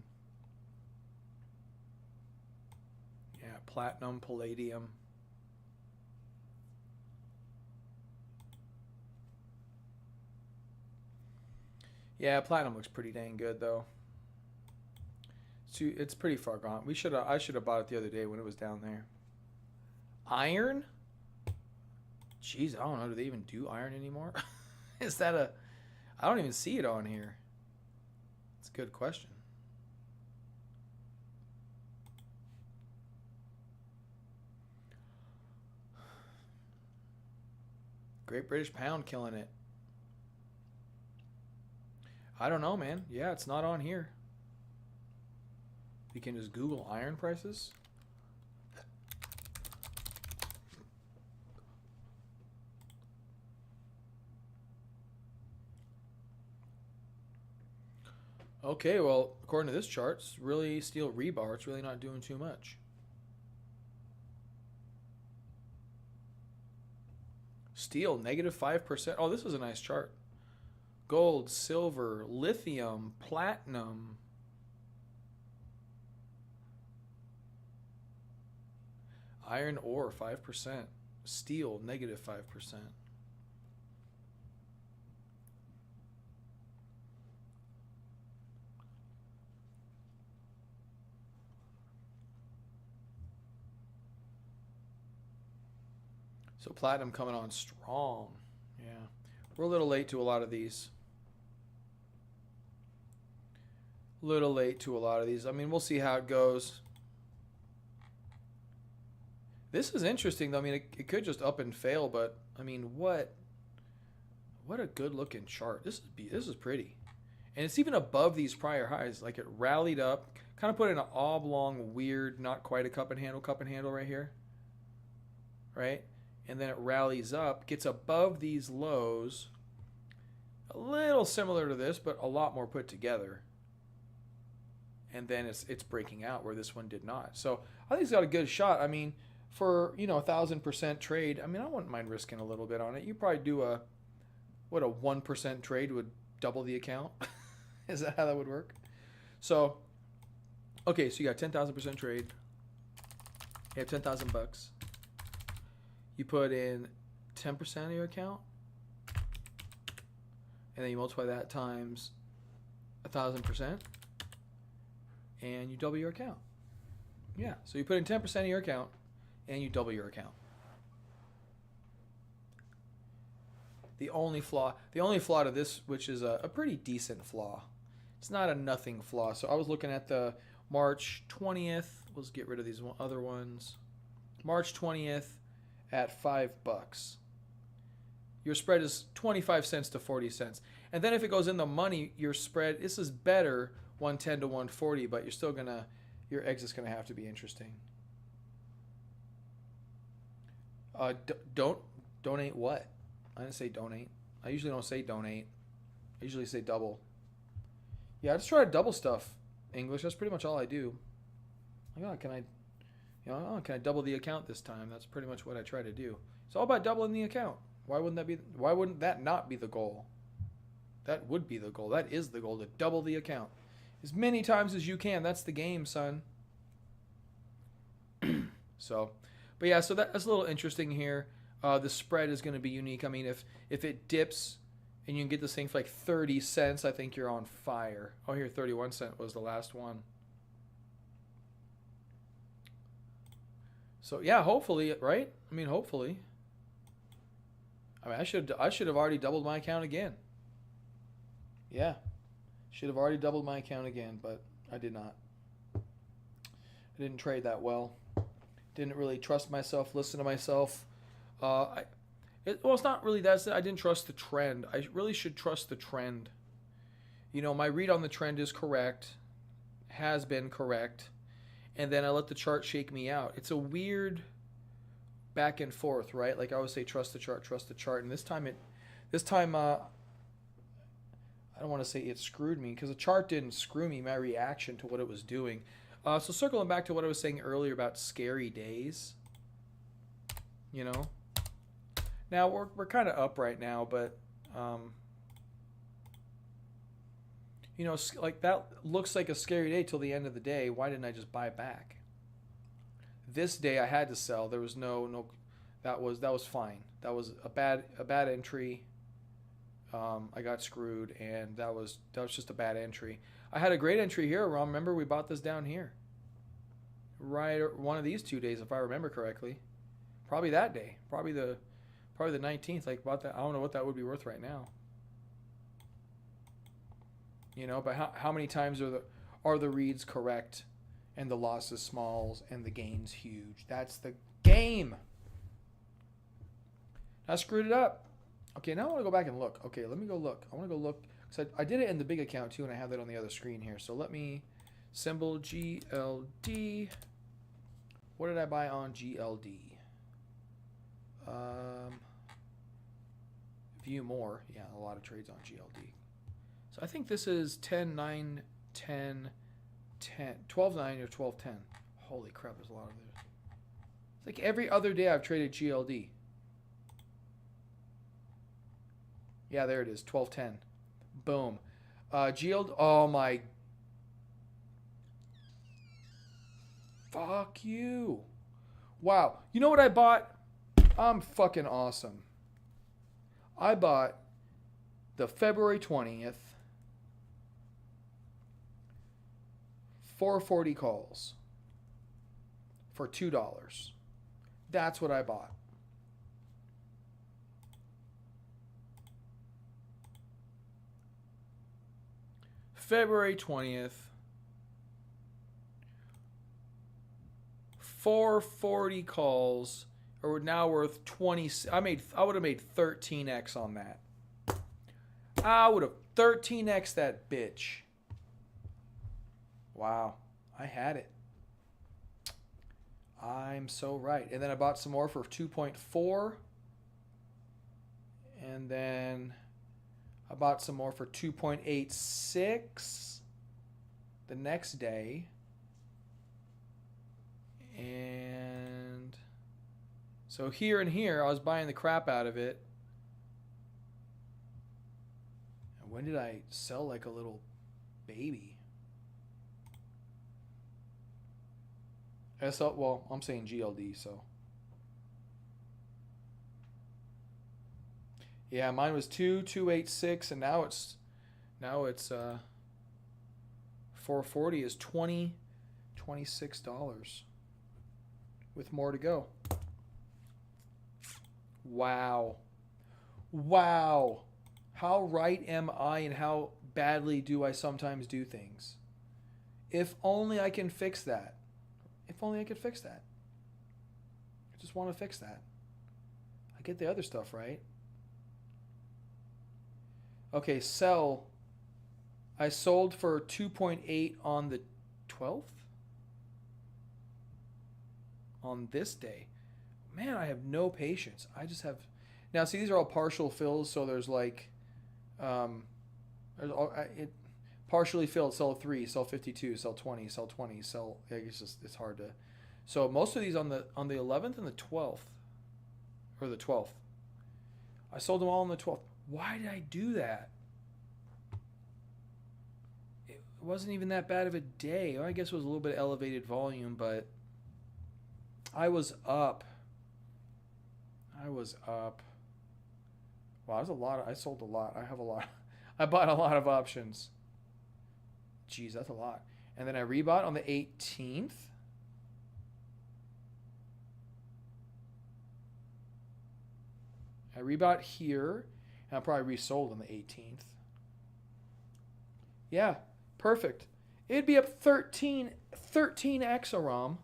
Yeah, platinum, palladium. Yeah, platinum looks pretty dang good though. It's pretty far gone. I should have bought it the other day when it was down there. Iron? Jeez, I don't know. Do they even do iron anymore? Is that I don't even see it on here. It's a good question. Great British Pound killing it. I don't know, man. Yeah, it's not on here. You can just Google iron prices. Okay, well, according to this chart, it's really steel rebar. It's really not doing too much. Steel, negative 5%. Oh, this is a nice chart. Gold, silver, lithium, platinum. Iron ore, 5%. Steel, negative 5%. So platinum coming on strong. Yeah. We're a little late to a lot of these. I mean, we'll see how it goes. This is interesting, though. I mean, it could just up and fail, but I mean, what a good looking chart. This is pretty, and it's even above these prior highs. Like it rallied up, kind of put in an oblong, weird, not quite a cup and handle right here, right? And then it rallies up, gets above these lows, a little similar to this, but a lot more put together. And then it's breaking out where this one did not. So I think it's got a good shot. I mean, for 1,000% trade, I mean, I wouldn't mind risking a little bit on it. You probably do a 1% trade would double the account. Is that how that would work? So, okay, so you got 10,000% trade. You have $10,000. You put in 10% of your account, and then you multiply that times 1,000%. And you double your account. Yeah, so you put in 10% of your account and you double your account. The only flaw to this, which is a pretty decent flaw, it's not a nothing flaw. So I was looking at the March 20th. Let's get rid of these other ones. March 20th at $5. Your spread is 25 cents to 40 cents. And then if it goes in the money, your spread, this is better 110 to 140, but you're still gonna, your exit's gonna have to be interesting. Don't donate what? I didn't say donate. I usually don't say donate. I usually say double. Yeah, I just try to double stuff. English. That's pretty much all I do. Like, oh, can I double the account this time? That's pretty much what I try to do. It's all about doubling the account. Why wouldn't that not be the goal? That would be the goal. That is the goal, to double the account as many times as you can. That's the game, son. So, but yeah, so that's a little interesting here. The spread is going to be unique. I mean, if it dips and you can get this thing for like 30 cents, I think you're on fire. Oh, here, 31 cent was the last one. So yeah, hopefully, right? I mean, hopefully. I mean, I should have already doubled my account again. Yeah, should have already doubled my account again, but I did not. I didn't trade that well. Didn't really trust myself. Listen to myself. Well, it's not really that. I didn't trust the trend. I really should trust the trend. You know, my read on the trend is correct, has been correct, and then I let the chart shake me out. It's a weird back and forth, right? Like I always say, trust the chart, and this time I don't want to say it screwed me, because the chart didn't screw me. My reaction to what it was doing. So circling back to what I was saying earlier about scary days, you know. Now we're kind of up right now, but you know, like that looks like a scary day till the end of the day. Why didn't I just buy back? This day I had to sell. There was no. That was fine. That was a bad entry. I got screwed, and that was just a bad entry. I had a great entry here, Ron. Remember, we bought this down here. Right, one of these 2 days, if I remember correctly. Probably that day. Probably the 19th. Like, bought that. I don't know what that would be worth right now. You know, but how many times are the reads correct, and the losses smalls, and the gains huge? That's the game. I screwed it up. Okay, now I want to go back and look. Okay, let me go look. I want to go look. Because I did it in the big account too, and I have that on the other screen here. So let me, symbol GLD. What did I buy on GLD? View more. Yeah, a lot of trades on GLD. So I think this is 10, 9, 10, 10, 12, 9 or 12, 10. Holy crap, there's a lot of this. It's like every other day I've traded GLD. Yeah, there it is, 1210. Boom. GLD, oh my. Fuck you. Wow. You know what I bought? I'm fucking awesome. I bought the February 20th 440 calls for $2. That's what I bought. February 20th, 440 calls are now worth 20. I would have made 13x on that. I would have 13x that bitch. Wow, I had it. I'm so right. And then I bought some more for 2.4. And then I bought some more for 2.86 the next day. And so here and here, I was buying the crap out of it. And when did I sell like a little baby? Well, I'm saying GLD, so. Yeah, mine was 2,286, and now it's 440 is $26 with more to go. Wow. Wow. How right am I, and how badly do I sometimes do things? If only I can fix that. If only I could fix that. I just want to fix that. I get the other stuff right. Okay, sell. I sold for 2.8 on the 12th. On this day. Man, I have no patience. I just have. Now, see, these are all partial fills, so there's like. It partially filled, sell 3, sell 52, sell 20, sell 20, sell. It's hard to. So most of these on the 11th and the 12th, or the 12th. I sold them all on the 12th. Why did I do that? It wasn't even that bad of a day. Well, I guess it was a little bit of elevated volume, but I was up. Wow, that's a lot. I sold a lot. I have a lot. I bought a lot of options. Jeez, that's a lot. And then I rebought on the 18th. I rebought here, and I probably resold on the 18th. Yeah, perfect. It'd be up 13x, Aram.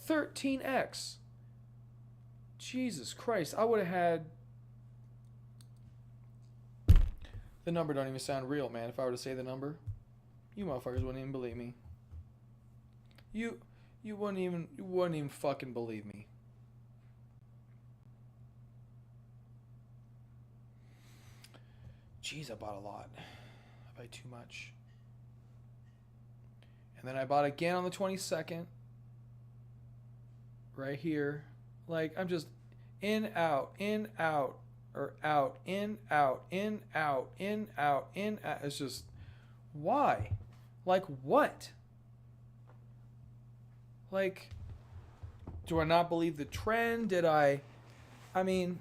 13x. Jesus Christ, I would have had. The number don't even sound real, man. If I were to say the number, you motherfuckers wouldn't even believe me. You wouldn't even fucking believe me. Jeez, I bought a lot. I buy too much. And then I bought again on the 22nd. Right here. Like, I'm just in, out, or out, in, out, in, out, in, out, in, out. It's just, why? Like, what? Like, do I not believe the trend? I mean,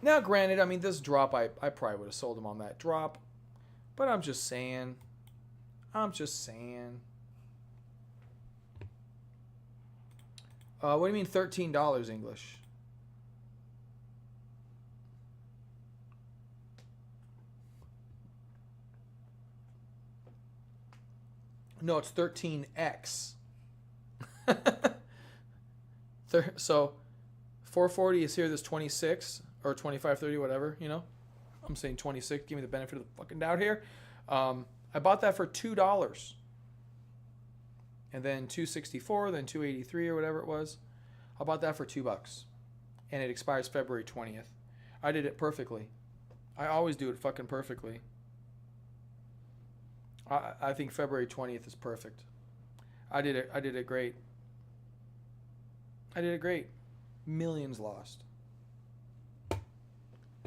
now granted, this drop, I probably would have sold them on that drop. But I'm just saying. What do you mean $13 English? No, it's 13x. So 440 is here, this 26 or 2530, whatever, you know. I'm saying 26. Give me the benefit of the fucking doubt here. I bought that for $2. And then 264, then 283 or whatever it was. I bought that for $2. And it expires February 20th. I did it perfectly. I always do it fucking perfectly. I think February 20th is perfect. I did it great. Millions lost.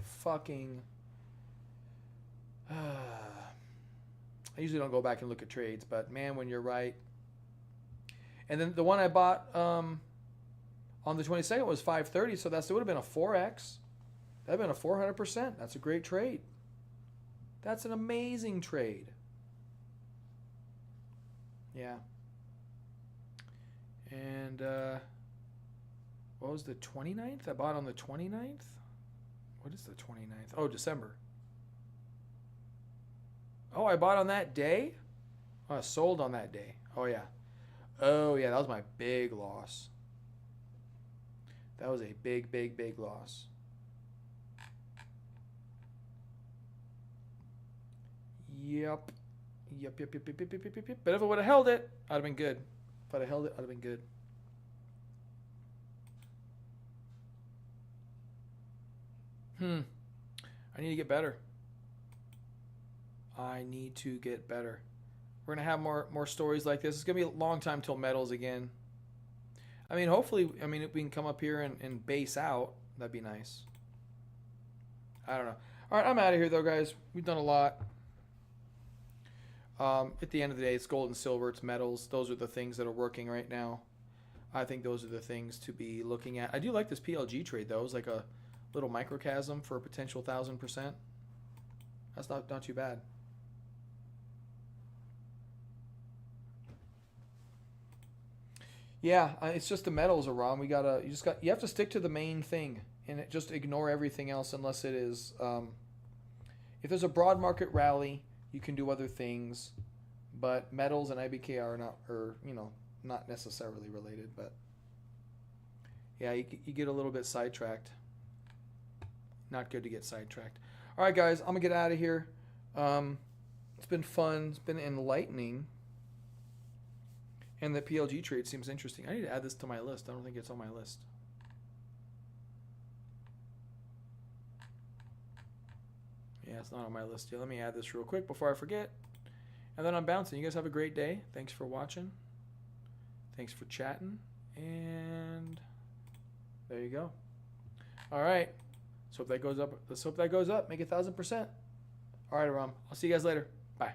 Fucking. I usually don't go back and look at trades, but man, when you're right. And then the one I bought on the 22nd was 530, so it would have been a 4x. That would have been a 400%. That's a great trade. That's an amazing trade. Yeah. And what was the 29th? I bought on the 29th? What is the 29th? Oh, December. Oh, I bought on that day? Oh, I sold on that day. Oh, yeah. That was my big loss. That was a big, big, big loss. Yep. But if I would have held it, I'd have been good. If I'd have held it, I'd have been good. I need to get better. We're going to have more stories like this. It's going to be a long time till metals again. Hopefully, if we can come up here and base out, that'd be nice. I don't know. All right, I'm out of here, though, guys. We've done a lot. At the end of the day, it's gold and silver. It's metals. Those are the things that are working right now. I think those are the things to be looking at. I do like this PLG trade, though. It's like a little microchasm for a potential 1,000%. That's not too bad. Yeah, it's just the metals are wrong. You have to stick to the main thing and just ignore everything else unless it is. If there's a broad market rally, you can do other things, but metals and IBK are not necessarily related. But yeah, you get a little bit sidetracked. Not good to get sidetracked. All right, guys, I'm gonna get out of here. It's been fun. It's been enlightening. And the PLG trade seems interesting. I need to add this to my list. I don't think it's on my list. Yeah, it's not on my list yet. Let me add this real quick before I forget. And then I'm bouncing. You guys have a great day. Thanks for watching. Thanks for chatting. And there you go. All right. Let's hope that goes up. Let's hope that goes up. Make it 1,000%. All right, Aram. I'll see you guys later. Bye.